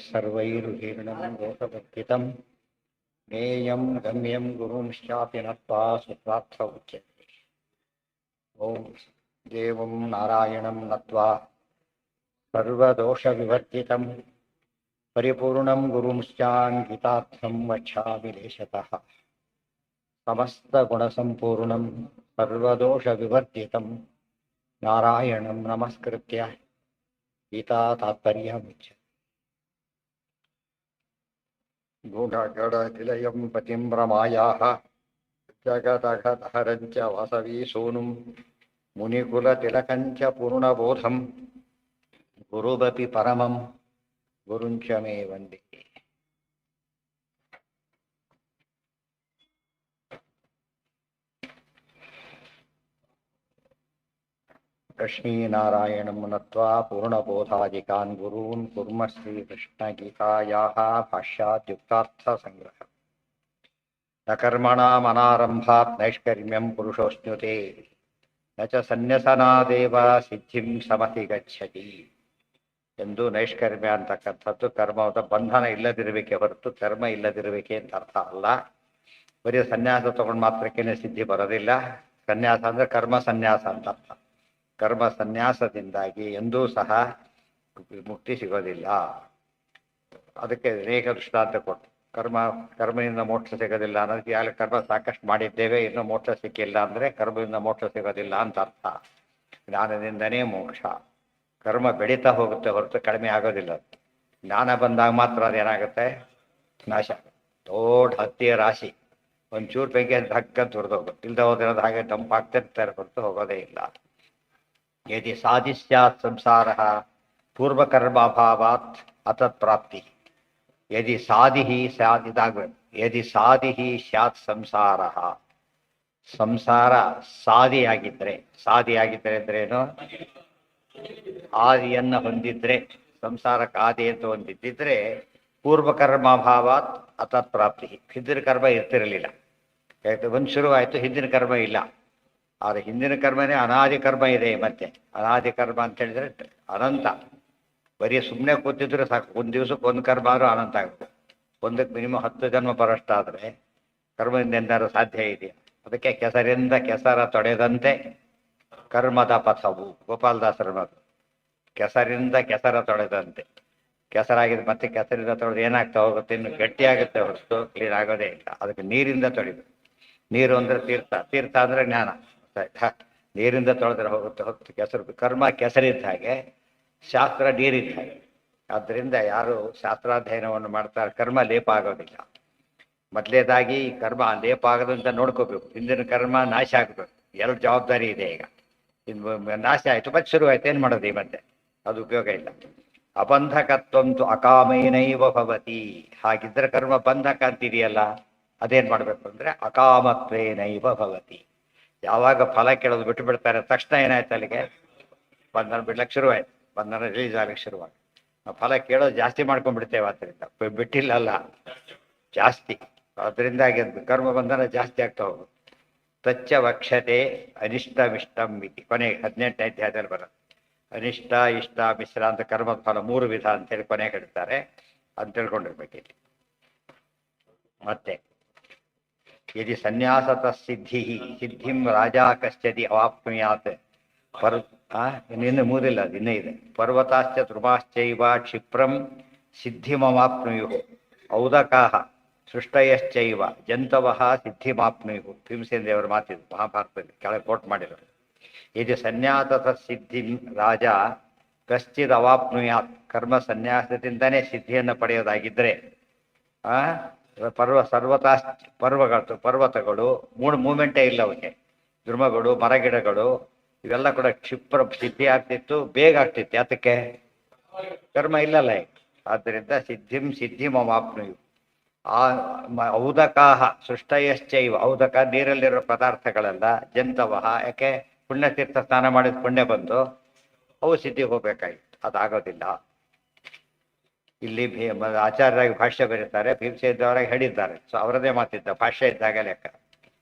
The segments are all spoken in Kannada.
सर्वैर्हीर्णं दोषवर्जितं ज्ञेयं गम्यं गुरुंश्चापि नत्वा सुप्रार्थ उच्यते। ॐ देवं नारायणं नत्वा सर्वदोषविवर्जितं परिपूर्णं गुरुंश्चाङ्गितार्थं वक्षामि लेशतः। समस्तगुणसम्पूर्णं सर्वदोषविवर्जितं नारायणं नमस्कृत्य गीतातात्पर्यमुच्यते। गुणगणनिलयं पतिं रमायाः जगदघहरञ्च वासवी सूनुं मुनिकुलतिलकञ्च पूर्णबोधं गुरुवपि परमं गुरुञ्च मे वन्दे। लक्ष्मीनारायणं नत्वा पूर्णबोधादिकान् गुरून् कुर्मः श्रीकृष्णगीतायाः भाष्याद्युक्तार्थसङ्ग्रहः। न कर्मणामनारम्भात् नैष्कर्म्यं पुरुषोऽश्नुते न च ಸನ್ಯಸನಾದೇವ ಸಿದ್ಧಿಂ ಸಮತಿ ಗಚ್ಚತಿ ಎಂದು ನೈಷ್ಕರ್ಮ್ಯ ಅಂತಕ್ಕಂಥದ್ದು ಕರ್ಮದ ಬಂಧನ ಇಲ್ಲದಿರುವಿಕೆ ಹೊರತು ಕರ್ಮ ಇಲ್ಲದಿರುವಿಕೆ ಅಂತ ಅರ್ಥ ಅಲ್ಲ. ಬರೀ ಸನ್ಯಾಸ ತಗೊಂಡು ಮಾತ್ರಕ್ಕೇನೆ ಸಿದ್ಧಿ ಬರೋದಿಲ್ಲ. ಸನ್ಯಾಸ ಅಂದರೆ ಕರ್ಮ ಸನ್ಯಾಸ ಅಂತ ಅರ್ಥ. ಕರ್ಮ ಸನ್ಯಾಸದಿಂದಾಗಿ ಎಂದೂ ಸಹ ಮುಕ್ತಿ ಸಿಗೋದಿಲ್ಲ. ಅದಕ್ಕೆ ಅನೇಕ ದೃಷ್ಟಾಂತ ಕೊಟ್ಟು ಕರ್ಮದಿಂದ ಮೋಕ್ಷ ಸಿಗೋದಿಲ್ಲ ಅನ್ನೋದಕ್ಕೆ ಯಾರು ಕರ್ಮ ಸಾಕಷ್ಟು ಮಾಡಿದ್ದೇವೆ ಇನ್ನೂ ಮೋಕ್ಷ ಸಿಕ್ಕಿಲ್ಲ ಅಂದರೆ ಕರ್ಮದಿಂದ ಮೋಕ್ಷ ಸಿಗೋದಿಲ್ಲ ಅಂತ ಅರ್ಥ. ಜ್ಞಾನದಿಂದನೇ ಮೋಕ್ಷ. ಕರ್ಮ ಬೆಳೀತಾ ಹೋಗುತ್ತೆ ಹೊರತು ಕಡಿಮೆ ಆಗೋದಿಲ್ಲ. ಜ್ಞಾನ ಬಂದಾಗ ಮಾತ್ರ ಅದೇನಾಗುತ್ತೆ, ನಾಶ ಆಗುತ್ತೆ. ದೊಡ್ಡ ಹತ್ತಿಯ ರಾಶಿ ಒಂಚೂರು ಬೆಂಕಿ ಧಕ್ಕಂತ ಹೊರದೋಗುತ್ತೆ. ಇಲ್ದ ಹೋದಿರೋದು ಹಾಗೆ ತಂಪಾಗ್ತಿರ್ತಾರೆ ಹೊರತು ಹೋಗೋದೇ ಇಲ್ಲ. ಯದಿ ಸಾಧಿ ಸ್ಯಾತ್ ಸಂಸಾರ ಪೂರ್ವಕರ್ಮಾಭಾವಾತ್ ಅತತ್ ಪ್ರಾಪ್ತಿ. ಯದಿ ಸಾಧಿ ಸ್ಯಾತ್ ಇದಾಗಬೇಕು. ಯದಿ ಸಾಧಿ ಸ್ಯಾತ್ ಸಂಸಾರ, ಸಂಸಾರ ಸಾಧಿಯಾಗಿದ್ದರೆ ಅಂದ್ರೇನು, ಆದಿಯನ್ನು ಹೊಂದಿದ್ರೆ, ಸಂಸಾರಕ್ಕೆ ಆದಿ ಅಂತ ಹೊಂದಿದ್ದಿದ್ರೆ ಪೂರ್ವಕರ್ಮಾಭಾವಾತ್ ಅತತ್ ಪ್ರಾಪ್ತಿ. ಹಿಂದಿನ ಕರ್ಮ ಇರ್ತಿರಲಿಲ್ಲ. ಒಂದು ಶುರುವಾಯಿತು, ಹಿಂದಿನ ಕರ್ಮ ಇಲ್ಲ. ಆದರೆ ಹಿಂದಿನ ಕರ್ಮನೇ ಅನಾದಿ ಕರ್ಮ ಇದೆ. ಮತ್ತೆ ಅನಾದಿ ಕರ್ಮ ಅಂತ ಹೇಳಿದ್ರೆ ಅನಂತ. ಬರೀ ಸುಮ್ಮನೆ ಕೂತಿದ್ರೆ ಸಾಕು, ಒಂದು ದಿವಸಕ್ಕೆ ಒಂದು ಕರ್ಮ ಆದರೂ ಅನಂತ ಆಗುತ್ತೆ. ಒಂದಕ್ಕೆ ಮಿನಿಮಮ್ 10 ಜನ್ಮ ಬರೋಷ್ಟಾದರೆ ಕರ್ಮದಿಂದ ಎಂದಾರು ಸಾಧ್ಯ ಇದೆಯಾ? ಅದಕ್ಕೆ ಕೆಸರಿಂದ ಕೆಸರ ತೊಡೆದಂತೆ ಕರ್ಮದ ಪಥವು, ಗೋಪಾಲದಾಸರ ಮಾತು. ಕೆಸರಿಂದ ಕೆಸರ ತೊಳೆದಂತೆ, ಕೆಸರಾಗಿದ್ದು ಮತ್ತೆ ಕೆಸರಿಂದ ತೊಳೆದು ಏನಾಗ್ತಾ ಹೋಗುತ್ತೆ, ಇನ್ನು ಗಟ್ಟಿಯಾಗುತ್ತೆ ಹೊರತು ಕ್ಲೀನ್ ಆಗೋದೇ ಇಲ್ಲ. ಅದಕ್ಕೆ ನೀರಿಂದ ತೊಳಿಬೇಕು. ನೀರು ಅಂದರೆ ತೀರ್ಥ ಅಂದರೆ ಜ್ಞಾನ. ನೀರಿಂದ ತೊಳೆದ್ರೆ ಹೋಗುತ್ತೆ ಹೊತ್ತು ಕೆಸರು. ಕರ್ಮ ಕೆಸರಿದ್ದ ಹಾಗೆ, ಶಾಸ್ತ್ರ ನೀರಿದ್ದ ಹಾಗೆ. ಆದ್ದರಿಂದ ಯಾರು ಶಾಸ್ತ್ರಾಧ್ಯಯನವನ್ನು ಮಾಡ್ತಾರೆ ಕರ್ಮ ಲೇಪ ಆಗೋದಿಲ್ಲ. ಮೊದಲೇದಾಗಿ ಕರ್ಮ ಲೇಪ ಆಗೋದಂತ ನೋಡ್ಕೋಬೇಕು. ಹಿಂದಿನ ಕರ್ಮ ನಾಶ ಆಗಬೇಕು. ಎರಡು ಜವಾಬ್ದಾರಿ ಇದೆ. ಈಗ ಇನ್ನು ನಾಶ ಆಯಿತು, ಮತ್ತೆ ಶುರುವಾಯ್ತು, ಏನು ಮಾಡೋದು ಈ ಮತ್ತೆ? ಅದು ಉಪಯೋಗ ಇಲ್ಲ. ಅಬಂಧಕತ್ವಂತು ಅಕಾಮೇನೈವ ಭವತಿ. ಹಾಗಿದ್ರೆ ಕರ್ಮ ಬಂಧಕ ಅಂತಿದೆಯಲ್ಲ, ಅದೇನು ಮಾಡಬೇಕು ಅಂದರೆ ಅಕಾಮತ್ವೇನೈವ ಭವತಿ. ಯಾವಾಗ ಫಲ ಕೇಳೋದು ಬಿಟ್ಟು ಬಿಡ್ತಾರೆ ತಕ್ಷಣ ಏನಾಯ್ತು, ಅಲ್ಲಿಗೆ ಬಂಧನ ಬಿಡ್ಲಿಕ್ಕೆ ಶುರುವಾಯ್ತು. ಬಂಧನ ರಿಲೀಸ್ ಆಗ್ಲಿಕ್ಕೆ ಶುರುವಾಗಿ ಫಲ ಕೇಳೋದು ಜಾಸ್ತಿ ಮಾಡ್ಕೊಂಡ್ಬಿಡ್ತೇವೆ. ಆದ್ದರಿಂದ ಬಿಟ್ಟಿಲ್ಲಲ್ಲ, ಜಾಸ್ತಿ. ಅದರಿಂದಾಗಿ ಕರ್ಮ ಬಂಧನ ಜಾಸ್ತಿ ಆಗ್ತಾ ಹೋಗುತ್ತೆ. ತಚ್ಚ ವಕ್ಷತೆ ಅನಿಷ್ಟಮಿಷ್ಟಂ ಮಿತಿ. ಕೊನೆಗೆ 18ನೇ ಅಧ್ಯಾಯದಲ್ಲಿ ಬರುತ್ತೆ. ಅನಿಷ್ಟ ಇಷ್ಟ ಮಿಶ್ರ ಅಂತ ಕರ್ಮದ ಫಲ 3 ವಿಧ ಅಂತೇಳಿ ಕೊನೆ ಕಡಿತಾರೆ. ಅಂತ ತಿಳ್ಕೊಂಡಿರ್ಬೇಕಿಲ್ಲಿ. ಮತ್ತೆ ಯದಿ ಸನ್ಯಾಸತ ಸಿದ್ಧಿಂ ರಾಜಾ ಕಶ್ಚದಿ ಅವಾಪ್ನುಯಾತ್. ಇನ್ನು ಮೂರಿಲ್ಲ, ಅದು ಇನ್ನೇ ಇದೆ. ಪರ್ವತಾಶ್ಚ ಧ್ರುವಾಶ್ಚೈವ ಕ್ಷಿಪ್ರಂ ಸಿದ್ಧಿಮವಾಪ್ನುಯು. ಔದಕಾಹ ಸೃಷ್ಟಯಶ್ಚೈವ ಜಂತವಃ ಸಿದ್ಧಿಮಾಪ್ನುಯು. ಭೀಮಸೇನ ದೇವರ ಮಾತಿದ್ದು ಮಹಾಭಾರತದಲ್ಲಿ ಕೆಳಗೆ ಕೋಟ್ ಮಾಡಿದರು. ಇದು ಸನ್ಯಾಸತ ಸಿದ್ಧಿಂ ರಾಜ ಕಶ್ಚಿದ್ ಅವಾಪ್ನುಯಾತ್. ಕರ್ಮ ಸನ್ಯಾಸದಿಂದನೇ ಸಿದ್ಧಿಯನ್ನು ಪಡೆಯೋದಾಗಿದ್ದರೆ ಪರ್ವತಗಳು 3 ಮೂಮೆಂಟೇ ಇಲ್ಲ ಅವಕ್ಕೆ. ಧ್ರುವಗಳು, ಮರಗಿಡಗಳು ಇವೆಲ್ಲ ಕೂಡ ಕ್ಷಿಪ್ರ ಸಿದ್ಧಿ ಆಗ್ತಿತ್ತು, ಬೇಗ ಆಗ್ತಿತ್ತು. ಯಾತಕ್ಕೆ? ಕರ್ಮ ಇಲ್ಲಲ್ಲ. ಆದ್ದರಿಂದ ಸಿದ್ಧಿಮವಾಪ್ನುಯು. ಔದಕಾಹ ಸೃಷ್ಟಯಶ್ಚೈವ. ಔದಕ ನೀರಲ್ಲಿರೋ ಪದಾರ್ಥಗಳೆಲ್ಲ ಜಂತವಃ. ಯಾಕೆ? ಪುಣ್ಯತೀರ್ಥ ಸ್ನಾನ ಮಾಡಿದ ಪುಣ್ಯ ಬಂದು ಅವು ಸಿದ್ಧಿಗೆ ಹೋಗ್ಬೇಕಾಗಿತ್ತು. ಅದಾಗೋದಿಲ್ಲ. ಇಲ್ಲಿ ಆಚಾರ್ಯರಾಗಿ ಭಾಷ್ಯ ಬರೀತಾರೆ, ಭೀಮಸೇನರಾಗಿ ಹೇಳಿದ್ದಾರೆ. ಸೊ ಅವರದೇ ಮಾತಿದ್ದ ಭಾಷ್ಯ ಇದ್ದಾಗ ಲೆಕ್ಕ.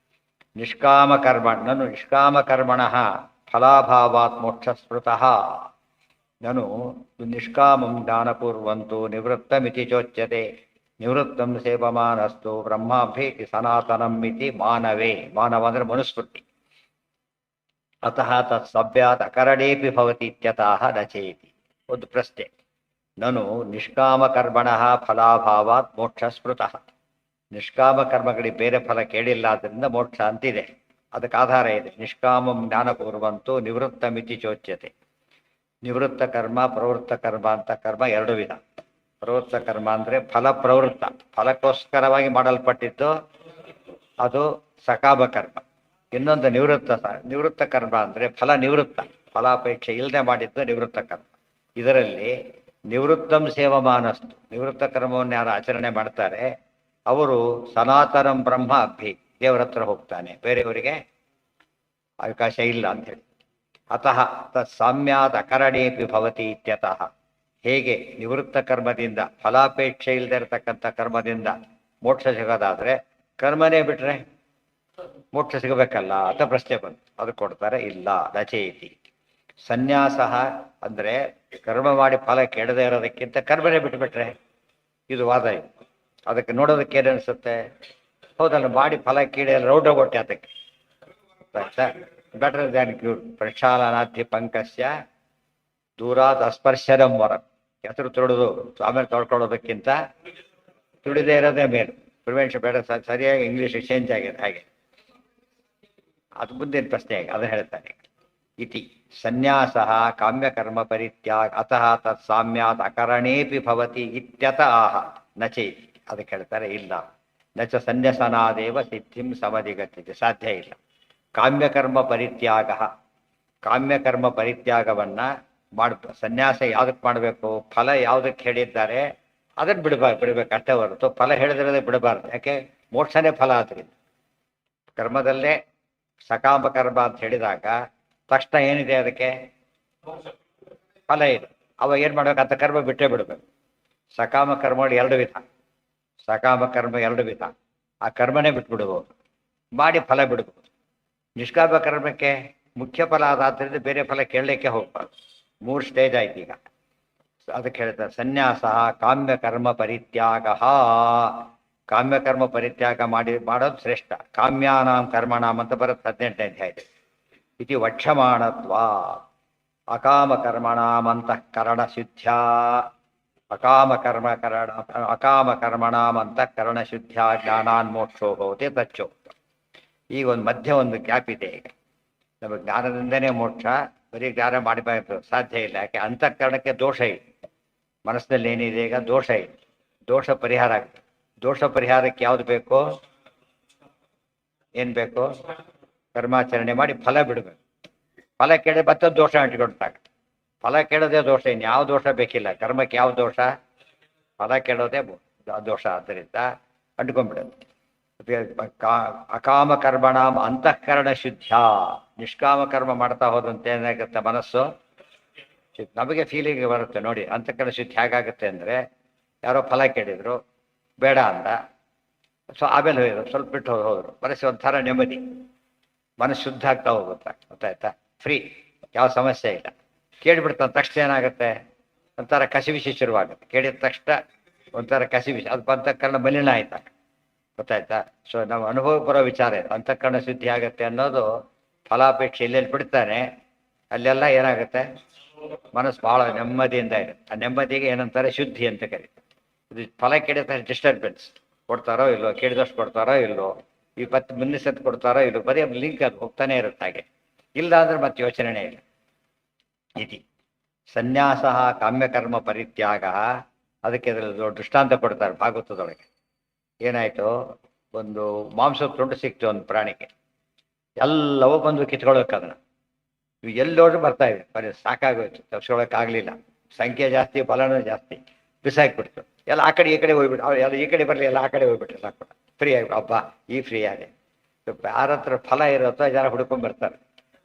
ನಿಷ್ಕಾಮಕರ್ಮ ನನು ನಿಷ್ಕಾಮಕರ್ಮಣ ಫಲಾಭಾವಾತ್ ಮೋಕ್ಷ ಸ್ಮೃತಃ ನನು ನಿಷ್ಕಾಮಂ ಜ್ಞಾನಪೂರ್ವಂತು ನಿವೃತ್ತಮಿತಿ ಚೋಚ್ಯತೆ ನಿವೃತ್ತಂ ಸೇವಮಾನಸ್ತು ಬ್ರಹ್ಮಾಭೇತಿ ಸನಾತನಂ ಇತಿ ಮಾನವೇ ಮಾನವ ಅಂದರೆ ಮನುಸ್ಮೃತಿ ಅತಃ ತತ್ ಸಭ್ಯಾತ್ ಅಕರಣೇಪಿ ಭವತಿ ಇತ್ಯತಃ ನಚೇತಿ. ಒಂದು ಪ್ರಶ್ನೆ, ನನು ನಿಷ್ಕಾಮಕರ್ಮಣ ಫಲಾಭಾವಾತ್ ಮೋಕ್ಷ ಸ್ಮೃತಃ. ನಿಷ್ಕಾಮ ಕರ್ಮಗಳಿಗೆ ಬೇರೆ ಫಲ ಕೇಳಿಲ್ಲ, ಆದ್ದರಿಂದ ಮೋಕ್ಷ ಅಂತಿದೆ. ಅದಕ್ಕೆ ಆಧಾರ ಇದೆ. ನಿಷ್ಕಾಮಂ ಜ್ಞಾನಪೂರ್ವಂತು ನಿವೃತ್ತ ಮಿತಿ ಚೋಚ್ಯತೆ. ನಿವೃತ್ತ ಕರ್ಮ ಪ್ರವೃತ್ತ ಕರ್ಮ ಅಂತ ಕರ್ಮ ಎರಡು ವಿಧ. ಪ್ರವೃತ್ತ ಕರ್ಮ ಅಂದರೆ ಫಲ ಪ್ರವೃತ್ತ, ಫಲಕ್ಕೋಸ್ಕರವಾಗಿ ಮಾಡಲ್ಪಟ್ಟಿದ್ದು ಅದು ಸಕಾಮ ಕರ್ಮ. ಇನ್ನೊಂದು ನಿವೃತ್ತ ಕರ್ಮ ಅಂದರೆ ಫಲ ನಿವೃತ್ತ, ಫಲಾಪೇಕ್ಷೆ ಇಲ್ಲದೆ ಮಾಡಿದ್ದು ನಿವೃತ್ತ ಕರ್ಮ. ಇದರಲ್ಲಿ ನಿವೃತ್ತಂ ಸೇವಮಾನಸ್ತು, ನಿವೃತ್ತ ಕರ್ಮವನ್ನು ಯಾರು ಆಚರಣೆ ಮಾಡ್ತಾರೆ ಅವರು ಸನಾತನಂ ಬ್ರಹ್ಮ ಅಭಿ, ದೇವರ ಹತ್ರ ಹೋಗ್ತಾನೆ, ಬೇರೆಯವರಿಗೆ ಅವಕಾಶ ಇಲ್ಲ ಅಂಥೇಳಿ. ಅತಃ ತತ್ ಸಾಮ್ಯಾತ್ ಅಕರಣೇಪಿ ಭವತಿ ಇತ್ಯತಃ. ಹೇಗೆ ನಿವೃತ್ತ ಕರ್ಮದಿಂದ ಫಲಾಪೇಕ್ಷೆ ಇಲ್ಲದೆ ಇರತಕ್ಕಂಥ ಕರ್ಮದಿಂದ ಮೋಕ್ಷ ಸಿಗೋದಾದರೆ ಕರ್ಮನೇ ಬಿಟ್ರೆ ಮೋಕ್ಷ ಸಿಗಬೇಕಲ್ಲ ಅಂತ ಪ್ರಶ್ನೆ ಬಂತು. ಅದು ಕೊಡ್ತಾರೆ, ಇಲ್ಲ ರಚಯಿತಿ. ಸನ್ಯಾಸ ಅಂದರೆ ಕರ್ಮ ಮಾಡಿ ಫಲ ಕೆಡದೇ ಇರೋದಕ್ಕಿಂತ ಕರ್ಮನೇ ಬಿಟ್ಬಿಟ್ರೆ ಇದು ವಾದ ಇದೆ. ಅದಕ್ಕೆ ನೋಡೋದಕ್ಕೆ ಏನು ಅನಿಸುತ್ತೆ, ಹೌದಲ್ಲ ಮಾಡಿ ಫಲ ಕೀಡೆ ರೌಡಗೊಟ್ಟೆ ಅದಕ್ಕೆ ಬೆಟರ್ ದ್ಯಾನ್ ಕ್ಯೂರ್. ಪ್ರಕ್ಷಾಲನಾಥಿ ಪಂಕಸ್ಯ ದೂರಾತ್ ಅಸ್ಪರ್ಶನಂ ವರ. ಹೆಸರು ತುಳಿದು ಆಮೇಲೆ ತೊಳ್ಕೊಳ್ಳೋದಕ್ಕಿಂತ ತುಳಿದೇ ಇರೋದೇ ಮೇಲು. ಪ್ರಿವೆನ್ಷನ್ ಬೇಡ, ಸರಿಯಾಗಿ ಇಂಗ್ಲೀಷ್ ಚೇಂಜ್ ಆಗಿದೆ. ಹಾಗೆ ಅದು ಮುಂದಿನ ಪ್ರಶ್ನೆ, ಅದು ಹೇಳ್ತಾನೆ. ಇತಿ ಸನ್ಯಾಸ ಕಾಮ್ಯಕರ್ಮ ಪರಿತ್ಯಾಗ ಅತಃ ತತ್ ಸಾಮ್ಯಾತ್ ಅಕರಣೇಪಿ ಭವತಿ ಇತ್ಯತಃ ನಚೇತಿ. ಅದಕ್ಕೆ ಹೇಳ್ತಾರೆ, ಇಲ್ಲ. ನಚ ಸನ್ಯಾಸನಾದೇವ ಸಿದ್ಧಿಂ ಸಮಧಿಗತಿಗೆ ಸಾಧ್ಯ ಇಲ್ಲ. ಕಾಮ್ಯಕರ್ಮ ಪರಿತ್ಯಾಗ, ಕಾಮ್ಯಕರ್ಮ ಪರಿತ್ಯಾಗವನ್ನು ಸನ್ಯಾಸ ಯಾವುದಕ್ಕೆ ಮಾಡಬೇಕು, ಫಲ ಯಾವುದಕ್ಕೆ ಹೇಳಿದ್ದಾರೆ ಅದನ್ನು ಬಿಡಬೇಕು ಅಷ್ಟೇ ಹೊರತು ಫಲ ಹೇಳಿದ್ರದೇ ಬಿಡಬಾರ್ದು. ಯಾಕೆ, ಮೋಕ್ಷನೇ ಫಲ ಆದ್ರಿಂದ. ಕರ್ಮದಲ್ಲೇ ಸಕಾಮ ಕರ್ಮ ಅಂತ ಹೇಳಿದಾಗ ತಕ್ಷಣ ಏನಿದೆ ಅದಕ್ಕೆ ಫಲ ಇದೆ. ಅವಾಗ ಏನು ಮಾಡ್ಬೇಕು, ಅಂತ ಕರ್ಮ ಬಿಟ್ಟೇ ಬಿಡಬೇಕು. ಸಕಾಮ ಕರ್ಮಗಳು ಎರಡು ವಿಧ, ಸಕಾಮ ಕರ್ಮ ಎರಡು ವಿಧ. ಆ ಕರ್ಮನೇ ಬಿಟ್ಬಿಡ್ಬೋದು, ಮಾಡಿ ಫಲ ಬಿಡ್ಬೋದು. ನಿಷ್ಕಾಮ ಕರ್ಮಕ್ಕೆ ಮುಖ್ಯ ಫಲ ಆದಾದ್ರಿಂದ ಬೇರೆ ಫಲ ಕೇಳಲಿಕ್ಕೆ ಹೋಗ್ಬಾರ್ದು. 3 ಸ್ಟೇಜ್ ಆಯ್ತು ಈಗ. ಅದಕ್ಕೆ ಹೇಳ್ತಾರೆ ಸನ್ಯಾಸ ಕಾಮ್ಯಕರ್ಮ ಪರಿತ್ಯಾಗ. ಕಾಮ್ಯಕರ್ಮ ಪರಿತ್ಯಾಗ ಮಾಡೋದು ಶ್ರೇಷ್ಠ. ಕಾಮ್ಯಾನಾಂ ಕರ್ಮಣಾಂ ಅಂತ ಬರುತ್ತೆ 18ನೇ ಅಧ್ಯಾಯ. ಇತಿ ವಕ್ಷಮಾಣತ್ವ ಅಕಾಮಕರ್ಮಣಾಮಂತಃಕರಣ ಶುದ್ಧ್ಯಾ ಅಕಾಮಕರ್ಮಣಾಮಂತಃಕರಣ ಶುದ್ಧ್ಯಾ ಜ್ಞಾನಾನ್ಮೋಕ್ಷೋ ಭವತಿ ತಚ್ಚೋಕ್ತ. ಈಗ ಒಂದು ಮಧ್ಯ ಒಂದು ಗ್ಯಾಪ್ ಇದೆ. ಈಗ ನಮಗೆ ಜ್ಞಾನದಿಂದನೇ ಮೋಕ್ಷ, ಬರೀ ಜ್ಞಾನ ಮಾಡಬೇಕು ಸಾಧ್ಯ ಇಲ್ಲ. ಯಾಕೆ, ಅಂತಃಕರಣಕ್ಕೆ ದೋಷ ಇದೆ. ಮನಸ್ಸಿನಲ್ಲಿ ಏನಿದೆ ಈಗ ದೋಷ ಇದೆ, ದೋಷ ಪರಿಹಾರ ಆಗ್ತದೆ. ದೋಷ ಪರಿಹಾರಕ್ಕೆ ಯಾವುದು ಬೇಕು, ಏನು ಬೇಕು, ಕರ್ಮಾಚರಣೆ ಮಾಡಿ ಫಲ ಬಿಡಬೇಕು. ಫಲ ಕೇಳಿ ಮತ್ತೆ ದೋಷ ಅಂಟಿಕೊಳ್ತಾಗ. ಫಲ ಕೇಳೋದೇ ದೋಷ, ಇನ್ನು ಯಾವ ದೋಷ ಬೇಕಿಲ್ಲ. ಕರ್ಮಕ್ಕೆ ಯಾವ ದೋಷ, ಫಲ ಕೇಳೋದೇ ದೋಷ. ಆದ್ದರಿಂದ ಅಂಟ್ಕೊಂಡ್ಬಿಡುತ್ತೆ. ಅಕಾಮ ಕರ್ಮಣಾಂ ಅಂತಃಕರಣ ಶುದ್ಧ. ನಿಷ್ಕಾಮ ಕರ್ಮ ಮಾಡ್ತಾ ಹೋದಂತೆ ಏನಾಗುತ್ತೆ, ಮನಸ್ಸು ನಮಗೆ ಫೀಲಿಂಗ್ ಬರುತ್ತೆ. ನೋಡಿ ಅಂತಃಕರಣ ಶುದ್ಧಿ ಹೇಗಾಗುತ್ತೆ ಅಂದರೆ, ಯಾರೋ ಫಲ ಕೇಳಿದ್ರು ಬೇಡ ಅಂದ, ಆಮೇಲೆ ಹೋಗಿದ್ರು, ಸ್ವಲ್ಪ ಬಿಟ್ಟು ಹೋದ್ರು, ಮನಸ್ಸು ಒಂಥರ ನೆಮ್ಮದಿ, ಮನಸ್ಸು ಶುದ್ಧ ಆಗ್ತಾ ಹೋಗುತ್ತೆ. ಗೊತ್ತಾಯ್ತಾ, ಫ್ರೀ, ಯಾವ ಸಮಸ್ಯೆ ಇಲ್ಲ. ಕೇಳಿಬಿಡ್ತಾನೆ ತಕ್ಷಣ ಏನಾಗುತ್ತೆ, ಒಂಥರ ಕಸಿವಿಸಿ ಶುರುವಾಗುತ್ತೆ. ಕೇಳಿದ ತಕ್ಷಣ ಒಂಥರ ಕಸಿವಿಸಿ, ಅದು ಅಂತಃಕರಣ ಮಲಿನ ಆಯ್ತಾಗ. ಗೊತ್ತಾಯ್ತಾ. ಸೊ ನಾವು ಅನುಭವ ಬರೋ ವಿಚಾರ ಇದೆ. ಅಂತಃಕರಣ ಶುದ್ಧಿ ಆಗುತ್ತೆ ಅನ್ನೋದು ಫಲಾಪೇಕ್ಷೆ ಎಲ್ಲೆಲ್ಲಿ ಬಿಡ್ತಾನೆ ಅಲ್ಲೆಲ್ಲ ಏನಾಗುತ್ತೆ, ಮನಸ್ಸು ಭಾಳ ನೆಮ್ಮದಿಯಿಂದ ಇರುತ್ತೆ. ಆ ನೆಮ್ಮದಿಗೆ ಏನಂತಾರೆ, ಶುದ್ಧಿ ಅಂತ ಕರೀತಾರೆ. ಇದು ಫಲ ಕೇಳಿದ ಡಿಸ್ಟರ್ಬೆನ್ಸ್, ಕೊಡ್ತಾರೋ ಇಲ್ಲೋ, ಕೇಳಿದಷ್ಟು ಕೊಡ್ತಾರೋ ಇಲ್ಲೋ, ಈ ಮತ್ತೆ ಮುಂದೆ ಸತ್ತು ಕೊಡ್ತಾರೋ ಇಲ್ಲೋ, ಬರೀ ಲಿಂಕ್ ಅದು ಹೋಗ್ತಾನೆ ಇರುತ್ತೆ. ಹಾಗೆ ಇಲ್ಲ ಅಂದ್ರೆ ಮತ್ತೆ ಯೋಚನೆನೇ ಇಲ್ಲ. ಇತಿ ಸನ್ಯಾಸ ಕಾಮ್ಯಕರ್ಮ ಪರಿತ್ಯಾಗ. ಅದಕ್ಕೆ ದೃಷ್ಟಾಂತ ಕೊಡ್ತಾರೆ ಭಾಗವತದೊಳಗೆ. ಏನಾಯಿತು, ಒಂದು ಮಾಂಸದ ತುಂಡು ಸಿಕ್ತು ಒಂದು ಪ್ರಾಣಿಗೆ, ಎಲ್ಲವೂ ಬಂದು ಕಿತ್ಕೊಳ್ಳೋಕೆ ಅದನ್ನು. ಇವು ಎಲ್ಲೋಡ್ರು ಬರ್ತಾ ಇದೆ, ಬರೀ ಸಾಕಾಗೋಯ್ತು, ತಪ್ಸ್ಕೊಳ್ಳೋಕ್ಕಾಗಲಿಲ್ಲ. ಸಂಖ್ಯೆ ಜಾಸ್ತಿ, ಬಲನೂ ಜಾಸ್ತಿ, ಬಿಸಾಕಿಬಿಡ್ತು. ಎಲ್ಲ ಆ ಕಡೆ ಈ ಕಡೆ ಹೋಗ್ಬಿಟ್ಟು, ಅವ್ರು ಎಲ್ಲ ಈ ಕಡೆ ಬರಲಿ, ಎಲ್ಲ ಆ ಕಡೆ ಹೋಗ್ಬಿಟ್ರು. ಸಾಕು, ಫ್ರೀ ಆಗಿ ಹಬ್ಬ, ಈ ಫ್ರೀ ಆಗಿ. ಯಾರ ಹತ್ರ ಫಲ ಇರುತ್ತೋ ಜನ ಹುಡ್ಕೊಂಡ್ ಬರ್ತಾರೆ.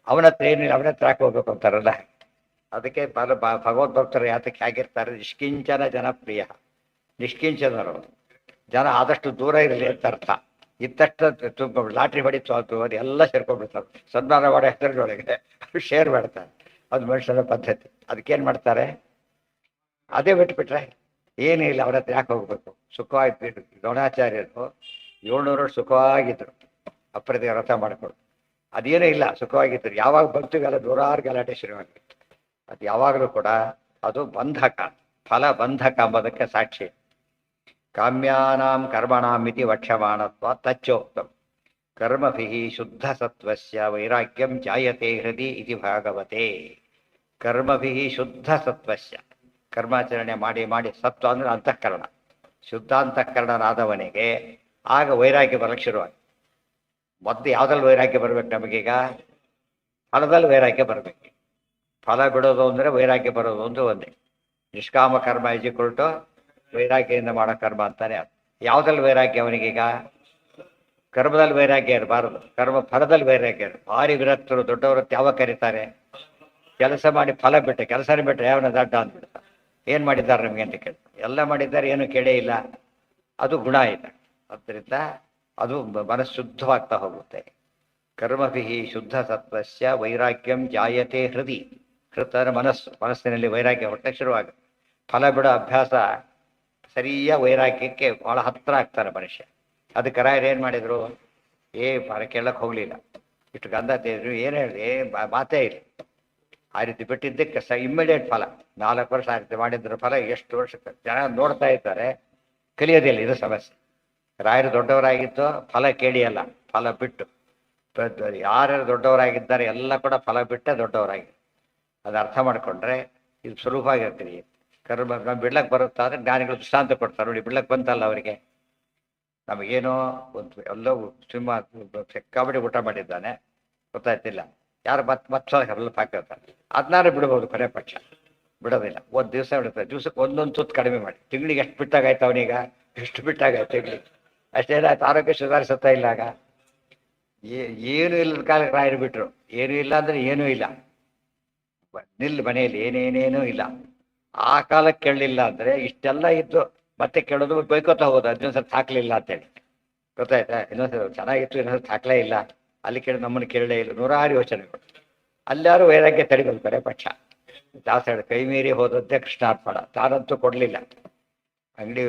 ಅವನ ಹತ್ರ ಏನಿಲ್ಲ, ಅವನ ಹತ್ರ ಯಾಕೆ ಹೋಗ್ಬೇಕು ಅಂತಾರಲ್ಲ. ಅದಕ್ಕೆ ಭಗವದ್ಭಕ್ತರು ಯಾತಕ್ಕೆ ಹೇಗಿರ್ತಾರೆ, ನಿಷ್ಕಿಂಚನ ಜನಪ್ರಿಯ. ನಿಷ್ಕಿಂಚನರು ಜನ ಆದಷ್ಟು ದೂರ ಇರಲಿ ಅಂತ ಅರ್ಥ. ಇತ್ತಷ್ಟು ತುಂಬ ಲಾಟ್ರಿ ಹೊಡಿತು ಅದು ಎಲ್ಲ ಸೇರ್ಕೊಂಡ್ಬಿಡ್ತಾರೆ. ಸನ್ಮಾನ ಮಾಡೋ ಹೆಸರಿನೊಳಗೆ ಶೇರ್ ಮಾಡ್ತಾರೆ. ಅದು ಮನುಷ್ಯನ ಪದ್ಧತಿ. ಅದಕ್ಕೇನು ಮಾಡ್ತಾರೆ, ಅದೇ ಬಿಟ್ಬಿಟ್ರೆ ಏನೂ ಇಲ್ಲ. ಅವ್ರ ಹತ್ರ ಯಾಕೆ ಹೋಗ್ಬೇಕು? ಸುಖವಾಯ್ತು. ದ್ರೋಣಾಚಾರ್ಯರು 700 ವರ್ಷ ಸುಖವಾಗಿದ್ರು, ಅಪ್ರತಿಗೆ ವ್ರತ ಮಾಡಿಕೊಂಡು. ಅದೇನೂ ಇಲ್ಲ, ಸುಖವಾಗಿದ್ರು. ಯಾವಾಗ ಭಕ್ತಿಗೆಲ್ಲ ನೂರಾರು ಗಲಾಟೆ ಶುರುವಾಗಿತ್ತು. ಅದು ಯಾವಾಗಲೂ ಕೂಡ ಅದು ಬಂಧಕ, ಫಲ ಬಂಧಕ ಎಂಬುದಕ್ಕೆ ಸಾಕ್ಷಿ. ಕಾಮ್ಯಾನಾಂ ಕರ್ಮಣಾಂ ಇತಿ ವಕ್ಷ್ಯಮಾಣತ್ವ ತಚ್ಚೋಕ್ತಂ ಕರ್ಮಭಿಃ ಶುದ್ಧ ಸತ್ವಸ್ಯ ವೈರಾಗ್ಯಂ ಜಾಯತೆ ಹೃದಿ ಇತಿ ಭಾಗವತೆ. ಕರ್ಮಭಿಃ ಶುದ್ಧ ಸತ್ವಸ್ಯ, ಕರ್ಮಾಚರಣೆ ಮಾಡಿ ಮಾಡಿ, ಸತ್ವ ಅಂದರೆ ಅಂತಃಕರಣ, ಶುದ್ಧ ಅಂತಃಕರಣನಾದವನಿಗೆ ಆಗ ವೈರಾಗ್ಯ ಬರಕ್ಕೆ ಶುರುವಾಗಿ. ಮೊದಲು ಯಾವುದ್ರಲ್ಲಿ ವೈರಾಗ್ಯ ಬರ್ಬೇಕು ನಮಗೀಗ? ಫಲದಲ್ಲಿ ವೈರಾಗ್ಯ ಬರಬೇಕು. ಫಲ ಬಿಡೋದು ಅಂದರೆ ವೈರಾಗ್ಯ ಬರೋದು ಒಂದು ಒಂದೇ. ನಿಷ್ಕಾಮ ಕರ್ಮ ಇಜಿಕೊಳ್ಟು ವೈರಾಗ್ಯದಿಂದ ಮಾಡೋ ಕರ್ಮ ಅಂತಾನೆ. ಅದು ಯಾವುದ್ರಲ್ಲಿ ವೈರಾಗ್ಯ ಅವನಿಗೀಗ? ಕರ್ಮದಲ್ಲಿ ವೈರಾಗ್ಯ ಇರಬಾರದು, ಕರ್ಮ ಫಲದಲ್ಲಿ ವೈರಾಗ್ಯ ಇರು. ಭಾರಿ ವಿರಕ್ತರು ದೊಡ್ಡವರು ಯಾವಾಗ ಕರೀತಾರೆ? ಕೆಲಸ ಮಾಡಿ ಫಲ ಬಿಟ್ಟೆ, ಕೆಲಸನೇ ಬಿಟ್ಟರೆ ಯಾವನ ದಡ್ಡ ಅಂದ್ಬಿಡ್ತಾರೆ. ಏನು ಮಾಡಿದ್ದಾರೆ ನಮಗೆ ಅಂತ ಕೇಳ್ತಾರೆ. ಎಲ್ಲ ಮಾಡಿದ್ದಾರೆ, ಏನು ಕೇಳೇ ಇಲ್ಲ. ಅದು ಗುಣ ಇದೆ. ಆದ್ದರಿಂದ ಅದು ಮನಸ್ಸು ಶುದ್ಧವಾಗ್ತಾ ಹೋಗುತ್ತೆ. ಕರ್ಮಭಿಃ ಶುದ್ಧ ಸತ್ವಸ್ಯ ವೈರಾಗ್ಯಂ ಜಾಯತೆ ಹೃದಿ. ಹೃದಯ ಮನಸ್ಸು, ಮನಸ್ಸಿನಲ್ಲಿ ವೈರಾಗ್ಯ ಹೊಟ್ಟೆ ಶುರುವಾಗುತ್ತೆ. ಫಲ ಬಿಡೋ ಅಭ್ಯಾಸ ಸರಿಯ ವೈರಾಗ್ಯಕ್ಕೆ ಭಾಳ ಹತ್ತಿರ ಆಗ್ತಾರೆ ಮನುಷ್ಯ. ಅದಕ್ಕೆ ರಾಯರು ಏನು ಮಾಡಿದರು? ಫಲ ಕೇಳಕ್ಕೆ ಹೋಗಲಿಲ್ಲ. ಇಷ್ಟು ಗಂಧ ತೆಗೆದ್ರು, ಏನು ಹೇಳಿದೆ, ಮಾತೇ ಇಲ್ಲ. ಆ ರೀತಿ ಬಿಟ್ಟಿದ್ದಕ್ಕೆ ಇಮ್ಮಿಡಿಯೇಟ್ ಫಲ. 4 ವರ್ಷ ಆ ರೀತಿ ಮಾಡಿದ್ರ ಫಲ ಎಷ್ಟು ವರ್ಷಕ್ಕೆ ಜನ ನೋಡ್ತಾ ಇದ್ದಾರೆ, ಕಲಿಯೋದಿಲ್ಲ. ಇದು ಸಮಸ್ಯೆ. ರಾಯರು ದೊಡ್ಡವರಾಗಿದ್ದು ಫಲ ಕೇಳಿಯಲ್ಲ, ಫಲ ಬಿಟ್ಟು. ಯಾರ್ಯಾರು ದೊಡ್ಡವರಾಗಿದ್ದಾರೆ ಎಲ್ಲ ಕೂಡ ಫಲ ಬಿಟ್ಟೆ ದೊಡ್ಡವರಾಗಿ. ಅದು ಅರ್ಥ ಮಾಡಿಕೊಂಡ್ರೆ ಇದು ಸುಲಭವಾಗಿರ್ತೀರಿ. ಕರ್ಮ ಬಿಡ್ಲಕ್ಕೆ ಬರುತ್ತಾ ಅಂದರೆ ಜ್ಞಾನಿಗಳು ದೃಷ್ಟಾಂತ ಕೊಡ್ತಾರೆ. ನೋಡಿ, ಬಿಡ್ಲಕ್ಕೆ ಬಂತಲ್ಲ ಅವರಿಗೆ. ನಮಗೇನೋ ಒಂದು ಎಲ್ಲೋ ಸಿನಿಮಾ ಸಿಕ್ಕಾಪಟ್ಟೆ ಊಟ ಮಾಡಿದ್ದಾನೆ, ಗೊತ್ತಾಯ್ತಿಲ್ಲ. ಯಾರು ಮತ್ತೆ ಹೆಲ್ಪ್ ಹಾಕಿರ್ತಾರೆ. ಅದನ್ನಾರು ಬಿಡ್ಬೋದು, ಕೊನೆ ಪಕ್ಷ ಬಿಡೋದಿಲ್ಲ. ಒಂದು ದಿವಸ ಬಿಡುತ್ತೆ, ದಿವ್ಸಕ್ಕೆ ಒಂದೊಂದು ತುತ್ತು ಕಡಿಮೆ ಮಾಡಿ. ತಿಂಗಳಿಗೆ ಎಷ್ಟು ಬಿಟ್ಟಾಗಾಯ್ತು ಅವನೀಗ? ಎಷ್ಟು ಬಿಟ್ಟಾಗಾಯ್ತು ತಿಂಗಳಿಗೆ? ಅಷ್ಟೇನಾಯ್ತು? ಆರೋಗ್ಯ ಸುಧಾರಿಸುತ್ತಾ ಇಲ್ಲ. ಆಗ ಏನೂ ಇಲ್ಲದ ಕಾಲಕ್ಕೆ ರಾಯರು ಬಿಟ್ಟರು. ಏನೂ ಇಲ್ಲ ಅಂದರೆ ಏನೂ ಇಲ್ಲ, ನಿಲ್ಲು ಮನೆಯಲ್ಲಿ ಏನೇನೇನೂ ಇಲ್ಲ. ಆ ಕಾಲಕ್ಕೆ ಕೇಳಲಿಲ್ಲ ಅಂದರೆ ಇಷ್ಟೆಲ್ಲ ಇದ್ದು ಮತ್ತೆ ಕೇಳೋದು, ಬೈಕೋತಾ ಹೋಗೋದು. ಇನ್ನೊಂದ್ಸರಿ ಸಾಕಲಿಲ್ಲ ಅಂತೇಳಿ, ಗೊತ್ತಾಯ್ತಾ? ಇನ್ನೊಂದ್ಸರಿ ಚೆನ್ನಾಗಿತ್ತು, ಇನ್ನೊಂದ್ಸರಿ ಸಾಕಲೇ ಇಲ್ಲ. ಅಲ್ಲಿ ಕೇಳಿ ನಮ್ಮನ್ನು ಕೇಳಲೇ ಇಲ್ಲ. ನೂರಾರು ಯೋಚನೆಗಳು. ಅಲ್ಲಾರು ವೈರಾಗ್ಯ ತಡಿಬೋದು ಕಡೆ ಪಕ್ಷ. ದಾಸ ಕೈ ಮೀರಿ ಹೋದದ್ದೇ ಕೃಷ್ಣಾರ್ಪಣ. ತಾನಂತೂ ಕೊಡಲಿಲ್ಲ. ಅಂಗಡಿ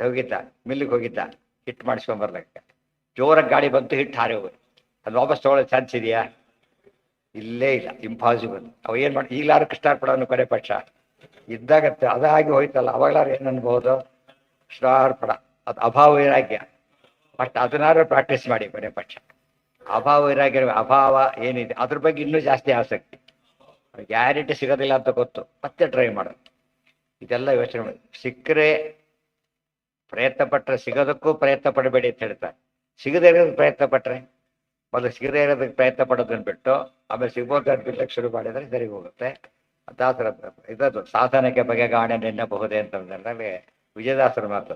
ಹೋಗಿದ್ದ, ಮಿಲ್ಲಿಗೆ ಹೋಗಿದ್ದ, ಹಿಟ್ಟು ಮಾಡಿಸ್ಕೊಂಬರ್ಲಿಕ್ಕೆ. ಜೋರಾಗಿ ಗಾಡಿ ಬಂತು, ಹಿಟ್ಟು ಹಾರಿ ಹೋಗೋದು. ಅದು ವಾಪಸ್ ತೊಗೊಳ್ಳೋ ಚಾನ್ಸ್ ಇದೆಯಾ? ಇಲ್ಲೇ ಇಲ್ಲ, ಇಂಪಾಸಿಬಲ್. ಅವು ಏನು ಮಾಡಿ ಈಗಲಾರು ಕೃಷ್ಣಾರ್ಪಣ ಕೊನೆ ಪಕ್ಷ ಇದ್ದಾಗ ಅದಾಗಿ ಹೋಯ್ತಲ್ಲ, ಅವಾಗಲಾರು ಏನು ಅನ್ಬೋದು? ಕೃಷ್ಣಾರ್ಪಣ. ಅದು ಅಭಾವ ವೈರಾಗ್ಯ. ಬಟ್ ಅದನ್ನಾರು ಪ್ರಾಕ್ಟೀಸ್ ಮಾಡಿ ಕೊನೆ ಪಕ್ಷ. ಅಭಾವ ವೈರಾಗ್ಯ, ಅಭಾವ ಏನಿದೆ ಅದ್ರ ಬಗ್ಗೆ ಇನ್ನೂ ಜಾಸ್ತಿ ಆಸಕ್ತಿ. ಗ್ಯಾರಂಟಿ ಸಿಗೋದಿಲ್ಲ ಅಂತ ಗೊತ್ತು, ಮತ್ತೆ ಟ್ರೈ ಮಾಡೋದು. ಇದೆಲ್ಲ ಯೋಚನೆ ಮಾಡಿ. ಸಿಕ್ಕರೆ ಪ್ರಯತ್ನ ಪಟ್ಟರೆ ಸಿಗೋದಕ್ಕೂ ಪ್ರಯತ್ನ ಪಡಬೇಡಿ ಅಂತ ಹೇಳ್ತಾರೆ. ಸಿಗದೇ ಇರೋದಕ್ಕೆ ಪ್ರಯತ್ನ ಪಟ್ಟರೆ, ಮೊದಲು ಸಿಗದೇ ಇರೋದಕ್ಕೆ ಪ್ರಯತ್ನ ಪಡೋದನ್ನು ಬಿಟ್ಟು ಆಮೇಲೆ ಸಿಗ್ಬೋದು ಅಂತ ಬಿಡ್ಲಿಕ್ಕೆ ಶುರು ಮಾಡಿದರೆ ಸರಿ ಹೋಗುತ್ತೆ. ದಾಸರ ಇದದು ಸಾಧನೆಗೆ ಬಗೆಗಾಣೆ ನೆನ್ನಬಹುದೇ ಅಂತಂದ್ರೆ ವಿಜಯದಾಸರ ಮಾತು.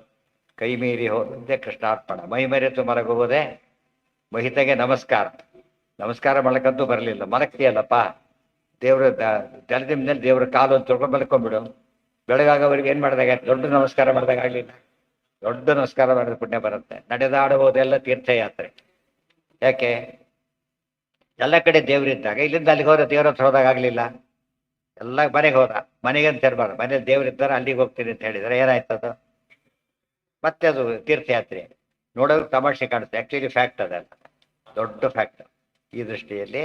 ಕೈ ಮೀರಿ ಹೋದಂತೆ ಕೃಷ್ಣಾರ್ಪಣ, ಮೈ ಮರೆತು ಮಲಗುವುದೇ ಮಹಿತೆಗೆ ನಮಸ್ಕಾರ. ನಮಸ್ಕಾರ ಮಾಡಕ್ಕಂತೂ ಬರಲಿಲ್ಲ, ಮಲಗ್ತೀಯಲ್ಲಪ್ಪ ದೇವ್ರ ಜಲದಿಂದ ದೇವ್ರ ಕಾಲು ಅಂತ ತೊಳ್ಕೊಂಡು ಮಲ್ಕೊಂಡ್ಬಿಡು. ಬೆಳಗಾಗವರಿಗೆ ಏನು ಮಾಡಿದಾಗ ದೊಡ್ಡ ನಮಸ್ಕಾರ ಮಾಡಿದಾಗ ಆಗಲಿಲ್ಲ. ದೊಡ್ಡ ನಮಸ್ಕಾರ ಮಾಡಿದ ಪುಣ್ಯ ಬರುತ್ತೆ. ನಡೆದಾಡುವುದೆಲ್ಲ ತೀರ್ಥಯಾತ್ರೆ. ಯಾಕೆ? ಎಲ್ಲ ಕಡೆ ದೇವರಿದ್ದಾಗ ಇಲ್ಲಿಂದ ಅಲ್ಲಿಗೆ ಹೋದ, ದೇವ್ರ ಹತ್ರ ಹೋದಾಗ ಆಗಲಿಲ್ಲ. ಎಲ್ಲ ಮನೆಗೆ ಹೋದ, ಮನೆಗೆ ಅಂತ ಇರಬಾರ್ದು. ಮನೇಲಿ ದೇವ್ರಿದ್ದಾರೆ, ಅಲ್ಲಿಗೆ ಹೋಗ್ತೀನಿ ಅಂತ ಹೇಳಿದರೆ ಏನಾಯ್ತದು? ಮತ್ತೆ ಅದು ತೀರ್ಥಯಾತ್ರೆ. ನೋಡೋದು ತಮಾಷೆ ಕಾಣುತ್ತೆ, ಆ್ಯಕ್ಚುಲಿ ಫ್ಯಾಕ್ಟ್ ಅದಲ್ಲ, ದೊಡ್ಡ ಫ್ಯಾಕ್ಟ್. ಈ ದೃಷ್ಟಿಯಲ್ಲಿ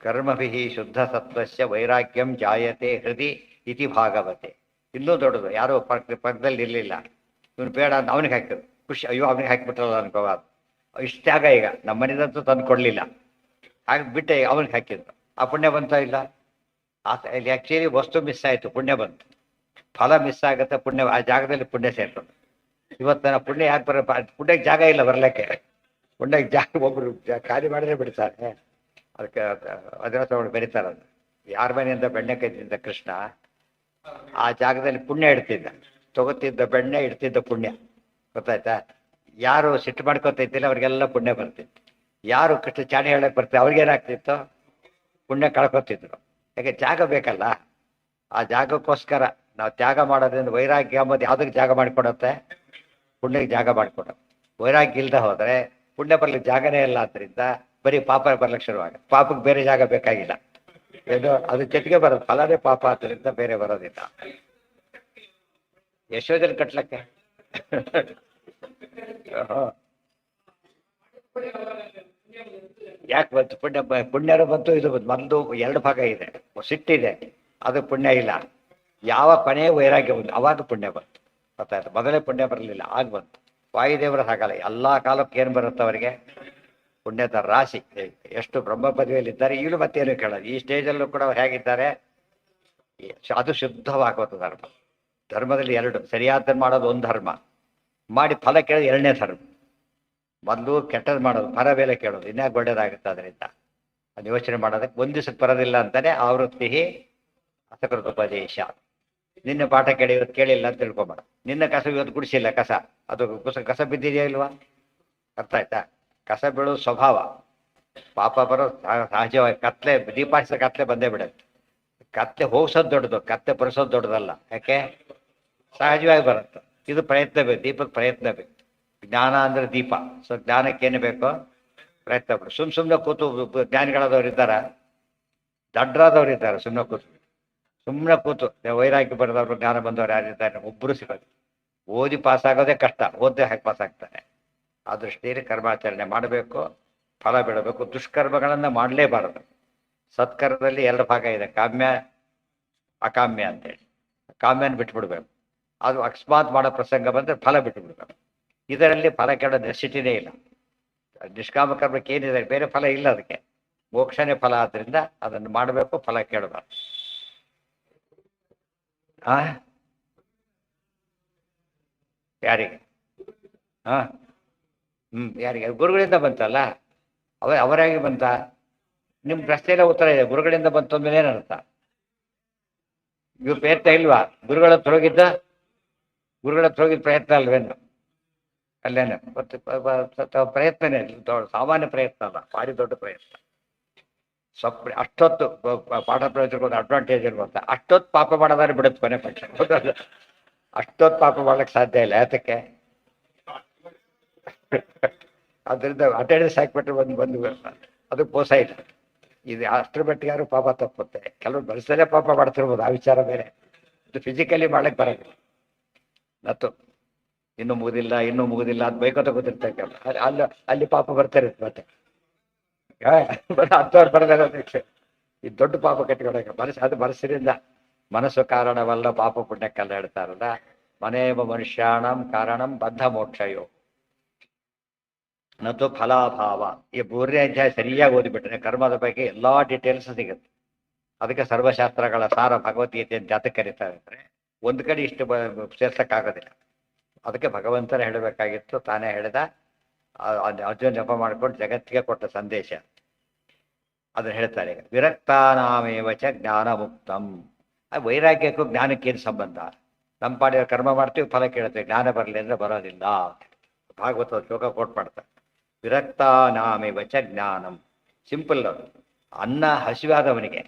ಕರ್ಮಭಿಃ ಶುದ್ಧ ಸತ್ವಸ್ಯ ವೈರಾಗ್ಯಂ ಜಾಯತೆ ಹೃದಿ ಇತಿ ಭಾಗವತೆ. ಇನ್ನೂ ದೊಡ್ಡದು. ಯಾರೋ ಪಕ್ಕದಲ್ಲಿ ಇರಲಿಲ್ಲ, ಇವನು ಬೇಡ ಅಂತ ಅವನಿಗೆ ಹಾಕಿದ್ರು. ಖುಷಿ, ಅಯ್ಯೋ ಅವನಿಗೆ ಹಾಕಿಬಿಟ್ರಲ್ಲ ಅನ್ಕೋಬಾರ್ದು. ಇಷ್ಟಾಗ ಈಗ ನಮ್ಮ ಮನೆದಂತೂ ತಂದು ಕೊಡಲಿಲ್ಲ, ಹಾಗೆ ಬಿಟ್ಟೆ ಅವನಿಗೆ ಹಾಕಿದ್ರು. ಆ ಪುಣ್ಯ ಬಂತ ಇಲ್ಲ? ಇಲ್ಲಿ ಆ್ಯಕ್ಚುಲಿ ವಸ್ತು ಮಿಸ್ ಆಯಿತು, ಪುಣ್ಯ ಬಂತು. ಫಲ ಮಿಸ್ ಆಗುತ್ತೆ, ಪುಣ್ಯ ಆ ಜಾಗದಲ್ಲಿ ಪುಣ್ಯ ಸೇರ್ತದೆ. ಇವತ್ತಿನ ಪುಣ್ಯ ಯಾಕೆ ಪುಣ್ಯಕ್ಕೆ ಜಾಗ ಇಲ್ಲ ಬರಲಿಕ್ಕೆ. ಪುಣ್ಯಕ್ಕೆ ಜಾಗ ಒಬ್ಬರು ಖಾಲಿ ಮಾಡಿದ್ರೆ ಬಿಡ್ತಾರೆ. ಅದಕ್ಕೆ ಅದರ ತಗೊಂಡು ಬೆರೀತಾರದು. ಯಾರ ಮನೆಯಿಂದ ಬೆಣ್ಣೆಕಾಯಿ ತಿಂದ ಕೃಷ್ಣ, ಆ ಜಾಗದಲ್ಲಿ ಪುಣ್ಯ ಇಡ್ತಿದ್ದ. ತಗೋತಿದ್ದ ಬೆಣ್ಣೆ, ಇಡ್ತಿದ್ದ ಪುಣ್ಯ. ಗೊತ್ತಾಯ್ತಾ? ಯಾರು ಸಿಟ್ಟು ಮಾಡ್ಕೊತಿದ್ದಿಲ್ಲ ಅವ್ರಿಗೆಲ್ಲ ಪುಣ್ಯ ಬರ್ತಿತ್ತು. ಯಾರು ಕೃಷ್ಣ ಚಾಡಿ ಹೇಳಕ್ಕೆ ಬರ್ತಾರೆ ಅವ್ರಿಗೇನಾಗ್ತಿತ್ತು? ಪುಣ್ಯ ಕಳ್ಕೊತಿದ್ರು. ಯಾಕೆ? ಜಾಗ ಬೇಕಲ್ಲ. ಆ ಜಾಗಕ್ಕೋಸ್ಕರ ನಾವು ತ್ಯಾಗ ಮಾಡೋದ್ರಿಂದ ವೈರಾಗ್ಯ ಅಂಬೋದು ಯಾವುದಕ್ಕೆ ಜಾಗ ಮಾಡಿಕೊಡುತ್ತೆ? ಪುಣ್ಯಕ್ಕೆ ಜಾಗ ಮಾಡಿಕೊಡುತ್ತೆ. ವೈರಾಗ್ಯ ಇಲ್ಲದೆ ಹೋದರೆ ಪುಣ್ಯ ಬರ್ಲಿಕ್ಕೆ ಜಾಗನೇ ಇಲ್ಲ ಆದ್ದರಿಂದ ಬರೀ ಪಾಪ ಬರ್ಲಿಕ್ಕೆ ಶುರುವಾಗುತ್ತೆ. ಪಾಪಕ್ಕೆ ಬೇರೆ ಜಾಗ ಬೇಕಾಗಿಲ್ಲ, ಏನೋ ಅದು ಜೊತೆಗೆ ಬರೋದು, ಫಲನೇ ಪಾಪ ಆದ್ದರಿಂದ ಬೇರೆ ಬರೋದಿಲ್ಲ. ಯಶೋಧನ ಕಟ್ಲಕ್ಕೆ ಯಾಕೆ ಬಂತು ಪುಣ್ಯ? ಪುಣ್ಯರು ಬಂತು, ಇದು ಬಂತು. ಮೊದಲು ಎರಡು ಭಾಗ ಇದೆ, ಸಿಟ್ಟಿದೆ ಅದು ಪುಣ್ಯ ಇಲ್ಲ. ಯಾವ ಕೊನೆಯ ವೈರಾಗ್ಯ ಬಂತು ಅವಾಗ ಪುಣ್ಯ ಬಂತು. ಗೊತ್ತಾಯ್ತು? ಮೊದಲೇ ಪುಣ್ಯ ಬರಲಿಲ್ಲ, ಆಗ ಬಂತು. ವಾಯುದೇವರ ಹಾಗಲ್ಲ, ಎಲ್ಲ ಕಾಲಕ್ಕೆ ಏನು ಬರುತ್ತೆ ಅವರಿಗೆ? ಪುಣ್ಯದ ರಾಶಿ. ಎಷ್ಟು ಬ್ರಹ್ಮ ಪದವಿಯಲ್ಲಿದ್ದಾರೆ ಈಗಲೂ ಮತ್ತೇನು ಕೇಳೋದು. ಈ ಸ್ಟೇಜಲ್ಲೂ ಕೂಡ ಅವ್ರು ಹೇಗಿದ್ದಾರೆ? ಅದು ಶುದ್ಧವಾಗೋದು ಧರ್ಮ. ಧರ್ಮದಲ್ಲಿ ಎರಡು, ಸರಿಯಾದ ಮಾಡೋದು ಒಂದು ಧರ್ಮ, ಮಾಡಿ ಫಲ ಕೇಳೋದು ಎರಡನೇ ಧರ್ಮ. ಮೊದಲು ಕೆಟ್ಟದ್ದು ಮಾಡೋದು, ಫಲ ಬೇಲೆ ಕೇಳೋದು, ಇನ್ಯಾಕೆ ಒಳ್ಳೇದಾಗುತ್ತೆ ಅದರಿಂದ. ಅದು ಯೋಚನೆ ಮಾಡೋದಕ್ಕೆ ಒಂದು ದಿವಸಕ್ಕೆ ಬರೋದಿಲ್ಲ ಅಂತಾನೆ ಆವೃತ್ತಿ ಅಸಕೃತ ಉಪದೇಶ. ನಿನ್ನೆ ಪಾಠ ಕೇಳಿ ಇವತ್ತು ಕೇಳಿಲ್ಲ ಅಂತ ತಿಳ್ಕೊಂಬೇಡ. ನಿನ್ನ ಕಸ ಇವತ್ತು ಗುಡಿಸಿಲ್ಲ, ಕಸ ಅದು ಕಸ ಬಿದ್ದಿದೆಯಾ ಇಲ್ವಾ? ಅರ್ಥ ಆಯ್ತಾ? ಕಸ ಬೀಳೋದು ಸ್ವಭಾವ, ಪಾಪ ಬರೋ ಸಹಜವಾಗಿ. ಕತ್ಲೆ ದೀಪ ಹಚ್ಚಿದ ಕತ್ಲೆ ಬಂದೇ ಬಿಡುತ್ತೆ. ಕತ್ಲೆ ಹೋಗ್ಸೋದು ದೊಡ್ಡದು, ಕತ್ಲೆ ಬರೆಸೋದು ದೊಡ್ಡದಲ್ಲ. ಯಾಕೆ? ಸಹಜವಾಗಿ ಬರುತ್ತೆ. ಇದು ಪ್ರಯತ್ನ ಬೇಕು, ದೀಪಕ್ಕೆ ಪ್ರಯತ್ನ ಬೇಕು. ಜ್ಞಾನ ಅಂದ್ರೆ ದೀಪ. ಸೊ ಜ್ಞಾನಕ್ಕೇನು ಬೇಕು? ಪ್ರಯತ್ನ ಬೇಕು. ಸುಮ್ಮನೆ ಕೂತು ಜ್ಞಾನಿಗಳಾದವ್ರು ಇದ್ದಾರ, ದಡ್ಡರಾದವ್ರು ಇದ್ದಾರೆ. ಸುಮ್ಮನೆ ಕೂತು ವೈರಾಗ್ಯ ಬರೆದವ್ರು, ಜ್ಞಾನ ಬಂದವ್ರು ಯಾರಿದ್ದಾರೆ? ಒಬ್ಬರು ಸಿಗೋದು. ಓದಿ ಪಾಸ್ ಆಗೋದೇ ಕಷ್ಟ, ಓದೇ ಹಾಕಿ ಪಾಸ್ ಆಗ್ತಾನೆ. ಆ ದೃಷ್ಟಿಯಲ್ಲಿ ಕರ್ಮಾಚರಣೆ ಮಾಡಬೇಕು, ಫಲ ಬಿಡಬೇಕು. ದುಷ್ಕರ್ಮಗಳನ್ನು ಮಾಡಲೇಬಾರದು. ಸತ್ಕರ್ಮದಲ್ಲಿ ಎರಡು ಭಾಗ ಇದೆ, ಕಾಮ್ಯ ಅಕಾಮ್ಯ ಅಂತೇಳಿ. ಕಾಮ್ಯನ ಬಿಟ್ಬಿಡ್ಬೇಕು. ಅದು ಅಕಸ್ಮಾತ್ ಮಾಡೋ ಪ್ರಸಂಗ ಬಂದರೆ ಫಲ ಬಿಟ್ಟುಬಿಡ್ಬೇಕು. ಇದರಲ್ಲಿ ಫಲ ಕೆಡೋ ನೆಸಿಟಿನೇ ಇಲ್ಲ. ನಿಷ್ಕಾಮ ಕರ್ಮಕ್ಕೆ ಏನಿದೆ? ಬೇರೆ ಫಲ ಇಲ್ಲ, ಅದಕ್ಕೆ ಮೋಕ್ಷನೇ ಫಲ. ಆದ್ರಿಂದ ಅದನ್ನು ಮಾಡಬೇಕು, ಫಲ ಕೇಳಬಾರ್ದು. ಯಾರಿಗೆ? ಯಾರಿಗೆ? ಗುರುಗಳಿಂದ ಬಂತಲ್ಲ, ಅವರಾಗಿ ಬಂತ. ನಿಮ್ಮ ಪ್ರಶ್ನೆಯಲ್ಲ ಉತ್ತರ ಇದೆ. ಗುರುಗಳಿಂದ ಬಂತು ಅಂದ್ಮೇಲೆ ಏನರ್ಥ? ಇವ್ರು ಪ್ರಯತ್ನ ಇಲ್ವಾ? ಗುರುಗಳ ಹತ್ರ ಹೋಗಿದ್ದ ಪ್ರಯತ್ನ ಅಲ್ವೇನು? ಅಲ್ಲೇನು ಪ್ರಯತ್ನನೇ ಸಾಮಾನ್ಯ ಪ್ರಯತ್ನ ಅಲ್ಲ, ಭಾರಿ ದೊಡ್ಡ ಪ್ರಯತ್ನ. ಅಷ್ಟೊತ್ತು ಪಾಠ ಪ್ರವಚನಕ್ಕೆ ಒಂದು ಅಡ್ವಾಂಟೇಜ್ ಇರುವಂತ, ಅಷ್ಟೊತ್ತು ಪಾಪ ಮಾಡೋದಾದ್ರೆ ಬಿಡುತ್ತೆ ಕೊನೆ ಪಕ್ಷ. ಅಷ್ಟೊತ್ತು ಪಾಪ ಮಾಡ್ಲಿಕ್ಕೆ ಸಾಧ್ಯ ಇಲ್ಲ. ಯಾತಕ್ಕೆ? ಅದರಿಂದ ಅಟೆಂಡೆನ್ಸ್ ಹಾಕ್ಬಿಟ್ರೆ ಬಂದು ಅದು ಮೋಸ ಇಲ್ಲ. ಇದು ಅಷ್ಟರ ಮಟ್ಟಿಗೆ ಯಾರು ಪಾಪ ತಪ್ಪುತ್ತೆ. ಕೆಲವರು ಬರೆಸಲೇ ಪಾಪ ಮಾಡ್ತಿರ್ಬೋದು, ಆ ವಿಚಾರ ಬೇರೆ. ಇದು ಫಿಸಿಕಲಿ ಮಾಡಕ್ಕೆ ಬರೋದಿಲ್ಲ. ನತ್ತು ಇನ್ನೂ ಮುಗುದಿಲ್ಲ ಅದು ಬೈಕೋತ ಗೊತ್ತಿರ್ತಕ್ಕ. ಅಲ್ಲಿ ಪಾಪ ಬರ್ತಾರೆ ಮತ್ತೆ. ಅಂಥವ್ರು ಬರದಿಲ್ಲ. ಈ ದೊಡ್ಡ ಪಾಪ ಕಟ್ಟಿಕೊಡಕ್ಕೆ ಅದು ಮನಸ್ಸಿನಿಂದ. ಮನಸ್ಸು ಕಾರಣವಲ್ಲ ಪಾಪ ಪುಣ್ಯಕ್ಕೆಲ್ಲ ಹೇಳ್ತಾರಲ್ಲ. ಮನೇವ ಮನುಷ್ಯಾಣಂ ಕಾರಣಂ ಬದ್ಧ ಮೋಕ್ಷಯೋ ನತು ಫಲಾಭಾವ. ಈ 3ನೇ ಅಧ್ಯಾಯ ಸರಿಯಾಗಿ ಓದಿಬಿಟ್ರೆ ಕರ್ಮದ ಬಗ್ಗೆ ಎಲ್ಲಾ ಡೀಟೇಲ್ಸ್ ಸಿಗುತ್ತೆ. ಅದಕ್ಕೆ ಸರ್ವಶಾಸ್ತ್ರಗಳ ಸಾರ ಭಗವದ್ಗೀತೆ ಅಂತ ಜಾತಕ್ಕೆ ಕರೀತಾರೆ. ಅಂದರೆ ಒಂದು ಕಡೆ ಇಷ್ಟು ಸೇರ್ಸಕ್ಕಾಗೋದಿಲ್ಲ. ಅದಕ್ಕೆ ಭಗವಂತನೇ ಹೇಳಬೇಕಾಗಿತ್ತು, ತಾನೇ ಹೇಳಿದ. ಅರ್ಜುನ ಜಪ ಮಾಡ್ಕೊಂಡು ಜಗತ್ತಿಗೆ ಕೊಟ್ಟ ಸಂದೇಶ ಅದನ್ನು ಹೇಳ್ತಾರೆ. ಈಗ ವಿರಕ್ತಾನಾಮೇವಚ ಜ್ಞಾನ ಮುಕ್ತಂ. ವೈರಾಗ್ಯಕ್ಕೂ ಜ್ಞಾನಕ್ಕೇನು ಸಂಬಂಧ? ನಮ್ಮ ಪಾಡಿಯ ಕರ್ಮ ಮಾಡ್ತೀವಿ, ಫಲ ಕೇಳ್ತೀವಿ. ಜ್ಞಾನ ಬರಲಿ ಅಂದರೆ ಬರೋದಿಲ್ಲ. ಭಾಗವತ ಶ್ಲೋಕ ಕೋಟ್ ಮಾಡ್ತಾರೆ. ವಿರಕ್ತಾನಾಮೇವಚ ಜ್ಞಾನಂ. ಸಿಂಪಲ್ ಅದು. ಅನ್ನ ಹಸಿವಾದವನಿಗೆ,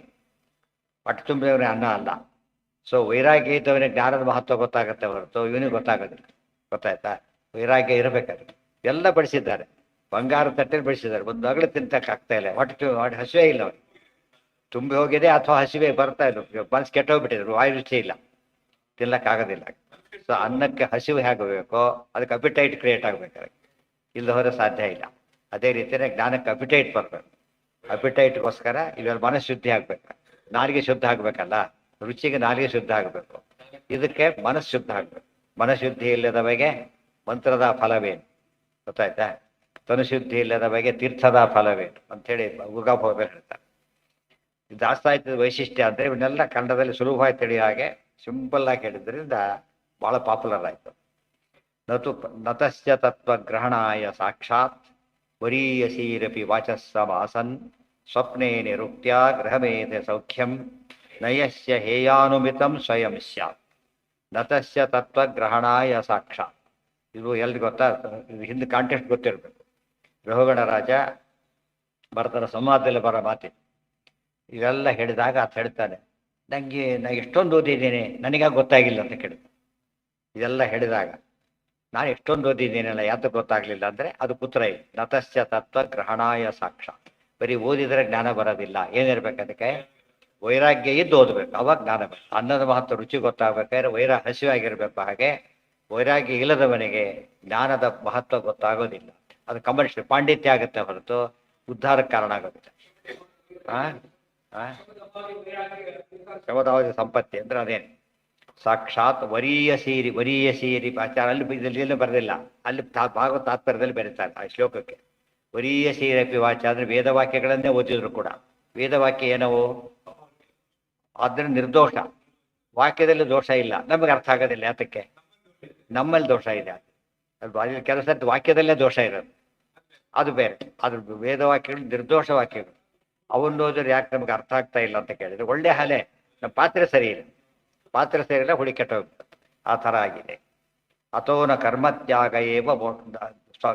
ಹೊಟ್ಟೆ ತುಂಬಿದವನಿಗೆ ಅನ್ನ ಅಲ್ಲ. ಸೊ ವೈರಾಗ್ಯ ಇದ್ದವನಿಗೆ ಜ್ಞಾನದ ಮಹತ್ವ ಗೊತ್ತಾಗುತ್ತೆ ಹೊರತು ಇವನಿಗೆ ಗೊತ್ತಾಗೋದಿಲ್ಲ. ಗೊತ್ತಾಯ್ತಾ? ವೈರಾಗ್ಯ ಇರಬೇಕಾದ್ರೆ ಎಲ್ಲ ಬಡಿಸಿದ್ದಾರೆ, ಬಂಗಾರ ತಟ್ಟೆಲಿ ಬಡಿಸಿದ್ದಾರೆ. ಒಂದು ಅಗಳು ತಿಂತಕ್ಕಾಗ್ತಾ ಇಲ್ಲ, ಹೊಟ್ಟೆ ಹಸಿವೆ ಇಲ್ಲ. ಅವನಿಗೆ ತುಂಬಿ ಹೋಗಿದೆ ಅಥವಾ ಹಸಿವೆ ಬರ್ತಾ ಇಲ್ಲ, ಮನಸ್ಸು ಕೆಟ್ಟೋಗ್ಬಿಟ್ಟಿದ್ರು, ವಾಯು ರುಚಿ ಇಲ್ಲ, ತಿನ್ನಕ್ಕಾಗೋದಿಲ್ಲ. ಸೊ ಅನ್ನಕ್ಕೆ ಹಸಿವು ಹೇಗಬೇಕೋ ಅದಕ್ಕೆ ಅಪಿಟೈಟ್ ಕ್ರಿಯೇಟ್ ಆಗಬೇಕಾದ್ರೆ, ಇಲ್ಲ ಹೋದ್ರೆ ಸಾಧ್ಯ ಇಲ್ಲ. ಅದೇ ರೀತಿಯೇ ಜ್ಞಾನಕ್ಕೆ ಅಪಿಟೈಟ್ ಬರಬೇಕು. ಅಪಿಟೈಟ್ಗೋಸ್ಕರ ಇವೆಲ್ಲ ಮನಸ್ಸು ಶುದ್ಧಿ ಆಗ್ಬೇಕು. ನಾಲಿಗೆ ಶುದ್ಧ ಆಗ್ಬೇಕಲ್ಲ, ರುಚಿಗೆ ನಾಲಿಗೆ ಶುದ್ಧ ಆಗಬೇಕು. ಇದಕ್ಕೆ ಮನಸ್ಸು ಶುದ್ಧ ಆಗ್ಬೇಕು. ಮನಃಶುದ್ಧಿ ಇಲ್ಲದ ಬಗೆ ಮಂತ್ರದ ಫಲವೇನು? ಗೊತ್ತಾಯ್ತಾ? ತನುಶುದ್ಧಿ ಇಲ್ಲದ ಬಗೆ ತೀರ್ಥದ ಫಲವೇನು ಅಂಥೇಳಿ ಉಗಾಭೋಗ ಹೇಳ್ತಾರೆ. ಇದು ದಾಸ್ತಾಯಿತದ ವೈಶಿಷ್ಟ್ಯ ಅಂದರೆ ಇವನ್ನೆಲ್ಲ ಕನ್ನಡದಲ್ಲಿ ಸುಲಭವಾಗಿ ತಿಳಿಯೋ ಹಾಗೆ ಸಿಂಪಲ್ ಆಗಿ ಹೇಳಿದ್ರಿಂದ ಭಾಳ ಪಾಪ್ಯುಲರ್ ಆಯಿತು. ನತಶ್ಚ ತತ್ವಗ್ರಹಣಾಯ ಸಾಕ್ಷಾತ್ ವರೀಯಸೀರಪಿ ವಾಚಸ್ಸಮಾಸನ್ ಸ್ವಪ್ನೇ ನಿರುಕ್ತ್ಯ ಗೃಹಮೇಧ ಸೌಖ್ಯಂ ನಯಸ್ಯ ಹೇಯಾನುಮಿತಂ ಸ್ವಯಂ ಸ್ಯಾತ್. ನತಸ್ಯ ತತ್ವಗ್ರಹಣಾಯ ಸಾಕ್ಷಾತ್. ಇದು ಎಲ್ಲಿ ಗೊತ್ತಾ? ಇದು ಹಿಂದೆ ಕಾಂಟೆಕ್ಸ್ಟ್ ಗೊತ್ತಿರಬೇಕು. ಗೃಹಗಣ ರಾಜ ಭರತನ ಸಂವಾದದಲ್ಲಿ ಬರೋ ಮಾತಿದೆ. ಇವೆಲ್ಲ ಹೇಳಿದಾಗ ಆತ ಹೇಳ್ತಾನೆ, ನಾ ಎಷ್ಟೊಂದು ಓದಿದ್ದೀನಿ, ನನಗಾಗ ಗೊತ್ತಾಗಿಲ್ಲ ಅಂತ ಕೇಳಿದ. ಇದೆಲ್ಲ ಹೇಳಿದಾಗ ನಾನು ಎಷ್ಟೊಂದು ಓದಿದ್ದೀನಲ್ಲ ಯಾತಕ್ಕೆ ಗೊತ್ತಾಗ್ಲಿಲ್ಲ ಅಂದ್ರೆ ಅದು ಪುತ್ರ ಇದೆ ನತಶ್ಚ ತತ್ವ ಗ್ರಹಣಾಯ ಸಾಕ್ಷ. ಬರೀ ಓದಿದ್ರೆ ಜ್ಞಾನ ಬರೋದಿಲ್ಲ. ಏನಿರ್ಬೇಕು ಅದಕ್ಕೆ? ವೈರಾಗ್ಯ ಇದ್ದು ಓದ್ಬೇಕು, ಅವಾಗ ಜ್ಞಾನ ಬೇಕು. ಅನ್ನದ ಮಹತ್ವ ರುಚಿ ಗೊತ್ತಾಗ್ಬೇಕಾದ್ರೆ ಹಸಿವಾಗಿರ್ಬೇಕು. ಹಾಗೆ ವೈರಾಗ್ಯ ಇಲ್ಲದವನಿಗೆ ಜ್ಞಾನದ ಮಹತ್ವ ಗೊತ್ತಾಗೋದಿಲ್ಲ. ಅದು ಕಮರ್ಷಿಯಲ್ ಪಾಂಡಿತ್ಯ ಆಗುತ್ತೆ ಹೊರತು ಉದ್ಧಾರಕ್ಕೆ ಕಾರಣ ಆಗುತ್ತೆ. ಆ ಆ? ಶಮದಾವಧಿ ಸಂಪತ್ತಿ ಅಂದ್ರೆ ಅದೇನು? ಸಾಕ್ಷಾತ್ ವರೀಯ ಸೀರಿ ಆಚಾರ ಅಲ್ಲಿ ಇದರಲ್ಲಿ ಬರೆದಿಲ್ಲ, ಅಲ್ಲಿ ಭಾಗವತ ತಾತ್ಪರ್ಯದಲ್ಲಿ ಬರೀತಾರೆ ಆ ಶ್ಲೋಕಕ್ಕೆ. ವರೀಯ ಸೀರಪಿ ವಾಚ ಅಂದ್ರೆ ವೇದವಾಕ್ಯಗಳನ್ನೇ ಓದಿದ್ರು ಕೂಡ ವೇದವಾಕ್ಯ ಏನವು ಆದ್ರೆ ನಿರ್ದೋಷ. ವಾಕ್ಯದಲ್ಲಿ ದೋಷ ಇಲ್ಲ, ನಮಗೆ ಅರ್ಥ ಆಗೋದಿಲ್ಲ. ಯಾತಕ್ಕೆ? ನಮ್ಮಲ್ಲಿ ದೋಷ ಇದೆ. ಅಲ್ಲಿ ಕೆಲಸ ವಾಕ್ಯದಲ್ಲೇ ದೋಷ ಇರೋದು, ಅದು ಬೇರೆ. ಅದ್ರ ವೇದವಾಕ್ಯಗಳು ನಿರ್ದೋಷ ವಾಕ್ಯಗಳು, ಅವನ್ನ ಓದಿದ್ರೆ ಯಾಕೆ ನಮ್ಗೆ ಅರ್ಥ ಆಗ್ತಾ ಇಲ್ಲ ಅಂತ ಕೇಳಿದ್ರೆ ಒಳ್ಳೆ ಹಾಲೆ ನಮ್ಮ ಪಾತ್ರೆ ಸರಿ ಇಲ್ಲ, ಪಾತ್ರೆ ಸರಿ ಇಲ್ಲ, ಹುಳಿ ಕೆಟ್ಟೋಗ್ತದೆ. ಆ ಥರ ಆಗಿದೆ. ಅಥೋನ ಕರ್ಮತ್ಯಾಗ ಏವ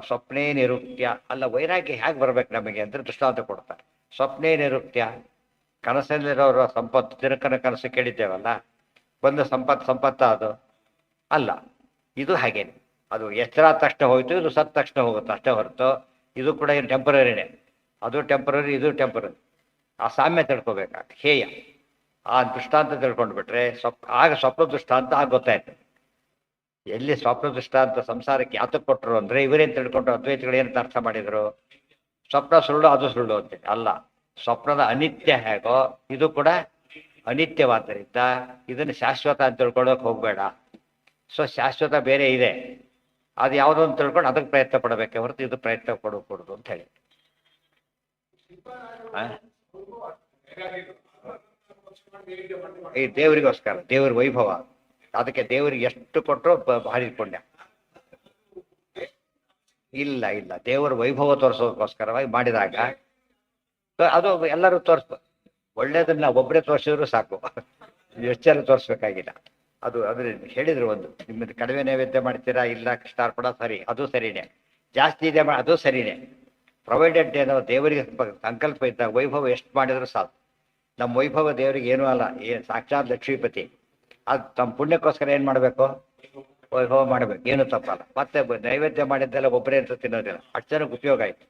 ಸ್ವಪ್ನೇ ನಿರುಕ್ತ್ಯ. ಅಲ್ಲ, ವೈರಾಗ್ಯ ಹೇಗೆ ಬರ್ಬೇಕು ನಮಗೆ ಅಂದ್ರೆ ದೃಷ್ಟಾಂತ ಕೊಡ್ತಾರೆ. ಸ್ವಪ್ನೇ ನಿರುಕ್ತ್ಯ, ಕನಸಲ್ಲಿರೋರ ಸಂಪತ್ತು ತಿರುಕನ ಕನಸು ಕೇಳಿದ್ದೇವಲ್ಲ, ಒಂದು ಸಂಪತ್ತ ಅದು ಅಲ್ಲ. ಇದು ಹಾಗೇನೆ, ಅದು ಎಚ್ಚರ ತಕ್ಷಣ ಹೋಯ್ತು, ಇದು ಸತ್ತ ತಕ್ಷಣ ಹೋಗುತ್ತೆ ಅಷ್ಟೇ ಹೊರತು ಇದು ಕೂಡ ಏನು ಟೆಂಪರರಿನೇ. ಅದು ಟೆಂಪರರಿ, ಇದು ಟೆಂಪರರಿ. ಆ ಸಾಮ್ಯ ತಿಳ್ಕೊಬೇಕಾಗ ಹೇಯ ಆ ದೃಷ್ಟಾಂತ ತಿಳ್ಕೊಂಡ್ಬಿಟ್ರೆ ಆಗ ಸ್ವಪ್ನ ದೃಷ್ಟಾಂತ ಆಗ ಗೊತ್ತಾಯ್ತು. ಎಲ್ಲಿ ಸ್ವಪ್ನ ದೃಷ್ಟಾಂತ ಸಂಸಾರಕ್ಕೆ ಯಾತಕ್ಕೆ ಕೊಟ್ಟರು ಅಂದ್ರೆ ಇವರೇನು ತಿಳ್ಕೊಂಡ್ರು, ಅದ್ವೈತಗಳು ಏನಂತ ಅರ್ಥ ಮಾಡಿದ್ರು, ಸ್ವಪ್ನ ಸುಳ್ಳು ಅದು ಸುಳ್ಳು ಅಂತೇಳಿ. ಅಲ್ಲ, ಸ್ವಪ್ನದ ಅನಿತ್ಯ ಹೇಗೋ ಇದು ಕೂಡ ಅನಿತ್ಯವಾದ್ದರಿಂದ ಇದನ್ನು ಶಾಶ್ವತ ಅಂತ ತಿಳ್ಕೊಳ್ಳೋಕೆ ಹೋಗಬೇಡ. ಸೊ ಶಾಶ್ವತ ಬೇರೆ ಇದೆ, ಅದು ಯಾವುದೋ ಅಂತ ತಿಳ್ಕೊಂಡು ಅದಕ್ಕೆ ಪ್ರಯತ್ನ ಪಡಬೇಕೆ ಹೊರತು ಇದು ಪ್ರಯತ್ನ ಕೊಡೋದು ಅಂತ ಹೇಳಿ. ಈ ದೇವರಿಗೋಸ್ಕರ, ದೇವ್ರ ವೈಭವ, ಅದಕ್ಕೆ ದೇವರಿಗೆ ಎಷ್ಟು ಕೊಟ್ಟರು ಭಾರಿ ಪುಣ್ಯ. ಇಲ್ಲ ಇಲ್ಲ, ದೇವರ ವೈಭವ ತೋರಿಸೋದಕ್ಕೋಸ್ಕರವಾಗಿ ಮಾಡಿದಾಗ ಅದು ಎಲ್ಲರೂ ತೋರಿಸ್ಬೋದು. ಒಳ್ಳೇದನ್ನ ಒಬ್ಬರೇ ತೋರಿಸಿದ್ರು ಸಾಕು, ಎಷ್ಟು ಜನ ತೋರಿಸ್ಬೇಕಾಗಿಲ್ಲ. ಅದು ಅಂದ್ರೆ ಹೇಳಿದ್ರು, ಒಂದು ನಿಮ್ಮದು ಕಡಿಮೆ ನೈವೇದ್ಯ ಮಾಡ್ತೀರಾ, ಇಲ್ಲ ಕೃಷ್ಣಾರ್ಪಣ, ಸರಿ, ಅದು ಸರಿನೇ. ಜಾಸ್ತಿ ಇದೆ ಅದು ಸರಿನೇ, ಪ್ರೊವೈಡೆಡ್ ಏನೋ ದೇವರಿಗೆ ಸಂಕಲ್ಪ ಇದ್ದಾಗ ವೈಭವ ಎಷ್ಟು ಮಾಡಿದ್ರು ಸಾಕು. ನಮ್ಮ ವೈಭವ ದೇವರಿಗೆ ಏನೂ ಅಲ್ಲ, ಸಾಕ್ಷಾತ್ ಲಕ್ಷ್ಮೀಪತಿ. ಅದು ತಮ್ಮ ಪುಣ್ಯಕ್ಕೋಸ್ಕರ ಏನು ಮಾಡಬೇಕು, ವೈಭವ ಮಾಡಬೇಕು, ಏನು ತಪ್ಪಲ್ಲ. ಮತ್ತೆ ನೈವೇದ್ಯ ಮಾಡಿದ್ದೆಲ್ಲ ಒಬ್ಬರೇ ಅಂತ ತಿನ್ನೋದಿಲ್ಲ, ಅಷ್ಟು ಜನಕ್ಕೆ ಉಪಯೋಗ ಆಯ್ತು.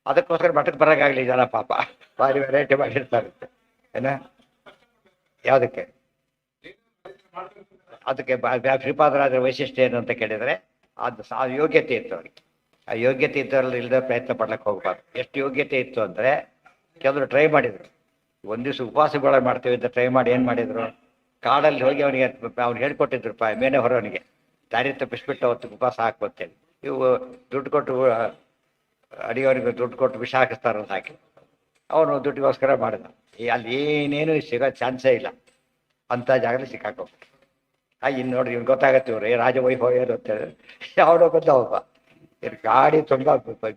ಅದಕ್ಕೋಸ್ಕರ ಮಠಕ್ಕೆ ಬರೋಕ್ಕಾಗಲಿ ಜನ ಪಾಪ, ಭಾರಿ ವೆರೈಟಿ ಮಾಡಿರ್ತಾರೆ. ಏನ ಯಾವುದಕ್ಕೆ? ಅದಕ್ಕೆ ಶ್ರೀಪಾದರಾಜರ ವೈಶಿಷ್ಟ್ಯ ಏನು ಅಂತ ಕೇಳಿದರೆ ಅದು ಯೋಗ್ಯತೆ ಇತ್ತು ಅವ್ರಿಗೆ. ಆ ಯೋಗ್ಯತೆ ಇದ್ದವರಲ್ಲಿ ಇಲ್ಲದೆ ಪ್ರಯತ್ನ ಪಡ್ಲಿಕ್ಕೆ ಹೋಗ್ಬಾರ್ದು. ಎಷ್ಟು ಯೋಗ್ಯತೆ ಇತ್ತು ಅಂದರೆ ಕೆಲವರು ಟ್ರೈ ಮಾಡಿದರು, ಒಂದು ದಿವಸ ಉಪವಾಸಗಳು ಮಾಡ್ತೀವಿ ಅಂತ ಟ್ರೈ ಮಾಡಿ ಏನು ಮಾಡಿದರು, ಕಾಡಲ್ಲಿ ಹೋಗಿ ಅವನಿಗೆ ಅವ್ನು ಹೇಳ್ಕೊಟ್ಟಿದ್ರು ಮೇನೆ ಹೊರವನಿಗೆ ದಾರಿ ತಪ್ಪಿಸ್ಬಿಟ್ಟು ಅವತ್ತು ಉಪವಾಸ ಹಾಕ್ಬೋತ್ತೇಳಿ. ಇವು ದುಡ್ಡು ಕೊಟ್ಟು ಅಡಿಯವನಿಗೆ ದುಡ್ಡು ಕೊಟ್ಟು ವಿಷ ಹಾಕಿಸ್ತಾರಂತ ಹಾಕಿ ಅವನು ದುಡ್ಡಿಗೋಸ್ಕರ ಮಾಡಿದ. ಅಲ್ಲಿ ಏನೇನು ಸಿಗೋ ಚಾನ್ಸೇ ಇಲ್ಲ, ಅಂಥ ಜಾಗದಲ್ಲಿ ಸಿಕ್ಕಾಕೋಗ್ಬಿಟ್ಟು. ಇನ್ನು ನೋಡ್ರಿ ಇವ್ನು ಗೊತ್ತಾಗತ್ತೆ, ಇವ್ರು ರಾಜವೈಭವ ಏನು ಅಂತೇಳಿ ಯಾವನೋ ಬಂದ ಒಬ್ಬ ಗಾಡಿ ತುಂಬ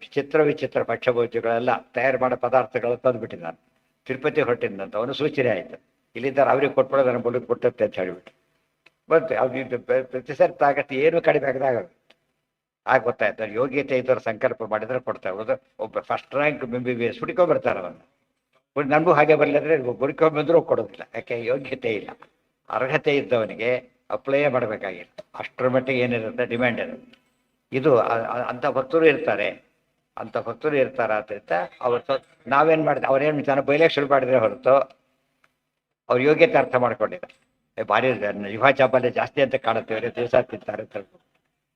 ವಿಚಿತ್ರ ಪಕ್ಷಭೋಜ್ಯಗಳೆಲ್ಲ ತಯಾರು ಮಾಡೋ ಪದಾರ್ಥಗಳು ತಂದುಬಿಟ್ಟಿದ್ದ. ನಾನು ತಿರುಪತಿ ಹೊರಟಿದ್ದಂತ ಅವನು ಸೂಚನೆ ಆಯಿತು, ಇಲ್ಲಿದ್ದಾರೆ ಅವ್ರಿಗೆ ಕೊಟ್ಬಿಡೋದು, ನನ್ನ ಬುಡಕ್ಕೆ ಕೊಟ್ಟತ್ತೆ ಅಂತ ಹೇಳಿಬಿಟ್ಟು ಬಂತು. ಅವ್ರಿಗೆ ಪ್ರತಿ ಸರಿ ತಾಗತ್ತೆ ಏನು ಕಡಿಮೆ ಆಗದಾಗ ಆಗ ಗೊತ್ತಾಯ್ತು. ಅದು ಯೋಗ್ಯತೆ ಇದ್ದವ್ರು ಸಂಕಲ್ಪ ಮಾಡಿದ್ರೆ ಕೊಡ್ತಾರೆ. ಒಬ್ಬ ಫಸ್ಟ್ ರ್ಯಾಂಕ್ MBBS ಹುಡ್ಕೊಂಡ್ಬರ್ತಾರೆ ಅವನ್ನ, ನನಗೂ ಹಾಗೆ ಬರಲಿದ್ರೆ ಹುಡ್ಕೊಂಡ್ಬಂದ್ರೂ ಕೊಡೋದಿಲ್ಲ. ಯಾಕೆ? ಯೋಗ್ಯತೆ ಇಲ್ಲ. ಅರ್ಹತೆ ಇದ್ದವನಿಗೆ ಅಪ್ಲೈ ಮಾಡಬೇಕಾಗಿಲ್ಲ, ಅಷ್ಟರ ಮಟ್ಟಿಗೆ ಏನಿರುತ್ತೆ ಡಿಮ್ಯಾಂಡ್ ಇರುತ್ತೆ. ಇದು ಅಂಥ ಭಕ್ತರು ಇರ್ತಾರೆ, ಅಂಥ ಭಕ್ತರು ಇರ್ತಾರೆ. ಆದ್ದರಿಂದ ಅವ್ರು ನಾವೇನು ಮಾಡಿದೆ, ಅವ್ರೇನು ಜನ ಬೈಲಿಕ್ಕೆ ಶುರು ಮಾಡಿದ್ರೆ ಹೊರತು ಅವ್ರ ಯೋಗ್ಯತೆ ಅರ್ಥ ಮಾಡ್ಕೊಂಡಿಲ್ಲ. ಭಾರಿ ಯುವ ಚಾಪಲ್ಯ ಜಾಸ್ತಿ ಅಂತ ಕಾಣುತ್ತೆ, ಅವರೇ ದಿವಸ ತಿಂತಾರೆ ಅಂತ.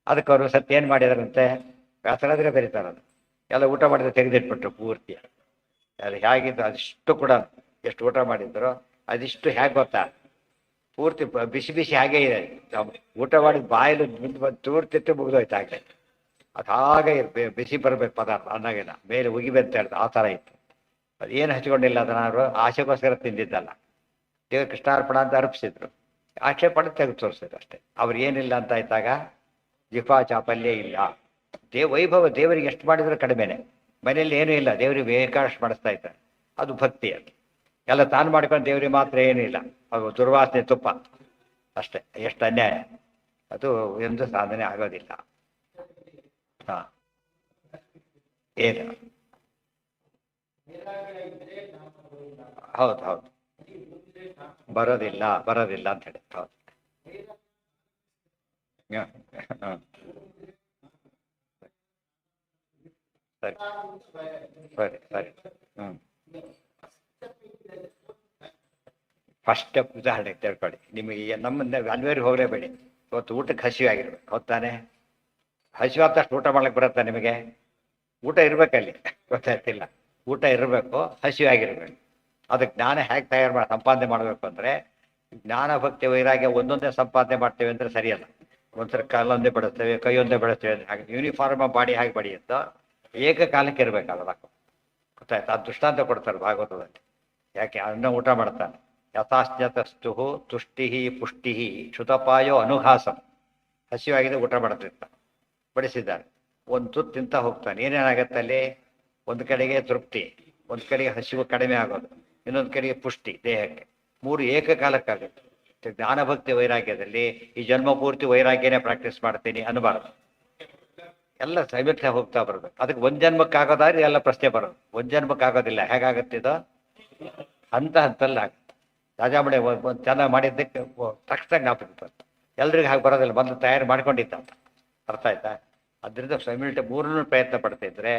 ಅದಕ್ಕೆ ಅವರು ಸತ್ಯ ಏನು ಮಾಡಿದಾರಂತೆ, ವ್ಯಾಸರಾದ್ರೆ ಬರೀತಾರದು ಎಲ್ಲ ಊಟ ಮಾಡಿದ್ರೆ ತೆಗೆದಿಟ್ಬಿಟ್ರು ಪೂರ್ತಿ. ಅದು ಹೇಗಿದ್ದು ಅದಿಷ್ಟು ಕೂಡ, ಎಷ್ಟು ಊಟ ಮಾಡಿದ್ರು ಅದಿಷ್ಟು ಹೇಗೆ ಗೊತ್ತಾ, ಪೂರ್ತಿ ಬಿಸಿ ಹಾಗೇ ಇದೆ. ಊಟ ಮಾಡಿದ ಬಾಯಲ್ಲಿ ಬಂದು ತೂರ್ತಿತ್ತು ಮುಗಿದೋಯ್ತು ಆಗಲೇ. ಅದು ಹಾಗೆ ಬಿಸಿ ಬರಬೇಕು ಪದಾರ್ಥ, ಅನ್ನಗೇನ ಮೇಲೆ ಉಗಿಬೇಕಂತ ಹೇಳ್ದು ಆ ಥರ ಇತ್ತು. ಅದೇನು ಹಚ್ಕೊಂಡಿಲ್ಲ, ಅದನ್ನಾರು ಆಸೆಗೋಸ್ಕರ ತಿಂದಿದ್ದಲ್ಲ. ದೇವ್ರ ಕೃಷ್ಣಾರ್ಪಣ ಅಂತ ಅರ್ಪಿಸಿದ್ರು, ಆಕ್ಷೇಪಣೆ ತೆಗೆದು ತೋರಿಸಿದ್ರು ಅಷ್ಟೇ. ಅವ್ರು ಏನಿಲ್ಲ ಅಂತ ಆಯ್ತಾಗ ಜಿಫಾ ಚಾಪಲ್ಯ ಇಲ್ಲ. ವೈಭವ ದೇವರಿಗೆ ಎಷ್ಟು ಮಾಡಿದ್ರು ಕಡಿಮೆನೆ. ಮನೆಯಲ್ಲಿ ಏನೂ ಇಲ್ಲ, ದೇವರಿಗೆ ಬೇಕಾದಷ್ಟು ಮಾಡಿಸ್ತಾ ಇದ್ದಾರೆ, ಅದು ಭಕ್ತಿ. ಅದು ಎಲ್ಲ ತಾನು ಮಾಡ್ಕೊಂಡು ದೇವ್ರಿಗೆ ಮಾತ್ರ ಏನೂ ಇಲ್ಲ, ಅದು ದುರ್ವಾಸನೆ ತುಪ್ಪ ಅಷ್ಟೇ. ಎಷ್ಟು ಅನ್ಯಾಯ, ಅದು ಎಂದು ಸಾಧನೆ ಆಗೋದಿಲ್ಲ. ಹಾಂ, ಏನು? ಹೌದು ಹೌದು, ಬರೋದಿಲ್ಲ ಅಂತ ಹೇಳಿ. ಹೌದು. ಹಾಂ ಹಾಂ ಸರಿ ಸರಿ. ಹ್ಞೂ, ಫಸ್ಟ್ ಸ್ಟೆಪ್ ಉದಾಹರಣೆ ತಿಳ್ಕೊಳ್ಳಿ. ನಿಮಗೆ ನಮ್ಮನ್ನ ಅನ್ವೇರಿಗೆ ಹೋಗಲೇಬೇಡಿ. ಇವತ್ತು ಊಟಕ್ಕೆ ಹಸಿವೆ ಆಗಿರ್ಬೇಕು, ಹೊತ್ತಾನೆ ಹಸಿವು ಆದ ತಕ್ಷಣ ಊಟ ಮಾಡ್ಲಿಕ್ಕೆ ಬರುತ್ತಾ ನಿಮಗೆ? ಊಟ ಇರಬೇಕಲ್ಲಿ, ಗೊತ್ತಾಯ್ತಿಲ್ಲ. ಊಟ ಇರಬೇಕು, ಹಸಿವೆ ಆಗಿರ್ಬೇಕು. ಅದಕ್ಕೆ ಜ್ಞಾನ ಹೇಗೆ ತಯಾರು ಮಾಡಿ ಸಂಪಾದನೆ ಮಾಡಬೇಕು ಅಂದರೆ, ಜ್ಞಾನ ಭಕ್ತಿ ವೈರಾಗ್ಯ ಒಂದೊಂದೇ ಸಂಪಾದನೆ ಮಾಡ್ತೇವೆ ಅಂದರೆ ಸರಿಯಲ್ಲ. ಒಂದ್ಸಲ ಕಾಲೊಂದೇ ಬೆಳೆಸ್ತೇವೆ, ಕೈಯೊಂದೇ ಬೆಳೆಸ್ತೇವೆ, ಹಾಗೆ ಯೂನಿಫಾರ್ಮ್ ಬಾಡಿ ಹೇಗೆ ಬೆಳೆಯುತ್ತೋ ಏಕಕಾಲಕ್ಕೆ ಇರಬೇಕಲ್ಲ. ಗೊತ್ತಾಯ್ತು? ಅದು ದೃಷ್ಟಾಂತ ಕೊಡ್ತಾರೆ ಭಾಗವತದಲ್ಲಿ. ಯಾಕೆ ಅನ್ನ ಊಟ ಮಾಡ್ತಾನೆ, ಯಥಾಶ್ಚತಸ್ತು ತುಷ್ಟಿ ಪುಷ್ಟಿ ಕ್ಷುತಪಾಯೋ ಅನುಘಾಸಂ. ಹಸಿವಾಗಿದೆ ಊಟ ಮಾಡ್ತಿರ್ತಾನೆ, ಬಡಿಸಿದ್ದಾನೆ, ಒಂದು ತುತ್ತು ತಿಂತ ಹೋಗ್ತಾನೆ. ಏನೇನಾಗತ್ತೆ ಅಲ್ಲಿ? ಒಂದು ಕಡೆಗೆ ತೃಪ್ತಿ, ಒಂದು ಕಡೆಗೆ ಹಸಿವು ಕಡಿಮೆ ಆಗೋದು, ಇನ್ನೊಂದು ಕಡೆಗೆ ಪುಷ್ಟಿ ದೇಹಕ್ಕೆ. ಮೂರು ಏಕಕಾಲಕ್ಕಾಗುತ್ತೆ. ಜ್ಞಾನಭಕ್ತಿ ವೈರಾಗ್ಯದಲ್ಲಿ ಈ ಜನ್ಮ ಪೂರ್ತಿ ವೈರಾಗ್ಯನೇ ಪ್ರಾಕ್ಟೀಸ್ ಮಾಡ್ತೀನಿ ಅನ್ನಬಾರ್ದು. ಎಲ್ಲ ಸೈಮಿತ್ಯ ಹೋಗ್ತಾ ಬರಬೇಕು. ಅದಕ್ಕೆ ಒಂದು ಜನ್ಮಕ್ಕಾಗೋದಾದ್ರೆ ಎಲ್ಲ ಪ್ರಶ್ನೆ ಬರೋದು. ಒಂದು ಜನ್ಮಕ್ಕಾಗೋದಿಲ್ಲ. ಹೇಗಾಗುತ್ತೆ ಇದು? ಹಂತ ಹಂತಲ್ಲಿ ಆಗುತ್ತೆ. ರಾಜಾಮಣಿ ಒಂದು ಚೆನ್ನಾಗಿ ಮಾಡಿದ್ದಕ್ಕೆ ತಕ್ಷಣ ಜ್ಞಾಪಕ ಬಂತು. ಎಲ್ರಿಗೂ ಹಾಗೆ ಬರೋದಿಲ್ಲ, ಬಂದು ತಯಾರು ಮಾಡ್ಕೊಂಡಿದ್ದ ಅಂತ. ಅರ್ಥ ಆಯ್ತಾ? ಅದರಿಂದ ಸೈಮಿಲ್ಟಿ ಮೂರನ್ನೂ ಪ್ರಯತ್ನ ಪಡ್ತಿದ್ರೆ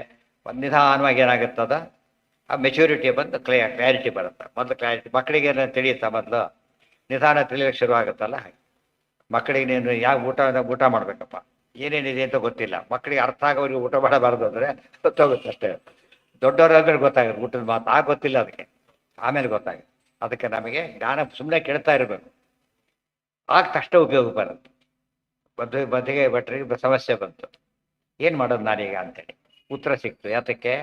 ಒಂದು ನಿಧಾನವಾಗಿ ಏನಾಗುತ್ತದ ಆ ಮೆಚುರಿಟಿ ಬಂದು ಕ್ಲಾರಿಟಿ ಬರುತ್ತೆ. ಮೊದಲು ಕ್ಲಾರಿಟಿ ಮಕ್ಕಳಿಗೆ ಏನೋ ತಿಳಿಯುತ್ತಾ? ಮೊದಲು ನಿಧಾನ ತಿಳಿಯೋಕ್ಕೆ ಶುರು ಆಗುತ್ತಲ್ಲ ಹಾಗೆ. ಮಕ್ಕಳಿಗೆ ನೀನು ಯಾವ ಊಟ ಮಾಡಬೇಕಪ್ಪ, ಏನೇನಿದೆ ಅಂತ ಗೊತ್ತಿಲ್ಲ. ಮಕ್ಕಳಿಗೆ ಅರ್ಥ ಆಗೋರಿಗೆ ಊಟ ಮಾಡಬಾರ್ದು ಅಂದರೆ ಗೊತ್ತಾಗುತ್ತೆ ಅಷ್ಟೇ. ದೊಡ್ಡವರಾದ್ಮೇಲೆ ಗೊತ್ತಾಗುತ್ತೆ ಊಟದ ಮಾತು. ಆಗ ಗೊತ್ತಿಲ್ಲ ಅದಕ್ಕೆ, ಆಮೇಲೆ ಗೊತ್ತಾಗುತ್ತೆ. ಅದಕ್ಕೆ ನಮಗೆ ಜ್ಞಾನ ಸುಮ್ಮನೆ ಕೇಳ್ತಾ ಇರಬೇಕು, ಆಗ ತಕ್ಷಣ ಉಪಯೋಗ ಬರುತ್ತೆ. ಬದಿಗೆ ಭಟ್ರಿಗೆ ಸಮಸ್ಯೆ ಬಂತು, ಏನು ಮಾಡೋದು ನಾನೀಗ ಅಂತೇಳಿ ಉತ್ತರ ಸಿಕ್ತು. ಯಾತಕ್ಕೆ?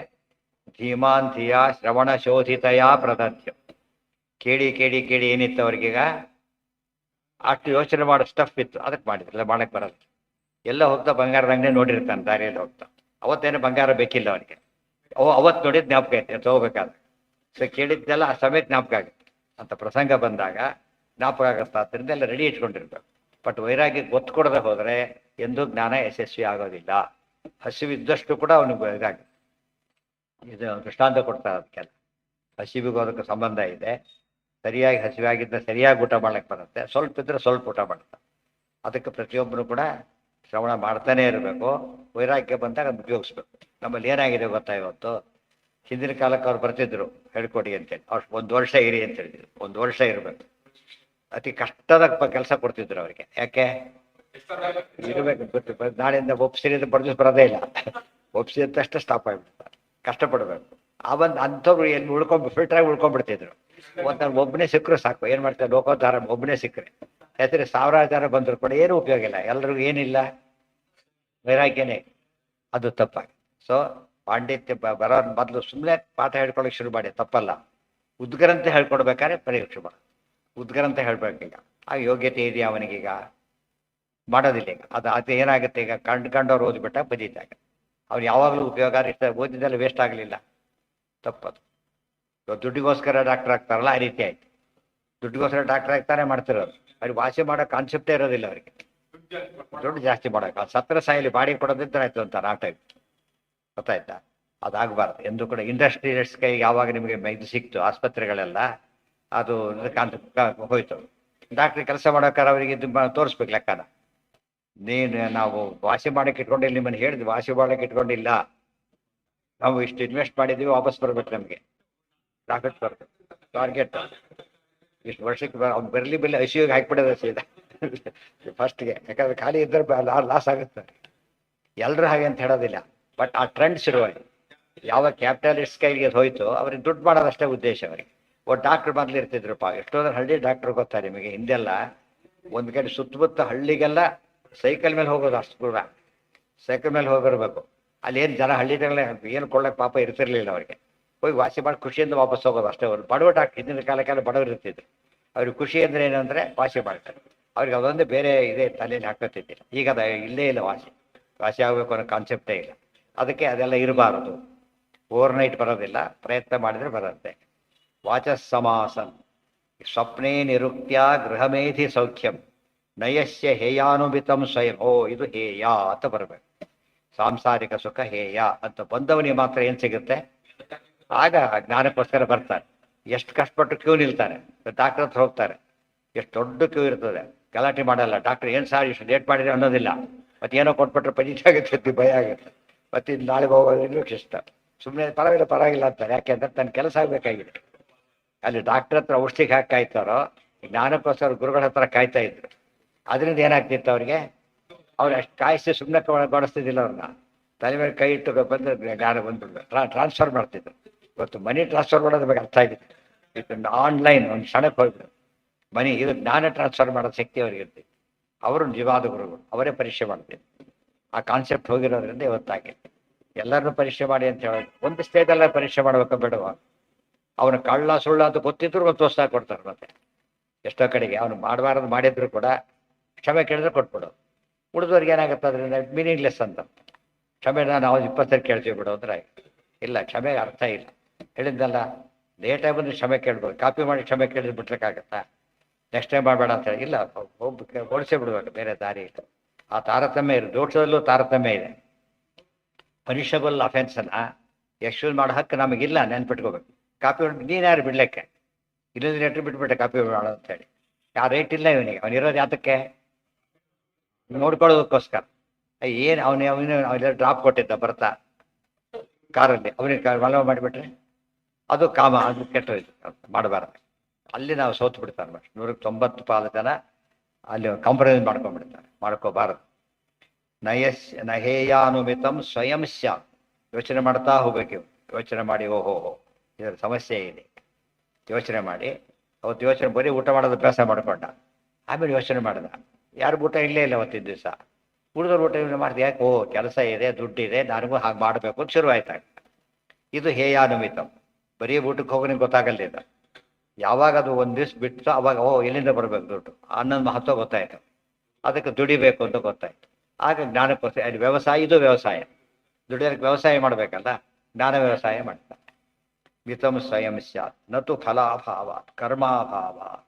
ಧೀಮಾಂತಿಯ ಶ್ರವಣ ಶೋಧಿತಯ ಪ್ರದತ್ಯ. ಕೇಳಿ ಕೇಳಿ ಕೇಳಿ ಏನಿತ್ತು ಅವ್ರಿಗೀಗ? ಅಷ್ಟು ಯೋಚನೆ ಮಾಡೋ ಸ್ಟಫ್ ಇತ್ತು, ಅದಕ್ಕೆ ಮಾಡಿದ್ರಲ್ಲ. ಮಾಡಕ್ಕೆ ಬರಲ್ಲ. ಎಲ್ಲ ಹೋಗ್ತಾ ಬಂಗಾರದ ಅಂಗಡಿ ನೋಡಿರ್ತಾನೆ ದಾರಿಯಲ್ಲಿ ಹೋಗ್ತಾ. ಅವತ್ತೇನು ಬಂಗಾರ ಬೇಕಿಲ್ಲ ಅವನಿಗೆ. ಅವತ್ತು ನೋಡಿದ್ದು ಜ್ಞಾಪಕ ಐತೆ ತಗೋಬೇಕಾದ್ರೆ. ಸೊ ಕೇಳಿದ್ದೆಲ್ಲ ಆ ಸಮಯಕ್ಕೆ ಜ್ಞಾಪಕ ಆಗುತ್ತೆ ಅಂತ ಪ್ರಸಂಗ ಬಂದಾಗ ಜ್ಞಾಪಕ ಆಗುತ್ತೆ. ಆದ್ದರಿಂದ ಎಲ್ಲ ರೆಡಿ ಇಟ್ಕೊಂಡಿರ್ಬೇಕು. ಬಟ್ ವೈರಾಗ್ಯಕ್ಕೆ ಒತ್ತು ಕೊಡದೆ ಹೋದರೆ ಎಂದೂ ಜ್ಞಾನ ಯಶಸ್ವಿ ಆಗೋದಿಲ್ಲ. ಹಸಿವಿದ್ದಷ್ಟು ಕೂಡ ಅವನಿಗೆ ಇದಾಗುತ್ತೆ. ಇದು ದೃಷ್ಟಾಂತ ಕೊಡ್ತಾರೆ ಅದಕ್ಕೆಲ್ಲ. ಹಸಿವಿಗೂ ಅದಕ್ಕೆ ಸಂಬಂಧ ಇದೆ. ಸರಿಯಾಗಿ ಹಸಿವಾಗಿದ್ದರೆ ಸರಿಯಾಗಿ ಊಟ ಮಾಡ್ಲಿಕ್ಕೆ ಬರುತ್ತೆ, ಸ್ವಲ್ಪ ಇದ್ದರೆ ಸ್ವಲ್ಪ ಊಟ ಮಾಡ್ತಾರೆ. ಅದಕ್ಕೆ ಪ್ರತಿಯೊಬ್ಬರು ಕೂಡ ಶ್ರವಣ ಮಾಡ್ತಾನೇ ಇರಬೇಕು. ವೈರಾಗ್ಯ ಬಂದಾಗ ಅದನ್ನು ಉಪಯೋಗಿಸ್ಬೇಕು. ನಮ್ಮಲ್ಲಿ ಏನಾಗಿದೆ ಗೊತ್ತಾ? ಇವತ್ತು ಹಿಂದಿನ ಕಾಲಕ್ಕೆ ಅವ್ರು ಬರ್ತಿದ್ರು ಹೇಳ್ಕೊಡಿ ಅಂತೇಳಿ. ಅವ್ರು 1 ವರ್ಷ ಇರಿ ಅಂತ ಹೇಳಿದ್ರು. 1 ವರ್ಷ ಇರಬೇಕು. ಅತಿ ಕಷ್ಟದ ಕೆಲಸ ಕೊಡ್ತಿದ್ರು ಅವರಿಗೆ. ಯಾಕೆ? ಇರಬೇಕು. ಗೊತ್ತು, ನಾಳೆಯಿಂದ ಒಪ್ಸಿರಿದ ಬಡ್ದು ಬರೋದೇ ಇಲ್ಲ. ಒಪ್ಸಿದ ತಕ್ಷಣ ಸ್ಟಾಪ್ ಆಗಿಬಿಡ್ತಾರೆ. ಕಷ್ಟಪಡಬೇಕು. ಆ ಒಂದು ಅಂಥವ್ರು ಎಲ್ಲಿ ಫಿಲ್ಟ್ರಾಗಿ ಉಳ್ಕೊಂಡ್ಬಿಡ್ತಿದ್ರು. ನಾನು ಒಬ್ಬನೇ ಸಿಕ್ಕರು ಸಾಕು. ಏನು ಮಾಡ್ತಾರೆ? ಲೋಕೋದ್ಧಾರ ಒಬ್ಬನೇ ಸಿಕ್ಕರೆ ಹೆಸರು ಸಾವಿರಾರು ಜನ ಬಂದರೂ ಕೂಡ ಏನೂ ಉಪಯೋಗ ಇಲ್ಲ. ಎಲ್ರಿಗೂ ಏನಿಲ್ಲ, ವೈರಾಗ್ಯನೇ. ಅದು ತಪ್ಪಾಗಿ. ಸೊ ಪಾಂಡಿತ್ಯ ಬರೋ ಮೊದಲು ಸುಮ್ಮನೆ ಪಾಠ ಹೇಳ್ಕೊಳ್ಳೋಕೆ ಶುರು ಮಾಡಿ, ತಪ್ಪಲ್ಲ. ಉದ್ಗರಂತೆ ಹೇಳ್ಕೊಡ್ಬೇಕಾದ್ರೆ ಪರೀಕ್ಷೆ ಮಾಡ. ಉದ್ಗರಂತೆ ಹೇಳ್ಬೇಕೀಗ. ಆ ಯೋಗ್ಯತೆ ಇದೆಯಾ ಅವನಿಗೀಗ? ಮಾಡೋದಿಲ್ಲ ಈಗ. ಅದು ಏನಾಗುತ್ತೆ ಈಗ? ಕಂಡವ್ರು ಓದ್ಬಿಟ್ಟ ಬದೀತಾಗ ಅವ್ರು ಯಾವಾಗಲೂ ಉಪಯೋಗ ಇಷ್ಟ. ಓದಿದ್ದೆಲ್ಲ ವೇಸ್ಟ್ ಆಗಲಿಲ್ಲ. ತಪ್ಪದು. ದುಡ್ಡಿಗೋಸ್ಕರ ಡಾಕ್ಟರ್ ಆಗ್ತಾರಲ್ಲ, ಆ ರೀತಿ ಆಯ್ತು. ದುಡ್ಡಿಗೋಸ್ಕರ ಡಾಕ್ಟರ್ ಆಗ್ತಾನೆ ಮಾಡ್ತಿರೋದು. ಅವ್ರಿಗೆ ವಾಸಿ ಮಾಡೋ ಕಾನ್ಸೆಪ್ಟೇ ಇರೋದಿಲ್ಲ ಅವರಿಗೆ. ದುಡ್ಡು ಜಾಸ್ತಿ ಮಾಡೋಕೆ ಸತ್ರ ಸಾಯಿಲಿ ಬಾಡಿ ಕೊಡೋದಿದ್ರೆ ಆಯ್ತು ಅಂತಾರೆ. ಆ ಟೈಪ್. ಗೊತ್ತಾಯ್ತಾ? ಅದಾಗಬಾರ್ದು ಎಂದು ಕೂಡ. ಇಂಡಸ್ಟ್ರಿಯಲ್ಸ್ ಕೈ ಯಾವಾಗ ನಿಮಗೆ ಇದು ಸಿಕ್ತು ಆಸ್ಪತ್ರೆಗಳೆಲ್ಲ, ಅದು ಹೋಯ್ತು. ಡಾಕ್ಟ್ರಿಗೆ ಕೆಲಸ ಮಾಡೋಕ್ಕಾರ ಅವರಿಗೆ ಇದು ತೋರಿಸ್ಬೇಕು ಲೆಕ್ಕನ. ನಾವು ವಾಸಿ ಮಾಡೋಕೆ ಇಟ್ಕೊಂಡಿಲ್ಲ, ನಿಮ್ಮನ್ನು ಹೇಳಿದ್ವಿ ವಾಸಿ ಮಾಡೋಕೆ ಇಟ್ಕೊಂಡಿಲ್ಲ. ನಾವು ಇಷ್ಟು ಇನ್ವೆಸ್ಟ್ ಮಾಡಿದ್ದೀವಿ, ವಾಪಸ್ ಬರ್ಬೇಕು ನಮಗೆ. ಪ್ರಾಫಿಟ್ ಬರ್ತದೆ, ಟಾರ್ಗೆಟ್. ಇಷ್ಟು ವರ್ಷಕ್ಕೆ ಅವ್ನು ಬರಲಿ ಬೆಲೆ ಐಸಿಯುಗೆ ಹಾಕಿಬಿಡೋದು ಸೀದಾ ಫಸ್ಟ್ಗೆ. ಯಾಕಂದ್ರೆ ಖಾಲಿ ಇದ್ದರೆ ಲಾಸ್ ಆಗುತ್ತೆ. ಎಲ್ಲರೂ ಹಾಗೆ ಅಂತ ಹೇಳೋದಿಲ್ಲ. ಬಟ್ ಆ ಟ್ರೆಂಡ್ ಶುರುವಾಗಿ ಯಾವ ಕ್ಯಾಪಿಟಲಿಸ್ಟ್ ಕೈಗೆ ಹೋಯ್ತು, ಅವ್ರಿಗೆ ದುಡ್ಡು ಮಾಡೋದಷ್ಟೇ ಉದ್ದೇಶ ಅವರಿಗೆ. ಒಬ್ಬ ಡಾಕ್ಟ್ರ್ ಮೊದಲು ಇರ್ತಿದ್ರಪ್ಪ. ಎಷ್ಟೊಂದ್ರೆ ಹಳ್ಳಿ ಡಾಕ್ಟ್ರ್ ಗೊತ್ತಾ ನಿಮಗೆ? ಹಿಂದೆಲ್ಲ ಒಂದು ಕಡೆ ಸುತ್ತಮುತ್ತ ಹಳ್ಳಿಗೆಲ್ಲ ಸೈಕಲ್ ಮೇಲೆ ಹೋಗೋದು. ಅಷ್ಟು ಕೂಡ ಸೈಕಲ್ ಮೇಲೆ ಹೋಗಿರ್ಬೇಕು. ಅಲ್ಲಿ ಏನು ಜನ ಹಳ್ಳಿಗಳೇ ಏನು ಕೊಳ್ಳಕ್ಕೆ ಪಾಪ ಇರ್ತಿರ್ಲಿಲ್ಲ ಅವರಿಗೆ. ಹೋಗಿ ವಾಸಿ ಮಾಡಿ ಖುಷಿಯಿಂದ ವಾಪಸ್ ಹೋಗೋದು ಅಷ್ಟೇ. ಅವರು ಬಡವ ಡಾಕ್ಟ್ರ್ ಹಿಂದಿನ ಕಾಲಕ್ಕೆಲ್ಲ ಬಡವರು ಇರ್ತಿದ್ರು. ಅವ್ರಿಗೆ ಖುಷಿ ಅಂದರೆ ಏನಂದರೆ ವಾಸಿ ಮಾಡ್ತಾರೆ. ಅವ್ರಿಗೆ ಅದೊಂದೇ ಬೇರೆ ಇದೇ ತಲೆಯಲ್ಲಿ ಹಾಕೋತಿದ್ದಿಲ್ಲ. ಈಗ ಅದು ಇಲ್ಲೇ ಇಲ್ಲ. ವಾಸಿ ಆಗಬೇಕು ಅನ್ನೋ ಕಾನ್ಸೆಪ್ಟೇ ಇಲ್ಲ. ಅದಕ್ಕೆ ಅದೆಲ್ಲ ಇರಬಾರದು. ಓವರ್ನೈಟ್ ಬರೋದಿಲ್ಲ, ಪ್ರಯತ್ನ ಮಾಡಿದರೆ ಬರುತ್ತೆ. ವಾಚಸ್ಸಮಾಸನ್ ಸ್ವಪ್ನೇ ನಿರುಕ್ತ್ಯ ಗೃಹಮೇಧಿ ಸೌಖ್ಯಂ ನಯಸ್ಯ ಹೇಯಾನುಮಿತಂ ಸ್ವಯಂ. ಇದು ಹೇಯ ಅಂತ ಬರಬೇಕು. ಸಾಂಸಾರಿಕ ಸುಖ ಹೇಯ ಅಂತ ಬಂದವನಿಗೆ ಮಾತ್ರ ಏನು ಸಿಗುತ್ತೆ? ಆಗ ಜ್ಞಾನಕ್ಕೋಸ್ಕರ ಬರ್ತಾರೆ. ಎಷ್ಟು ಕಷ್ಟಪಟ್ಟು ಕ್ಯೂ ನಿಲ್ತಾರೆ. ಡಾಕ್ಟರ್ ಹತ್ರ ಹೋಗ್ತಾರೆ, ಎಷ್ಟು ದೊಡ್ಡ ಕ್ಯೂ ಇರ್ತದೆ. ಗಲಾಟೆ ಮಾಡಲ್ಲ ಡಾಕ್ಟರ್. ಏನು ಸಾರ್ ಇಷ್ಟು ಲೇಟ್ ಮಾಡಿದ್ರೆ ಅನ್ನೋದಿಲ್ಲ. ಮತ್ತೆ ಏನೋ ಕೊಟ್ಬಿಟ್ರೆ ಪಂಚಾಯತ್ ಆಗುತ್ತೆ, ಭಯ ಆಗುತ್ತೆ. ಮತ್ತೆ ಇದು ನಾಳೆ ಹೋಗೋದು ಇಷ್ಟ. ಸುಮ್ಮನೆ ಪರವಾಗಿಲ್ಲ ಅಂತಾರೆ. ಯಾಕೆಂದ್ರೆ ತನ್ನ ಕೆಲಸ ಆಗಬೇಕಾಗಿದೆ. ಅಲ್ಲಿ ಡಾಕ್ಟರ್ ಹತ್ರ ಔಷಧಿಗೆ ಹಾಕಿ ಕಾಯ್ತಾರೋ, ಜ್ಞಾನಕ್ಕೋಸ್ಕರ ಗುರುಗಳ ಹತ್ರ ಕಾಯ್ತಾ ಇದ್ರು. ಅದರಿಂದ ಏನಾಗ್ತಿತ್ತು ಅವ್ರಿಗೆ? ಅವ್ರು ಅಷ್ಟು ಕಾಯಿಸಿ ಸುಮ್ಮನೆ ಗೊಡಿಸ್ತಿದ್ದಿಲ್ಲ ಅವ್ರನ್ನ. ತಲೆ ಮೇಲೆ ಕೈ ಇಟ್ಟು ಬಂದು ಜ್ಞಾನ ಬಂದ್ಬಿಡ್ಬೇಕು, ಟ್ರಾನ್ಸ್ಫರ್ ಮಾಡ್ತಿದ್ರು. ಇವತ್ತು ಮನಿ ಟ್ರಾನ್ಸ್ಫರ್ ಮಾಡೋದು ಬಗ್ಗೆ ಅರ್ಥ ಆಗಿದೆ. ಇದು ಆನ್ಲೈನ್ ಒಂದು ಕ್ಷಣಕ್ಕೆ ಹೋಗ್ಬಿಡು ಮನಿ. ಇದು ಜ್ಞಾನ ಟ್ರಾನ್ಸ್ಫರ್ ಮಾಡೋ ಶಕ್ತಿ ಅವ್ರಿಗೆ ಇರ್ತಿತ್ತು. ಅವರು ನಿಜವಾದ ಗುರುಗಳು, ಅವರೇ ಪರೀಕ್ಷೆ ಮಾಡ್ತಿದ್ರು. ಆ ಕಾನ್ಸೆಪ್ಟ್ ಹೋಗಿರೋದ್ರಿಂದ ಇವತ್ತಾಗಿದೆ. ಎಲ್ಲರನ್ನೂ ಪರೀಕ್ಷೆ ಮಾಡಿ ಅಂತ ಹೇಳೋದು. ಒಂದು ಸ್ಟೇಜಲ್ಲ ಪರೀಕ್ಷೆ ಮಾಡ್ಬೇಕು ಬೇಡವ. ಅವನು ಕಳ್ಳ ಸುಳ್ಳು ಅಂತ ಗೊತ್ತಿದ್ರು ಒಂದು ತೋರ್ಸಾ ಕೊಡ್ತಾರೆ. ಮತ್ತೆ ಎಷ್ಟೋ ಕಡೆಗೆ ಅವನು ಮಾಡಬಾರದು ಮಾಡಿದ್ರು ಕೂಡ ಕ್ಷಮೆ ಕೇಳಿದ್ರೆ ಕೊಟ್ಬಿಡೋದು. ಉಳಿದವ್ರಿಗೆ ಏನಾಗುತ್ತೆ ಅದರಿಂದ ಮೀನಿಂಗ್ಲೆಸ್ ಅಂತ. ಕ್ಷಮೆನ ನಾವು 20 ಸರಿ ಕೇಳ್ತೀವಿ ಬಿಡು ಅಂದ್ರೆ ಇಲ್ಲ, ಕ್ಷಮೆಗೆ ಅರ್ಥ ಇಲ್ಲ. ಹೇಳಿದ್ದಲ್ಲ, ಲೇಟಾಗಿ ಬಂದು ಕ್ಷಮೆ ಕೇಳ್ಬೋದು. ಕಾಪಿ ಮಾಡಿ ಕ್ಷಮೆ ಕೇಳಿದ್ರೆ ಬಿಟ್ಲಿಕ್ಕಾಗತ್ತಾ? ನೆಕ್ಸ್ಟ್ ಟೈಮ್ ಮಾಡಬೇಡ ಅಂತ ಹೇಳಿ ಇಲ್ಲ, ಓಡಿಸೇ ಬಿಡ್ಬೇಕು, ಬೇರೆ ದಾರಿ ಇಲ್ಲ. ಆ ತಾರತಮ್ಯ ಇದೆ, ದೋಷದಲ್ಲೂ ತಾರತಮ್ಯ ಇದೆ. ಪನಿಷಬಲ್ ಅಫೆನ್ಸನ್ನು ಎಕ್ಸ್ಕ್ಯೂಸ್ ಮಾಡೋ ಹಕ್ಕು ನಮಗಿಲ್ಲ, ನೆನ್ಪಿಟ್ಕೋಬೇಕು. ಕಾಪಿ ನೀನು ಯಾರು ಬಿಡ್ಲಿಕ್ಕೆ? ಇಲ್ಲದ ಲೆಟ್ರ್ ಬಿಟ್ಬಿಟ್ಟೆ ಕಾಪಿ ಮಾಡೋದು ಅಂತೇಳಿ. ಯಾವ ರೇಟ್ ಇಲ್ಲ ಇವನಿಗೆ. ಅವನಿರೋದು ಯಾತಕ್ಕೆ? ನೋಡ್ಕೊಳ್ಳೋದಕ್ಕೋಸ್ಕರ. ಏನು ಅವನೆಲ್ಲ ಡ್ರಾಪ್ ಕೊಟ್ಟಿದ್ದ ಬರ್ತಾ ಕಾರಲ್ಲಿ, ಅವನಿಗೆ ಮನವ ಮಾಡಿಬಿಟ್ರೆ ಅದು ಕಾಮ, ಅದು ಕೆಟ್ಟೋಯ್ತು. ಮಾಡಬಾರ್ದು. ಅಲ್ಲಿ ನಾವು ಸೋತು ಬಿಡ್ತಾರೆ. 190 ಜನ ಅಲ್ಲಿ ಕಾಂಪ್ರಮೈಸ್ ಮಾಡ್ಕೊಂಡ್ಬಿಡ್ತಾರೆ. ಮಾಡ್ಕೋಬಾರದು. ನಹೇಯಾನುಮಿತಂ ಸ್ವಯಂ ಸ್ಯಾತ್. ಯೋಚನೆ ಮಾಡ್ತಾ ಹೋಗ್ಬೇಕು. ಯೋಚನೆ ಮಾಡಿ ಓಹೋ ಇದರ ಸಮಸ್ಯೆ ಇದೆ, ಯೋಚನೆ ಮಾಡಿ. ಅವತ್ತು ಯೋಚನೆ ಬರೀ ಊಟ ಮಾಡೋದು ಅಭ್ಯಾಸ ಮಾಡ್ಕೊಂಡ. ಆಮೇಲೆ ಯೋಚನೆ ಮಾಡ್ದ, ಯಾರು ಊಟ ಇಲ್ಲೇ ಇಲ್ಲ ಅವತ್ತಿನ ದಿವಸ. ಉಳಿದವ್ರು ಊಟ ಮಾಡಿದೆ. ಯಾಕೆ? ಕೆಲಸ ಇದೆ, ದುಡ್ಡಿದೆ, ನನಗೂ ಹಾಗೆ ಮಾಡಬೇಕು ಅಂತ ಶುರುವಾಯ್ತಾಗ. ಇದು ಹೇಯಾನುಮಿತಂ. ಬರೀ ಊಟಕ್ಕೆ ಹೋಗೋನಿಗೆ ಗೊತ್ತಾಗಲಿಲ್ಲ. ಯಾವಾಗ ಅದು ಒಂದು ದಿವ್ಸ ಬಿಟ್ಟು ಅವಾಗ ಎಲ್ಲಿಂದ ಬರಬೇಕು ದುಡ್ಡು ಅನ್ನೋದು ಮಹತ್ವ ಗೊತ್ತಾಯ್ತು. ಅದಕ್ಕೆ ದುಡಿಬೇಕು ಅಂತ ಗೊತ್ತಾಯ್ತು. ಆಗ ಜ್ಞಾನಕ್ಕೋಸ್ಕರ ಅಲ್ಲಿ ವ್ಯವಸಾಯ, ಇದು ವ್ಯವಸಾಯ. ದುಡಿಯೋದಕ್ಕೆ ವ್ಯವಸಾಯ ಮಾಡಬೇಕಲ್ಲ, ಜ್ಞಾನ ವ್ಯವಸಾಯ ಮಾಡ್ತಾರೆ. ಮಿತಂ ಸ್ವಯಂ ಸ್ಯಾತ್ ನತು ಫಲಾಭಾವಾತ್ ಕರ್ಮಾಭಾವಾತ್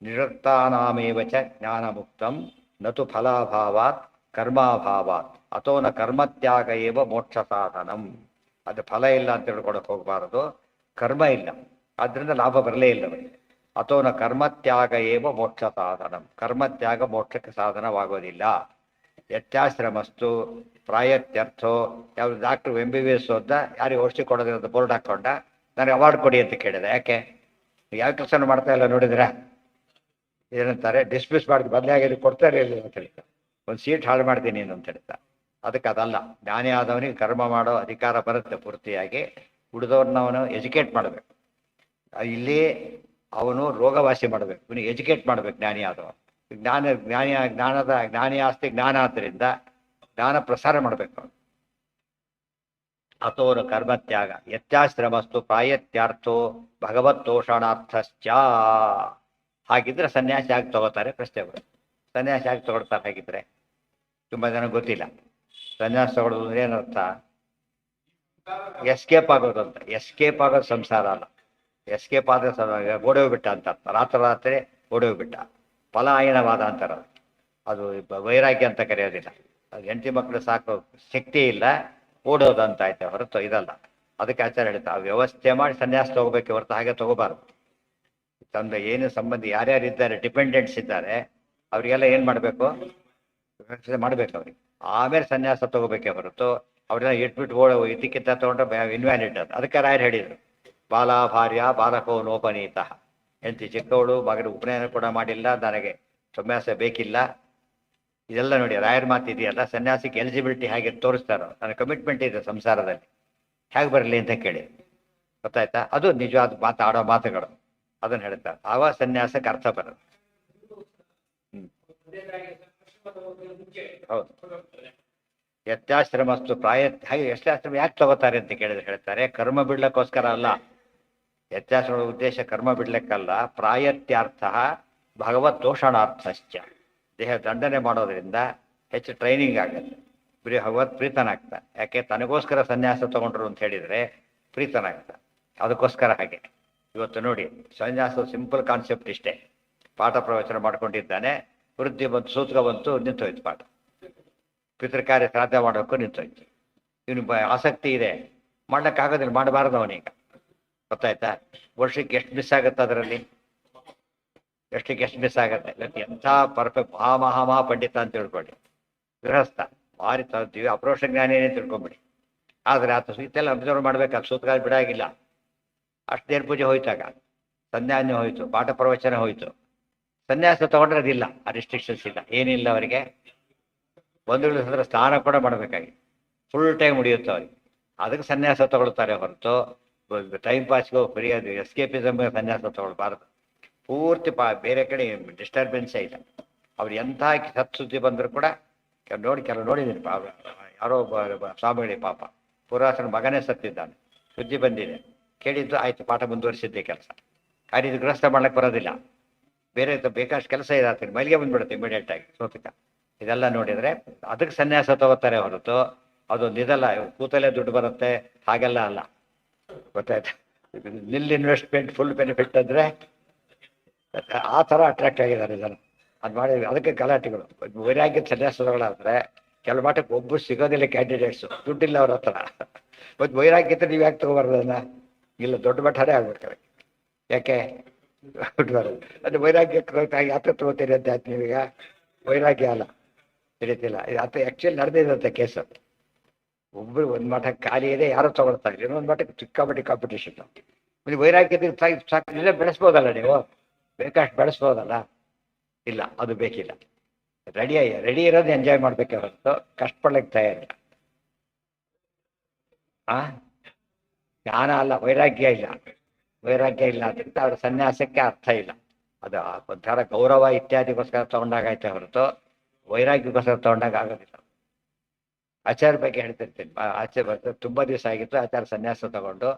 ನಿರಕ್ತಾನಾಮೇವ ಚ ಜ್ಞಾನಮುಕ್ತಂ ನತು ಫಲಾಭಾವಾತ್ ಕರ್ಮಾಭಾವಾತ್ ಅಥೋ ನ ಕರ್ಮತ್ಯಾಗ ಏವ ಮೋಕ್ಷ ಸಾಧನಂ. ಅದು ಫಲ ಇಲ್ಲ ಅಂತ ತಿಳ್ಕೊಳಕ್ಕೆ ಹೋಗಬಾರದು. ಕರ್ಮ ಇಲ್ಲ, ಆದ್ದರಿಂದ ಲಾಭ ಬರಲೇ ಇಲ್ಲ ಅವರಿಗೆ. ಅಥೋ ನ ಕರ್ಮತ್ಯಾಗ ಏವ ಮೋಕ್ಷ ಸಾಧನಂ. ಕರ್ಮತ್ಯಾಗ ಮೋಕ್ಷಕ್ಕೆ ಸಾಧನವಾಗೋದಿಲ್ಲ. ಯತ್ಯಾಶ್ರಮಸ್ತು ಪ್ರಾಯತ್ಯರ್ಥೋ. ಯಾವ ಡಾಕ್ಟ್ರು MBBS ಓದ್ದ, ಯಾರಿಗೆ ಔಷಧಿ ಕೊಡೋದ್ರಿಂದ ಬೋರ್ಡ್ ಹಾಕೊಂಡ, ನನಗೆ ಅವಾರ್ಡ್ ಕೊಡಿ ಅಂತ ಕೇಳಿದೆ. ಯಾಕೆ? ಯಾವ ಕೆಲಸನೂ ಮಾಡ್ತಾ ಇಲ್ಲ ನೋಡಿದ್ರೆ ಏನಂತಾರೆ, ಡಿಸ್ಮಿಸ್ ಮಾಡಿದ್ ಬದಲಾಗಿ ಕೊಡ್ತಾರೆ ಅಂತ ಹೇಳ್ತಾರೆ. ಒಂದು ಸೀಟ್ ಹಾಳು ಮಾಡ್ತೀನಿ ಅಂತ ಹೇಳ್ತಾ. ಅದಕ್ಕೆ ಅದಲ್ಲ. ಜ್ಞಾನಿ ಆದವನಿಗೆ ಕರ್ಮ ಮಾಡೋ ಅಧಿಕಾರ ಬರುತ್ತೆ ಪೂರ್ತಿಯಾಗಿ. ಉಳಿದವ್ರನ್ನ ಅವನು ಎಜುಕೇಟ್ ಮಾಡಬೇಕು. ಇಲ್ಲಿ ಅವನು ರೋಗವಾಸಿ ಮಾಡಬೇಕು, ಇವನಿಗೆ ಎಜುಕೇಟ್ ಮಾಡಬೇಕು ಜ್ಞಾನಿ ಆದವ. ಜ್ಞಾನಿ ಆಸ್ತಿ ಜ್ಞಾನ ಆದ್ದರಿಂದ ಜ್ಞಾನ ಪ್ರಸಾರ ಮಾಡಬೇಕು ಅವನು. ಅಥೋರ ಕರ್ಮತ್ಯಾಗ ಯತ್ಯಾಶ್ರಮಸ್ತು ಪ್ರಾಯತ್ಯಾರ್ಥೋ ಭಗವತ್ತೋಷಣಾರ್ಥಶ್ಚ. ಹಾಗಿದ್ರೆ ಸನ್ಯಾಸಿ ಆಗಿ ತಗೋತಾರೆ. ಪ್ರಶ್ನೆ ಬರುತ್ತೆ, ಸನ್ಯಾಸಿ ಆಗಿ ತಗೊಳ್ತಾರೆ ಹಾಗಿದ್ರೆ? ತುಂಬ ಜನ ಗೊತ್ತಿಲ್ಲ. ಸನ್ಯಾಸ ತಗೊಳ್ಳೋದು ಅಂದ್ರೆ ಏನರ್ಥ? ಎಸ್ಕೇಪ್ ಆಗೋದು ಅಂತ. ಎಸ್ಕೇಪ್ ಆಗೋದು ಸಂಸಾರ ಅಲ್ಲ. ಎಸ್ಕೇಪ್ ಆದ್ರೆ ಓಡೋಗ್ಬಿಟ್ಟ ಅಂತ ಅರ್ಥ. ರಾತ್ರಿ ಓಡೋಗ್ಬಿಟ್ಟ. ಪಲಾಯನವಾದ ಅಂತಾರ. ಅದು ವೈರಾಗ್ಯ ಅಂತ ಕರೆಯೋದಿಲ್ಲ. ಅದು ಹೆಂಡತಿ ಮಕ್ಕಳು ಸಾಕೋ ಶಕ್ತಿ ಇಲ್ಲ, ಓಡೋದು ಅಂತ ಆಯ್ತು ಹೊರತು ಇದಲ್ಲ. ಅದಕ್ಕೆ ಆಚಾರ ಹೇಳ್ತಾ, ವ್ಯವಸ್ಥೆ ಮಾಡಿ ಸನ್ಯಾಸ ತಗೋಬೇಕು ಹೊರತು ಹಾಗೆ ತಗೋಬಾರ್ದು. ತಂದೆ ಏನು ಸಂಬಂಧಿ ಯಾರ್ಯಾರು ಇದ್ದಾರೆ, ಡಿಪೆಂಡೆಂಟ್ಸ್ ಇದ್ದಾರೆ, ಅವರಿಗೆಲ್ಲ ಏನು ಮಾಡಬೇಕು? ವ್ಯವಸ್ಥೆ ಮಾಡಬೇಕು ಅವ್ರಿಗೆ. ಆಮೇಲೆ ಸನ್ಯಾಸ ತಗೋಬೇಕೇ ಹೊರತು ಅವ್ರೆಲ್ಲ ಇಟ್ಬಿಟ್ಟು ಇದಕ್ಕಿಂತ ತೊಗೊಂಡ್ರೆ ಇನ್ವ್ಯಾಲಿಡ್ ಅದು. ಅದಕ್ಕೆ ರಾಯರು ಹೇಳಿದರು, ಬಾಲ ಭಾರ್ಯ ಬಾಲಕೋ ನೋಪನೀತ. ಹೆಂಡತಿ ಚಿಕ್ಕವಳು, ಮಗನ ಉಪನಯನ ಕೂಡ ಮಾಡಿಲ್ಲ, ನನಗೆ ಸನ್ಯಾಸ ಬೇಕಿಲ್ಲ. ಇದೆಲ್ಲ ನೋಡಿ ರಾಯರ ಮಾತಿದೆಯಲ್ಲ. ಸನ್ಯಾಸಿಗೆ ಎಲಿಜಿಬಿಲಿಟಿ ಹಾಗೆ ತೋರಿಸ್ತಾರೋ, ನನಗೆ ಕಮಿಟ್ಮೆಂಟ್ ಇದೆ ಸಂಸಾರದಲ್ಲಿ, ಹೇಗೆ ಬರಲಿ ಅಂತ ಕೇಳಿ. ಗೊತ್ತಾಯ್ತಾ? ಅದು ನಿಜವಾದ ಮಾತಾಡೋ ಮಾತುಗಳು. ಅದನ್ನು ಹೇಳ್ತಾರೆ. ಆವ ಸನ್ಯಾಸಕ್ಕೆ ಅರ್ಥ ಬರೋದು. ಹೌದು. ಯತ್ಯಾಶ್ರಮಸ್ತು ಹಾಗೆ ಯತ್ಯಾಶ್ರಮ ಯಾಕೆ ತಗೋತಾರೆ ಅಂತ ಕೇಳಿದ್ರೆ ಹೇಳ್ತಾರೆ, ಕರ್ಮ ಬಿಡ್ಲಿಕ್ಕೋಸ್ಕರ ಅಲ್ಲ. ಯತ್ಯಾಶ್ರಮದ ಉದ್ದೇಶ ಕರ್ಮ ಬಿಡ್ಲಿಕ್ಕಲ್ಲ. ಪ್ರಾಯತ್ಯಾರ್ಥ ಭಗವತ್ತೋಷಣಾರ್ಥಶ್ಚ. ದೇಹ ದಂಡನೆ ಮಾಡೋದ್ರಿಂದ ಹೆಚ್ಚು ಟ್ರೈನಿಂಗ್ ಆಗುತ್ತೆ. ಭಗವತ್ ಪ್ರೀತನಾಗ್ತಾನೆ. ಯಾಕೆ? ತನಗೋಸ್ಕರ ಸನ್ಯಾಸ ತಗೊಂಡ್ರು ಅಂತ ಹೇಳಿದರೆ ಪ್ರೀತನಾಗ್ತಾನೆ. ಅದಕ್ಕೋಸ್ಕರ ಹಾಗೆ. ಇವತ್ತು ನೋಡಿ, ಸನ್ಯಾಸ ಸಿಂಪಲ್ ಕಾನ್ಸೆಪ್ಟ್ ಇಷ್ಟೇ. ಪಾಠ ಪ್ರವಚನ ಮಾಡ್ಕೊಂಡಿದ್ದಾನೆ, ವೃದ್ಧಿ ಬಂತು, ಸೂತ್ರ ಬಂತು, ನಿಂತೋಯ್ತು ಪಾಠ. ಪಿತೃಕಾರ್ಯ ಶ್ರಾದ್ದ ಮಾಡೋಕ್ಕೂ ನಿಂತೋಯ್ತು. ಇವನು ಆಸಕ್ತಿ ಇದೆ, ಮಾಡ್ಲಿಕ್ಕಾಗೋದಿಲ್ಲ, ಮಾಡಬಾರ್ದು ಅವನೀಗ. ಗೊತ್ತಾಯ್ತಾ? ವರ್ಷಕ್ಕೆ ಎಷ್ಟು ಮಿಸ್ ಆಗುತ್ತೆ ಅದರಲ್ಲಿ? ಎಷ್ಟು ಮಿಸ್ ಆಗುತ್ತೆ? ಎಂಥ ಪರ್ಫೆಕ್ಟ್ ಮಹಾ ಪಂಡಿತ ಅಂತ ತಿಳ್ಕೊಳ್ಳಿ. ಗೃಹಸ್ಥ ಭಾರಿ ದಿವ್ಯ ಅಪ್ರೋಷ ಜ್ಞಾನಿ ಏನೇ ತಿಳ್ಕೊಂಬಿಡಿ. ಆದರೆ ಆತ ಇದೆಲ್ಲ ಅಬ್ಸರ್ವ್ ಮಾಡ್ಬೇಕಾಗ ಸೂತಗಾಲ ಬಿಡಾಗಿಲ್ಲ. ಅಷ್ಟು ದೇವ್ರ ಪೂಜೆ ಹೋಯ್ತಾಗ, ಸಂಧ್ಯಾನ್ಯ ಹೋಯ್ತು, ಪಾಠ ಪ್ರವಚನ ಹೋಯ್ತು. ಸನ್ಯಾಸ ತಗೊಂಡ್ರೆ ಅದಿಲ್ಲ, ಆ ರಿಸ್ಟ್ರಿಕ್ಷನ್ಸ್ ಇಲ್ಲ, ಏನಿಲ್ಲ ಅವರಿಗೆ. ಒಂದು ಹತ್ರ ಸ್ನಾನ ಕೂಡ ಮಾಡಬೇಕಾಗಿ ಫುಲ್ ಟೈಮ್ ಉಳಿಯುತ್ತೆ ಅವ್ರಿಗೆ. ಅದಕ್ಕೆ ಸನ್ಯಾಸ ತಗೊಳ್ತಾರೆ ಹೊರತು ಟೈಮ್ ಪಾಸ್ಗೂ ಫ್ರೀ ಅದು ಎಸ್ಕೇಪಿಸಮ್ ಸನ್ಯಾಸ ತಗೊಳ್ಬಾರ್ದು. ಪೂರ್ತಿ ಬೇರೆ ಕಡೆ ಡಿಸ್ಟರ್ಬೆನ್ಸೇ ಇಲ್ಲ. ಅವ್ರು ಎಂಥ ಸತ್ಸುದ್ದಿ ಬಂದರೂ ಕೂಡ ಕೆಲವು ನೋಡಿದ್ದೀನಿ. ಯಾರೋ ಸ್ವಾಮಿಗಳು ಪಾಪ ಪುರಾತನ ಮಗನೇ ಸತ್ತಿದ್ದಾನೆ, ಸುದ್ದಿ ಬಂದಿದೆ, ಕೇಳಿದ್ದು ಆಯ್ತು, ಪಾಠ ಮುಂದುವರಿಸಿದ್ದೆ ಕೆಲಸ. ಕಾರ್ಯ ಇದು ಗೃಹಸ್ಥ ಮಾಡ್ಲಿಕ್ಕೆ ಬರೋದಿಲ್ಲ, ಬೇರೆ ಬೇಕಾಷ್ಟು ಕೆಲಸ ಇದೆ, ಆಗ್ತೀನಿ ಮೈಲಿಗೆ ಬಂದ್ಬಿಡುತ್ತೆ ಇಮಿಡಿಯೇಟ್ ಆಗಿ ಸೋತಿಕ. ಇದೆಲ್ಲ ನೋಡಿದರೆ ಅದಕ್ಕೆ ಸನ್ಯಾಸ ತಗೋತಾರೆ ಹೊರತು ಅದೊಂದು ಇದಲ್ಲ ಕೂತಲ್ಲೇ ದುಡ್ಡು ಬರುತ್ತೆ ಹಾಗೆಲ್ಲ ಅಲ್ಲ. ಗೊತ್ತಾಯ್ತು? ನಿಲ್ ಇನ್ವೆಸ್ಟ್ಮೆಂಟ್ ಫುಲ್ ಬೆನಿಫಿಟ್ ಅಂದರೆ ಆ ಥರ ಅಟ್ರಾಕ್ಟ್ ಆಗಿದ್ದಾರೆ ಜನ. ಅದು ಮಾಡಿ ಅದಕ್ಕೆ ಗಲಾಟೆಗಳು. ವೈರಾಗ್ಯದ ಸನ್ಯಾಸಗಳಾದರೆ ಕೆಲವು ಮಟ್ಟಕ್ಕೆ ಒಬ್ಬರು ಸಿಗೋದಿಲ್ಲ ಕ್ಯಾಂಡಿಡೇಟ್ಸು, ದುಡ್ಡಿಲ್ಲ ಅವ್ರ ಹತ್ರ. ಮತ್ತು ವೈರಾಗ್ಯತೆ ನೀವು ಯಾಕೆ ತೊಗೊಬಾರ್ದನ್ನ? ಇಲ್ಲ, ದೊಡ್ಡ ಮಟ್ಟನೇ ಆಗ್ಬೇಕಾರೆ. ಯಾಕೆ ದುಡ್ಡು ಬರೋದು? ಅದು ವೈರಾಗ್ಯಕ್ಕೆ ಯಾತ್ರ ತಗೋತೀರಿ ಅಂತ ಆಯ್ತು ನೀವೀಗ. ವೈರಾಗ್ಯ ಅಲ್ಲ, ತಿಳಿತಿಲ್ಲ ಅದು. ಆ್ಯಕ್ಚುಲಿ ನಡೆದಿದಂತೆ ಕೇಸು. ಒಬ್ಬರು ಒಂದು ಮಠ ಖಾಲಿ ಇದೆ, ಯಾರೋ ತಗೊಳ್ತಾರೆ, ಇನ್ನೊಂದು ಮಠಕ್ಕೆ ಸಿಕ್ಕಾಪಟ್ಟಿ ಕಾಂಪಿಟೇಷನ್. ನೀವು ವೈರಾಗ್ಯದ ಸಾಕು ಬೆಳೆಸ್ಬೋದಲ್ಲ, ನೀವು ಬೇಕಾಷ್ಟು ಬೆಳೆಸ್ಬೋದಲ್ಲ. ಇಲ್ಲ, ಅದು ಬೇಕಿಲ್ಲ. ರೆಡಿ ಇರೋದು ಎಂಜಾಯ್ ಮಾಡಬೇಕೆ ಹೊರತು ಕಷ್ಟಪಡ್ಲಿಕ್ಕೆ ತಯಾರಿಲ್ಲ. ಜ್ಞಾನ ಅಲ್ಲ, ವೈರಾಗ್ಯ ಇಲ್ಲ. ವೈರಾಗ್ಯ ಇಲ್ಲ ಅದರಿಂದ ಅವ್ರ ಸನ್ಯಾಸಕ್ಕೆ ಅರ್ಥ ಇಲ್ಲ. ಅದು ಒಂಥರ ಗೌರವ ಇತ್ಯಾದಿಗೋಸ್ಕರ ತಗೊಂಡಾಗೈತೆ ಹೊರತು ವೈರಾಗ್ಯಕ್ಕೋಸ್ಕರ ತಗೊಂಡಾಗ ಆಗೋದಿಲ್ಲ. ಆಚಾರ್ಯ ಬಗ್ಗೆ ಹೇಳ್ತಿರ್ತೀನಿ. ಆಚಾರ್ಯ ಬರ್ತಾರೆ, ತುಂಬ ದಿವಸ ಆಗಿತ್ತು, ಆಚಾರ್ಯ ಸನ್ಯಾಸ ತಗೊಂಡು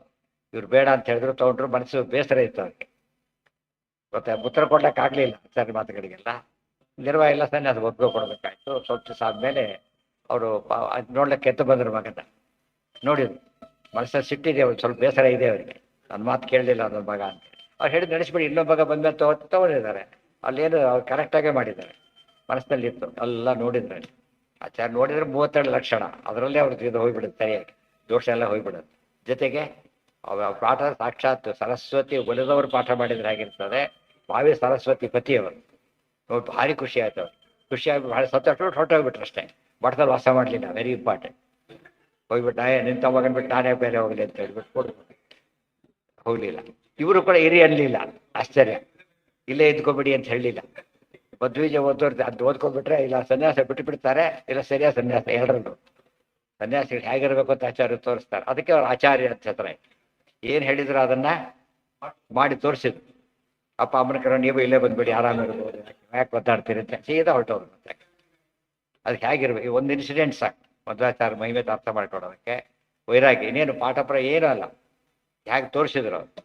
ಇವ್ರು ಬೇಡ ಅಂತ ಹೇಳಿದ್ರು, ತಗೊಂಡ್ರು. ಮನಸ್ಸು ಬೇಸರ ಇತ್ತು ಅವ್ರಿಗೆ, ಗೊತ್ತಾ, ಉತ್ತರ ಕೊಡ್ಲಿಕ್ಕೆ ಆಗಲಿಲ್ಲ ಆಚಾರ್ಯ ಮಾತುಗಳಿಗೆಲ್ಲ. ನಿರ್ವಾಹ ಎಲ್ಲ ಸನ್ಯಾಸ ಒಪ್ಪಿಗೆ ಕೊಡಬೇಕಾಯ್ತು. ಸ್ವಲ್ಪ ದಿವಸ ಆದಮೇಲೆ ಅವರು ಅದು ನೋಡ್ಲಿಕ್ಕೆ ಎತ್ತು ಬಂದರು ಮಗನ. ನೋಡಿದ್ರು ಮನಸ್ಸಲ್ಲಿ ಸಿಟ್ಟಿದೆ, ಅವ್ರು ಸ್ವಲ್ಪ ಬೇಸರ ಇದೆ ಅವರಿಗೆ, ನನ್ನ ಮಾತು ಕೇಳಲಿಲ್ಲ ನನ್ನ ಮಗ ಅಂತ. ಅವ್ರು ಹೇಳಿದ್ ನಡೆಸ್ಬಿಡಿ, ಇನ್ನೊಬ್ಬ ಮಗ ಬಂದ್ಮೇಲೆ ತಗೊಂಡಿದ್ದಾರೆ. ಅಲ್ಲೇನು ಅವ್ರು ಕರೆಕ್ಟಾಗೇ ಮಾಡಿದ್ದಾರೆ, ಮನಸ್ಸಿನಲ್ಲಿ ಇತ್ತು ಎಲ್ಲ ನೋಡಿದ್ರೆ. ಆಚಾರ್ಯ ನೋಡಿದ್ರೆ 32 ಲಕ್ಷಣ, ಅದರಲ್ಲೇ ಅವ್ರದ್ದು ಇದು ಹೋಗ್ಬಿಡುತ್ತೆ, ಸರಿಯಾಗಿ ದೋಷ ಎಲ್ಲ ಹೋಗ್ಬಿಡುತ್ತೆ. ಜೊತೆಗೆ ಪಾಠ ಸಾಕ್ಷಾತ್ ಸರಸ್ವತಿ ಒಲಿದವರು ಪಾಠ ಮಾಡಿದ್ರೆ ಆಗಿರ್ತದೆ. ಭಾವಿ ಸರಸ್ವತಿ ಪತಿಯವರು ನೋಡಿ, ಭಾರಿ ಖುಷಿ ಆಯ್ತು ಅವ್ರು. ಖುಷಿಯಾಗಿ ಭಾಳ ಸತ್ತು ಹೊರಟೋಗ್ಬಿಟ್ರು ಅಷ್ಟೇ. ಮಠದಲ್ಲಿ ವಾಸ ಮಾಡಲಿಲ್ಲ, ವೆರಿ ಇಂಪಾರ್ಟೆಂಟ್. ಹೋಗ್ಬಿಟ್ಟು ನಿಂತ ಮಗನ್ ಬಿಟ್ಟು ನಾನೇ ಬೇರೆ ಹೋಗಲಿ ಅಂತ ಹೇಳ್ಬಿಟ್ಟು ಹೋಗ್ಲಿಲ್ಲ. ಇವರು ಕೂಡ ಹಿರಿ ಅನ್ಲಿಲ್ಲ, ಆಶ್ಚರ್ಯ. ಇಲ್ಲೇ ಇದ್ಕೊಬಿಡಿ ಅಂತ ಹೇಳಲಿಲ್ಲ. ಮಧ್ವೀಜ ಓದೋರ್ದು ಅದು ಓದ್ಕೊಂಡ್ಬಿಟ್ರೆ ಇಲ್ಲ ಸನ್ಯಾಸ ಬಿಟ್ಟು ಬಿಡ್ತಾರೆ, ಇಲ್ಲ ಸರಿಯಾದ ಸನ್ಯಾಸ, ಎರಡರಲ್ಲೂ ಸನ್ಯಾಸಿಗಳು ಹೇಗಿರ್ಬೇಕು ಅಂತ ಆಚಾರ್ಯ ತೋರಿಸ್ತಾರೆ. ಅದಕ್ಕೆ ಅವ್ರು ಆಚಾರ್ಯ ಅಂತ ಹೆಸರು. ಏನು ಹೇಳಿದ್ರು ಅದನ್ನ ಮಾಡಿ ತೋರಿಸಿದ್ರು. ಅಪ್ಪ ಅಮ್ಮನ ಕಡೆ ನೀವು ಇಲ್ಲೇ ಬಂದ್ಬಿಡಿ, ಆರಾಮಿರ್ಬೋದು, ಯಾಕೆ ಒದ್ದಾಡ್ತೀರಿ ಅಂತ ಸೀದಾ ಹೊರಟವ್ರು. ಮತ್ತೆ ಅದಕ್ಕೆ ಹೇಗಿರ್ಬೇಕು, ಒಂದು ಇನ್ಸಿಡೆಂಟ್ ಸಾಕು ಮಧ್ವಾಚಾರ್ಯ ಮಹಿಮೆ ಅರ್ಥ ಮಾಡ್ಕೊಡೋದಕ್ಕೆ. ವೈರಾಗ್ಯ ಇನ್ನೇನು ಪಾಠಪ್ರ ಏನೂ ಅಲ್ಲ, ಹೇಗೆ ತೋರಿಸಿದ್ರು ಅಂತ.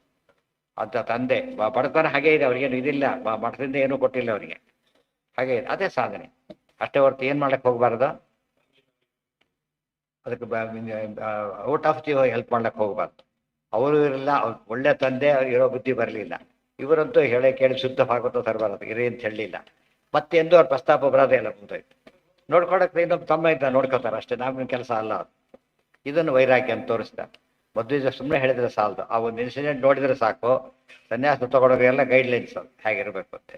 ತಂದೆ ಬಡತನ ಹಾಗೇ ಇದೆ, ಅವ್ರಿಗೇನು ಇದಿಲ್ಲ, ಮಠದಿಂದ ಏನೂ ಕೊಟ್ಟಿಲ್ಲ ಅವರಿಗೆ, ಹಾಗೆ ಇದೆ. ಅದೇ ಸಾಧನೆ ಅಷ್ಟೇ ಹೊರತು ಏನು ಮಾಡಕ್ಕೆ ಹೋಗ್ಬಾರ್ದು. ಅದಕ್ಕೆ ಔಟ್ ಆಫ್ ದಿ ಹೆಲ್ಪ್ ಮಾಡ್ಲಿಕ್ಕೆ ಹೋಗ್ಬಾರ್ದು. ಅವರು ಇರಲಿಲ್ಲ, ಒಳ್ಳೆ ತಂದೆ ಇರೋ ಬುದ್ಧಿ ಬರಲಿಲ್ಲ. ಇವರಂತೂ ಕೇಳಿ ಶುದ್ಧ ಭಾಗವತ ತರಬಾರದು ಇರಿ ಅಂತ ಹೇಳಲಿಲ್ಲ. ಮತ್ತೆ ಎಂದು ಅವ್ರ ಪ್ರಸ್ತಾಪ ಬರೋದೇ ಇಲ್ಲ. ಮುಂದೋಯ್ತು ನೋಡ್ಕೊಳಕ್ಕೆ ಇನ್ನೊಬ್ಬ ತಮ್ಮ ಇದ್ದ ನೋಡ್ಕೋತಾರೆ ಅಷ್ಟೇ, ನಮ್ಗಿನ ಕೆಲಸ ಅಲ್ಲ ಅದು. ಇದನ್ನು ವೈರಾಗ್ಯ ಅಂತ ತೋರಿಸ್ತಾರೆ. ಮದುವೆ ಸುಮ್ಮನೆ ಹೇಳಿದ್ರೆ ಸಾಲದು, ಆ ಒಂದು ಇನ್ಸಿಡೆಂಟ್ ನೋಡಿದ್ರೆ ಸಾಕು. ಸನ್ಯಾಸ ತಗೊಳ್ಳೋರಿಗೆಲ್ಲ ಗೈಡ್ಲೈನ್ಸ್ ಅದು ಹೇಗಿರಬೇಕು ಅಂತ.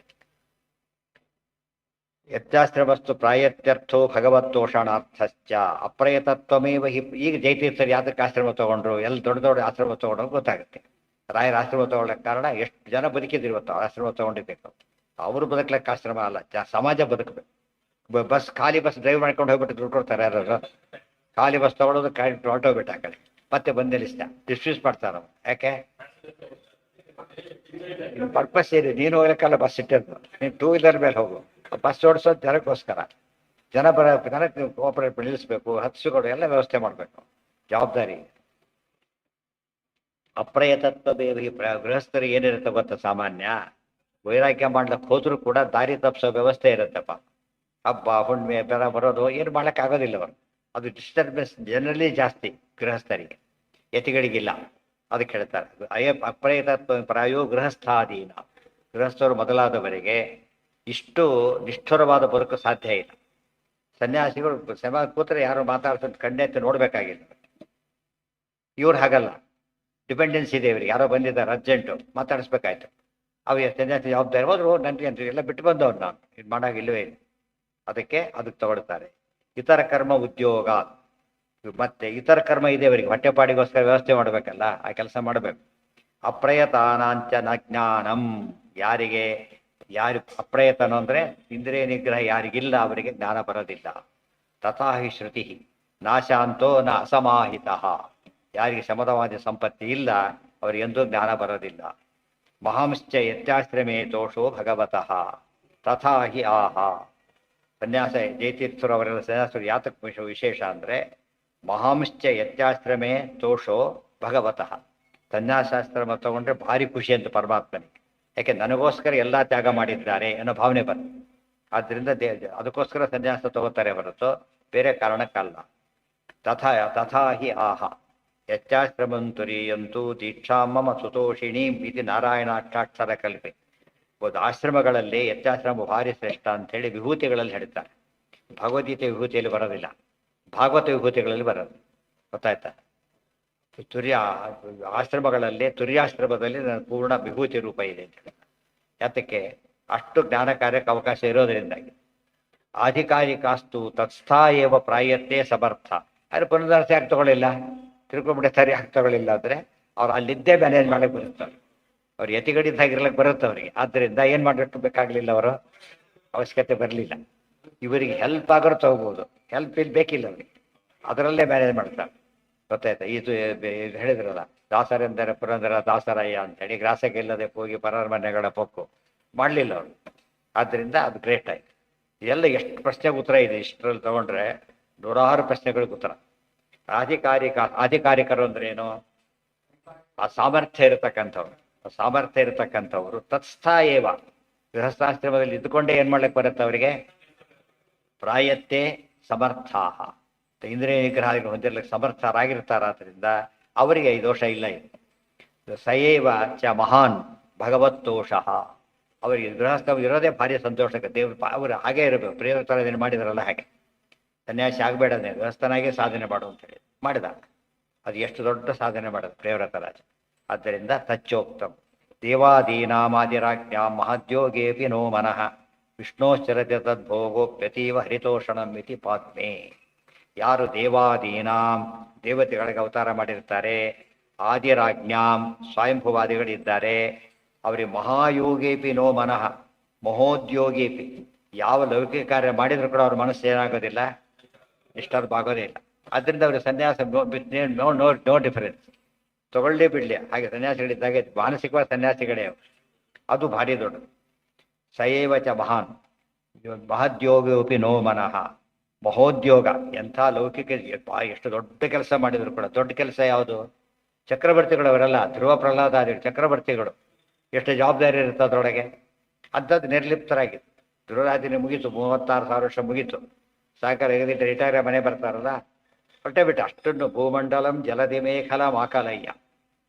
ಯತ್ಯಾಶ್ರಮಸ್ತು ಪ್ರಾಯತ್ಯರ್ಥೋ ಭಗವತ್ತೋಷಣಾರ್ಥಶ್ಚ ಅಪ್ರಯತತ್ವಮೇವ ಹಿ. ಈಗ ಜೈತೀರ್ಥರು ಯಾತಕ್ಕೆ ಆಶ್ರಮ ತಗೊಂಡ್ರು, ಎಲ್ಲ ದೊಡ್ಡ ದೊಡ್ಡ ಆಶ್ರಮ ತಗೊಂಡ್ರು ಗೊತ್ತಾಗುತ್ತೆ. ರಾಯರ ಆಶ್ರಮ ತಗೊಳ್ಳೋಕೆ ಕಾರಣ ಎಷ್ಟು ಜನ ಬದುಕಿದ್ರು ಇವತ್ತು ಆಶ್ರಮ ತಗೊಂಡಿರ್ಬೇಕು. ಅವರು ಬದುಕಲಿಕ್ಕೆ ಆಶ್ರಮ ಅಲ್ಲ, ಸಮಾಜ ಬದುಕಬೇಕು. ಬಸ್ ಖಾಲಿ ಬಸ್ ಡ್ರೈವ್ ಮಾಡ್ಕೊಂಡು ಹೋಗ್ಬಿಟ್ಟು ದುಡ್ಡು ಕೊಡ್ತಾರೆ ಯಾರು. ಖಾಲಿ ಬಸ್ ತಗೊಳ್ಳೋದು ಹೊರಟೋಗ್ಬಿಟ್ಟು ಆ ಕಡೆ ಮತ್ತೆ ಬಂದು ನಿಲ್ಲಿಸ್ತಾ ಡಿಸ್ಟ್ಯೂಸ್ ಮಾಡ್ತಾರೆ. ಯಾಕೆ ಪರ್ಪಸ್ ಇದೆ, ನೀನು ಹೋಗ್ಲಿಕ್ಕಲ್ಲ ಬಸ್ ಇಟ್ಟಿರ್ದು, ನೀನು 2 ವೀಲರ್ ಮೇಲೆ ಹೋಗು. ಬಸ್ ಓಡಿಸೋದು ಜನಕ್ಕೋಸ್ಕರ, ಜನಕ್ಕೆ ಕೋಆಪರೇಟ್ ನಿಲ್ಲಿಸ್ಬೇಕು, ಹತ್ಸುಗಳು ಎಲ್ಲ ವ್ಯವಸ್ಥೆ ಮಾಡಬೇಕು, ಜವಾಬ್ದಾರಿ. ಅಪ್ರಯತತ್ವ ಬೇವಿ ಗೃಹಸ್ಥರು ಏನಿರುತ್ತೆ ಗೊತ್ತ, ಸಾಮಾನ್ಯ ವೈರಾಗ್ಯ ಮಾಡ್ಲಿಕ್ಕೆ ಹೋದ್ರೂ ಕೂಡ ದಾರಿ ತಪ್ಪಿಸೋ ವ್ಯವಸ್ಥೆ ಇರುತ್ತಪ್ಪ. ಹಬ್ಬ ಹುಣ್ಣಿಮೆ ಬೆರ ಬರೋದು ಏನು ಮಾಡ್ಲಿಕ್ಕೆ ಆಗೋದಿಲ್ಲ ಅವರು. ಅದು ಡಿಸ್ಟರ್ಬೆನ್ಸ್ ಜನರಲಿ ಜಾಸ್ತಿ ಗೃಹಸ್ಥರಿಗೆ, ಯತಿಗಳಿಗಿಲ್ಲ. ಅದಕ್ಕೆ ಹೇಳ್ತಾರೆ ಅಪ್ರಯತತ್ವ ಪ್ರಾಯೋ ಗೃಹಸ್ಥಾದೀನ. ಗೃಹಸ್ಥರು ಮೊದಲಾದವರಿಗೆ ಇಷ್ಟು ನಿಷ್ಠುರವಾದ ಬದುಕು ಸಾಧ್ಯ ಇಲ್ಲ. ಸನ್ಯಾಸಿಗಳು ಸಮಾಜ ಕೂತ್ರೆ ಯಾರು ಮಾತಾಡ್ಸೋದು ಕಣ್ಣೆ ಅಂತ ನೋಡ್ಬೇಕಾಗಿಲ್ಲ. ಇವ್ರು ಹಾಗಲ್ಲ, ಡಿಪೆಂಡೆನ್ಸ್ ಇದೆ ಇವರಿಗೆ. ಯಾರೋ ಬಂದಿದ್ದಾರೆ ಅರ್ಜೆಂಟು ಮಾತಾಡಿಸ್ಬೇಕಾಯ್ತು, ಅವು ಸನ್ಯಾಸಿ ಜವಾಬ್ದಾರಿ ಹೋದ್ರು ನನಗೆ ಅಂತ ಎಲ್ಲ ಬಿಟ್ಟು ಬಂದವ್ರು, ನಾನು ಇದು ಮಾಡಾಗಿಲ್ಲವೇ ಇಲ್ಲ. ಅದಕ್ಕೆ ತಗೊಳ್ತಾರೆ. ಇತರ ಕರ್ಮ ಉದ್ಯೋಗ ಮತ್ತೆ ಇತರ ಕರ್ಮ ಇದೆ ಅವರಿಗೆ, ಹೊಟ್ಟೆಪಾಡಿಗೋಸ್ಕರ ವ್ಯವಸ್ಥೆ ಮಾಡಬೇಕಲ್ಲ, ಆ ಕೆಲಸ ಮಾಡಬೇಕು. ಅಪ್ರಯತಾನಾಂಚ ನ ಜ್ಞಾನಂ, ಯಾರಿಗೆ ಯಾರು ಅಪ್ರಯತನ ಅಂದರೆ ಇಂದ್ರಿಯ ನಿಗ್ರಹ ಯಾರಿಗಿಲ್ಲ ಅವರಿಗೆ ಜ್ಞಾನ ಬರೋದಿಲ್ಲ. ತಥಾ ಹಿ ಶ್ರುತಿ ನಾಶಾಂತೋ ನ ಅಸಮಾಹಿತ, ಯಾರಿಗೆ ಶಮದವಾದಿ ಸಂಪತ್ತಿ ಇಲ್ಲ ಅವರಿಗೆ ಎಂದೂ ಜ್ಞಾನ ಬರೋದಿಲ್ಲ. ಮಹಾಂಶ್ಚ ಯತ್ಯಾಶ್ರಮೇ ದೋಷೋ ಭಗವತಃ ತಥಾ ಹಿ ಆಹ. ಸನ್ಯಾಸ ಜಯತೀರ್ಥರು ಅವರೆಲ್ಲ ಸನ್ಯಾಸರು ಯಾತಕ ವಿಶೇಷ ಅಂದರೆ ಮಹಾಂಶ್ಚ ಯತ್ಯಾಶ್ರಮೇ ದೋಷೋ ಭಗವತಃ. ಸನ್ಯಾಸಾಶ್ರಮ ತಗೊಂಡ್ರೆ ಭಾರಿ ಖುಷಿ ಅಂತ ಪರಮಾತ್ಮನಿಗೆ, ಯಾಕೆ ನನಗೋಸ್ಕರ ಎಲ್ಲ ತ್ಯಾಗ ಮಾಡಿದ್ದಾರೆ ಅನ್ನೋ ಭಾವನೆ ಬರುತ್ತೆ. ಆದ್ದರಿಂದ ಅದಕ್ಕೋಸ್ಕರ ಸನ್ಯಾಸ ತಗೋತಾರೆ ಹೊರತು ಬೇರೆ ಕಾರಣಕ್ಕಲ್ಲ. ತಥಾ ಹಿ ಆಹ ಯತ್ಯಾಶ್ರಮಂ ತುರೀಯಂತೂ ದೀಕ್ಷಾಂ ಮಮ ಸುತೋಷಿಣೀ ಇತಿ ನಾರಾಯಣಾಕ್ಷಾಕ್ಷರ ಕಲ್ಪೆ. ಒಂದು ಆಶ್ರಮಗಳಲ್ಲಿ ಯತ್ಯಾಶ್ರಮ ಭಾರಿ ಶ್ರೇಷ್ಠ ಅಂಥೇಳಿ ವಿಭೂತಿಗಳಲ್ಲಿ ಹೇಳ್ತಾರೆ. ಭಗವದ್ಗೀತೆ ವಿಭೂತಿಯಲ್ಲಿ ಬರೋದಿಲ್ಲ, ಭಾಗವತ ವಿಭೂತಿಗಳಲ್ಲಿ ಬರೋದು. ಗೊತ್ತಾಯ್ತಾ? ತುರ್ಯ ಆಶ್ರಮಗಳಲ್ಲಿ ತುರ್ಯಾಶ್ರಮದಲ್ಲಿ ನನ್ನ ಪೂರ್ಣ ವಿಭೂತಿ ರೂಪ ಇದೆ ಅಂತ ಹೇಳಿ. ಯಾತಕ್ಕೆ? ಅಷ್ಟು ಜ್ಞಾನ ಕಾರ್ಯಕ್ಕೆ ಅವಕಾಶ ಇರೋದರಿಂದಾಗಿ. ಆಧಿಕಾರಿಕಾಸ್ತು ತತ್ಸ್ಥಾ ಏವ ಪ್ರಾಯತ್ತೆ ಸಮರ್ಥ. ಆದರೆ ಪುನರ್ದರ್ಶ ಯಾಕೆ ತಗೊಳ್ಳಿಲ್ಲ, ತಿಳ್ಕೊಂಬಿಟ್ಟೆ ಸರಿ ಯಾಕೆ ತಗೊಳ್ಳಿಲ್ಲ ಅಂದರೆ ಅವ್ರು ಅಲ್ಲಿದ್ದೇ ಮ್ಯಾನೇಜ್ ಮಾಡಕ್ಕೆ ಬರುತ್ತಾರೆ. ಅವ್ರು ಯತಿಗಡಿದ್ದಾಗಿರ್ಲಿಕ್ಕೆ ಬರುತ್ತೆ ಅವರಿಗೆ. ಆದ್ದರಿಂದ ಏನು ಮಾಡಬೇಕು ಬೇಕಾಗಲಿಲ್ಲ, ಅವರು ಅವಶ್ಯಕತೆ ಬರಲಿಲ್ಲ. ಇವರಿಗೆ ಹೆಲ್ಪ್ ಆಗೋರು ತಗೋಬೋದು, ಹೆಲ್ಪ್ ಇಲ್ಲಿ ಬೇಕಿಲ್ಲ ಅವರಿಗೆ, ಅದರಲ್ಲೇ ಮ್ಯಾನೇಜ್ ಮಾಡ್ತಾರೆ. ಗೊತ್ತಾಯ್ತಾ? ಇದು ಹೇಳಿದ್ರಲ್ಲ, ದಾಸರೆಂದರೆ ಪುರಂದರ ದಾಸರಯ್ಯ ಅಂತೇಳಿ ಗ್ರಾಸಕ್ಕಿಲ್ಲದೆ ಹೋಗಿ ಪರರ ಮನೆಗಳ ಪೊಕ್ಕು ಮಾಡಲಿಲ್ಲ ಅವರು. ಆದ್ದರಿಂದ ಅದು ಗ್ರೇಟ್ ಆಯಿತು. ಎಲ್ಲ ಎಷ್ಟು ಪ್ರಶ್ನೆಗೆ ಉತ್ತರ ಇದೆ ಇಷ್ಟರಲ್ಲಿ ತಗೊಂಡ್ರೆ, ನೂರಾರು ಪ್ರಶ್ನೆಗಳಿಗೆ ಉತ್ತರ. ಅಧಿಕಾರಿಕರು ಅಂದ್ರೆ ಏನು? ಆ ಸಾಮರ್ಥ್ಯ ಇರತಕ್ಕಂಥವ್ರು, ಸಾಮರ್ಥ್ಯ ಇರತಕ್ಕಂಥವ್ರು ತತ್ಸ್ಥಾ ಏವ ಗೃಹಸ್ಥಾಶ್ರಮದಲ್ಲಿ ಇದ್ದುಕೊಂಡೇ ಏನು ಮಾಡ್ಲಿಕ್ಕೆ ಬರುತ್ತೆ ಅವರಿಗೆ? ಪ್ರಾಯತ್ತೆ ಸಮರ್ಥಾಹ, ಇಂದ್ರಿಯ ನಿಗ್ರಹ ಹೊಂದಿರ್ಲಿಕ್ಕೆ ಸಮರ್ಥರಾಗಿರ್ತಾರಾದ್ರಿಂದ ಅವರಿಗೆ ಈ ದೋಷ ಇಲ್ಲ. ಇದು ಸಯೇವ ಚ ಮಹಾನ್ ಭಗವತ್ತೋಷಃ. ಅವರಿಗೆ ಗೃಹಸ್ಥ ಇರೋದೇ ಭಾರಿ ಸಂತೋಷಕ್ಕೆ. ದೇವ್ರು ಅವರು ಹಾಗೇ ಇರಬೇಕು. ಪ್ರಿಯವ್ರತರಾಜನ ಮಾಡಿದಾರಲ್ಲ ಹಾಗೆ, ಸನ್ಯಾಸಿ ಆಗಬೇಡನೆ ಗೃಹಸ್ಥನಾಗೇ ಸಾಧನೆ ಮಾಡು ಅಂತೇಳಿ ಮಾಡಿದ. ಅದು ಎಷ್ಟು ದೊಡ್ಡ ಸಾಧನೆ ಮಾಡೋದು ಪ್ರಿಯವ್ರತರಾಜ. ಆದ್ದರಿಂದ ತಚ್ಚೋಕ್ತಂ ದೇವಾದೀನಾಮಾದಿರಾಜ್ಞಾಂ ಮಹದ್ಯೋಗೇಪಿ ನೋ ಮನಃ ವಿಷ್ಣೋಶ್ಚರತೆ ತದ್ಭೋಗೋಪ್ಯತೀವ ಹರಿತೋಷಣಂ ಇತಿ ಪಾತ್ಮೆ. ಯಾರು ದೇವಾದೀನಾಂ ದೇವತೆಗಳಿಗೆ ಅವತಾರ ಮಾಡಿರ್ತಾರೆ, ಆದಿರಾಜ್ಞಾಂ ಸ್ವಯಂಭುವಾದಿಗಳಿದ್ದಾರೆ, ಅವರಿಗೆ ಮಹಾಯೋಗೇಪಿ ನೋ ಮನಃ ಮಹೋದ್ಯೋಗೇಪಿ, ಯಾವ ಲೌಕಿಕ ಕಾರ್ಯ ಮಾಡಿದ್ರು ಕೂಡ ಅವ್ರ ಮನಸ್ಸು ಏನಾಗೋದಿಲ್ಲ, ಡಿಸ್ಟರ್ಬ್ ಆಗೋದೇ ಇಲ್ಲ. ಅದರಿಂದ ಅವ್ರಿಗೆ ಸನ್ಯಾಸ ನೋ ಡಿಫರೆನ್ಸ್, ತಗೊಳ್ಳಿ ಬಿಡಲಿ. ಹಾಗೆ ಸನ್ಯಾಸಿಗಳಿದ್ದಾಗೆ ಮಾನಸಿಕವಾದ ಸನ್ಯಾಸಿಗಳೇ ಅದು ಭಾರಿ ದೊಡ್ಡದು. ಸಯೇವ ಚ ಮಹಾನ್ ಮಹದ್ಯೋಗೋಪಿ ನೋ ಮನಃ ಮಹೋದ್ಯೋಗ. ಎಂಥ ಲೌಕಿಕ ಎಷ್ಟು ದೊಡ್ಡ ಕೆಲಸ ಮಾಡಿದ್ರು ಕೂಡ, ದೊಡ್ಡ ಕೆಲಸ ಯಾವುದು? ಚಕ್ರವರ್ತಿಗಳು ಅವರೆಲ್ಲ, ಧ್ರುವ ಪ್ರಹ್ಲಾದಾದಿಗಳು ಚಕ್ರವರ್ತಿಗಳು, ಎಷ್ಟು ಜವಾಬ್ದಾರಿ ಇರುತ್ತೆ ಅದರೊಳಗೆ. ಅಂಥದ್ದು ನಿರ್ಲಿಪ್ತರಾಗಿತ್ತು. ಧ್ರುವರಾಜನೇ ಮುಗೀತು, 36,000 ವರ್ಷ ಮುಗೀತು. ಸಾಕಾರ ಎಗದಿಟ್ಟು ರಿಟೈರ್ ಮನೆ ಬರ್ತಾರಲ್ಲ, ಹೊಟ್ಟೆ ಬಿಟ್ಟು ಅಷ್ಟನ್ನು ಭೂಮಂಡಲಂ ಜಲದಿ ಮೇಖಲ ಮಾಕಲಯ್ಯ.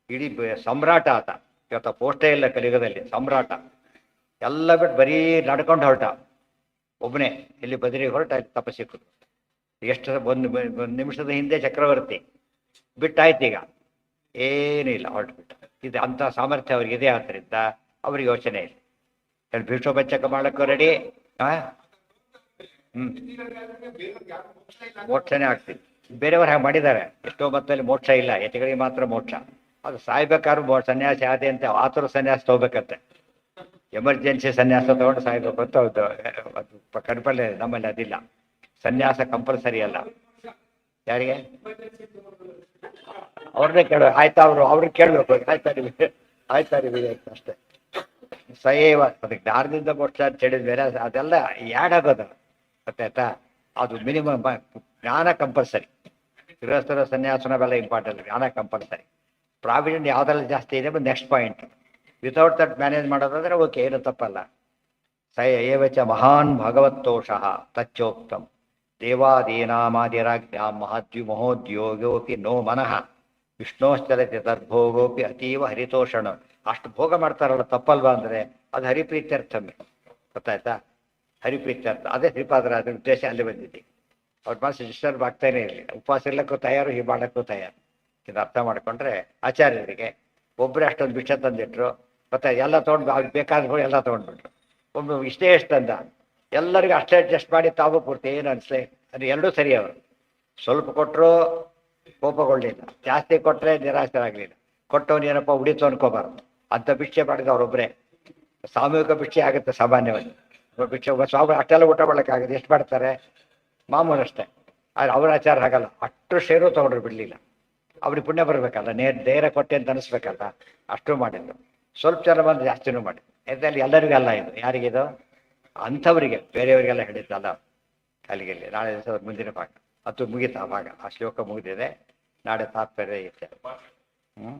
ಇಡೀ ಸಮ್ರಾಟ ಆತ. ಇವತ್ತು ಪೋಸ್ಟೇ ಇಲ್ಲ ಕಲಿಯುಗದಲ್ಲಿ, ಸಮ್ರಾಟ. ಎಲ್ಲ ಬಿಟ್ಟು ಬರೀ ನಡ್ಕೊಂಡು ಹೊರಟ ಒಬ್ಬನೇ. ಇಲ್ಲಿ ಬದರಿಗೆ ಹೊರಟ ತಪಸ್ಸಿಕ್ಕದು. ಎಷ್ಟು ಒಂದು ನಿಮಿಷದ ಹಿಂದೆ ಚಕ್ರವರ್ತಿ ಬಿಟ್ಟಾಯ್ತು, ಈಗ ಏನಿಲ್ಲ ಹೊರಟುಬಿಟ್ಟು. ಇದು ಅಂಥ ಸಾಮರ್ಥ್ಯ ಅವ್ರಿಗಿದೆ. ಆದ್ದರಿಂದ ಅವ್ರಿಗೆ ಯೋಚನೆ ಇಲ್ಲ. ಹೇಳಿ ಭೀಷ್ಮೋಪಚಕ ಮಾಡಕ್ಕೂ ರೆಡಿ. ಮೋಕ್ಷನೇ ಆಗ್ತಿದೆ. ಬೇರೆಯವರು ಹಾಗೆ ಮಾಡಿದ್ದಾರೆ. ಎಷ್ಟೋ ಮತ್ತಲ್ಲಿ ಮೋಕ್ಷ ಇಲ್ಲ, ಯತಿಗಳಿಗೆ ಮಾತ್ರ ಮೋಕ್ಷ. ಅದು ಸಾಯ್ಬೇಕಾದ್ರೂ ಸನ್ಯಾಸಿ ಆದೆ ಅಂತ ಆತುರ ಸನ್ಯಾಸ ತಗೋಬೇಕಂತೆ. ಎಮರ್ಜೆನ್ಸಿ ಸನ್ಯಾಸ ತಗೊಂಡು ಸಾಯ್ಬೇಕು ಅಂತ ಅದು ಕನ್ಪಲ್ಲೆ. ನಮ್ಮಲ್ಲಿ ಅದಿಲ್ಲ, ಸನ್ಯಾಸ ಕಂಪಲ್ಸರಿ ಅಲ್ಲ. ಯಾರಿಗೆ? ಅವ್ರನ್ನೇ ಕೇಳೋ ಆಯ್ತಾ, ಅವ್ರಿಗೆ ಕೇಳಬೇಕು. ಆಯ್ತಾರಿ ಅಷ್ಟೇ. ಸಯೇವ ಅದಕ್ಕೆ ಜ್ಞಾನದಿಂದ ಮೋಕ್ಷ ಅಂತ ಹೇಳಿದ ಬೇರೆ, ಅದೆಲ್ಲ ಯಾಡ್ ಆಗೋದು. ಗೊತ್ತಾಯ್ತಾ? ಅದು ಮಿನಿಮಮ್. ಜ್ಞಾನ ಕಂಪಲ್ಸರಿ. ಗೃಹಸ್ಥರ ಸನ್ಯಾಸನವೆಲ್ಲ ಇಂಪಾರ್ಟೆಂಟ್, ಜ್ಞಾನ ಕಂಪಲ್ಸರಿ. ಪ್ರಾವಿಡೆಂಟ್ ಯಾವುದೆಲ್ಲ ಜಾಸ್ತಿ ಇದೆ next point. Without that manage ಮಾಡೋದಾದ್ರೆ ಓಕೆ, ಏನು ತಪ್ಪಲ್ಲ. ಏವಚ ಮಹಾನ್ ಭಗವತ್ತೋಷಃ ತಚ್ಚೋಕ್ತಂ ದೇವಾದೀನಾಮಾದಿರಾಜ್ಞಾಂ ಮಹೋದ್ಯೋಗೋಪಿ ನೋ ಮನಃ ವಿಷ್ಣೋಶ್ಚಲತೆ ತದ್ಭೋಗೋಪಿ ಅತೀವ ಹರಿತೋಷಣ. ಅಷ್ಟು ಭೋಗ ಮಾಡ್ತಾರಲ್ಲ, ತಪ್ಪಲ್ವಾ ಅಂದರೆ ಅದು ಹರಿಪ್ರೀತ್ಯರ್ಥಮೇ. ಗೊತ್ತಾಯ್ತಾ? ಹರಿಪ್ರೀತ್ಯರ್ಥ. ಅದೇ ಶ್ರೀಪಾದರ ಉದ್ದೇಶ ಅಲ್ಲಿ ಬಂದಿದೆ. ಅವ್ರ ಮನಸ್ಸು ಡಿಸ್ಟರ್ಬ್ ಆಗ್ತಾನೆ ಇರಲಿಲ್ಲ. ಉಪವಾಸ ಇರ್ಲಕ್ಕೂ ತಯಾರು, ಹೀಗೆ ಮಾಡೋಕ್ಕೂ ತಯಾರು. ಇದು ಅರ್ಥ ಮಾಡಿಕೊಂಡ್ರೆ ಆಚಾರ್ಯರಿಗೆ ಒಬ್ಬರೇ ಅಷ್ಟೊಂದು ಭಿಕ್ಷ ತಂದಿಟ್ರು. ಮತ್ತೆ ಎಲ್ಲ ತೊಗೊಂಡು ಅವ್ರಿಗೆ ಬೇಕಾದ್ರು ಎಲ್ಲ ತೊಗೊಂಡ್ಬಿಟ್ರು. ಒಬ್ಬರು ಇಷ್ಟೇ ಎಷ್ಟು ಅಂದ, ಎಲ್ಲರಿಗೂ ಅಷ್ಟೇ ಅಡ್ಜಸ್ಟ್ ಮಾಡಿ ತಾವು ಪೂರ್ತಿ ಏನು ಅನಿಸ್ಲೆ ಅದು ಎರಡೂ ಸರಿ ಅವರು. ಸ್ವಲ್ಪ ಕೊಟ್ಟರು ಕೋಪಗೊಳ್ಳಿಲ್ಲ, ಜಾಸ್ತಿ ಕೊಟ್ಟರೆ ನಿರಾಶರಾಗಲಿಲ್ಲ. ಕೊಟ್ಟವನು ಏನಪ್ಪ ಉಳಿತು ಅನ್ಕೋಬಾರ್ದು. ಅಂಥ ಭಿಕ್ಷೆ ಮಾಡಿದ ಅವರೊಬ್ಬರೇ. ಸಾಮೂಹಿಕ ಭಿಕ್ಷೆ ಆಗುತ್ತೆ ಸಾಮಾನ್ಯವಾಗಿ. ಭಿಕ್ಷೆ ಸ್ವಾಮಿ ಅಷ್ಟೆಲ್ಲ ಊಟ ಮಾಡೋಕ್ಕಾಗುತ್ತೆ, ಎಷ್ಟು ಮಾಡ್ತಾರೆ? ಮಾಮೂಲು ಅಷ್ಟೇ. ಆದರೆ ಅವರ ಆಚಾರ ಹಾಗಲ್ಲ, ಅಷ್ಟು ಶೇರು ತೊಗೊಂಡ್ರು ಬಿಡಲಿಲ್ಲ. ಅವ್ರಿಗೆ ಪುಣ್ಯ ಬರಬೇಕಲ್ಲ, ಧೈರ್ಯ ಕೊಟ್ಟೆ ಅಂತ ಅನಿಸ್ಬೇಕಲ್ಲ, ಅಷ್ಟು ಮಾಡಿದ್ರು. ಸ್ವಲ್ಪ ಜನ ಬಂದು ಜಾಸ್ತಿನೂ ಮಾಡಿ. ಯಾಕಂದ್ರೆ ಎಲ್ಲರಿಗೂ ಅಲ್ಲ ಇದು, ಯಾರಿಗಿದು? ಅಂಥವರಿಗೆ, ಬೇರೆಯವರಿಗೆಲ್ಲ ಹೇಳಿದ್ದಲ್ಲ. ಅಲ್ಲಿಗೆ ನಾಳೆ ದಿವಸ ಮುಂದಿನ ಭಾಗ ಅದು ಮುಗಿತಾ ಭಾಗ, ಆ ಶ್ಲೋಕ ಮುಗಿದಿದೆ. ನಾಳೆ ತಾತ್ಪರ್ಯ ಇರುತ್ತೆ. ಹ್ಞೂ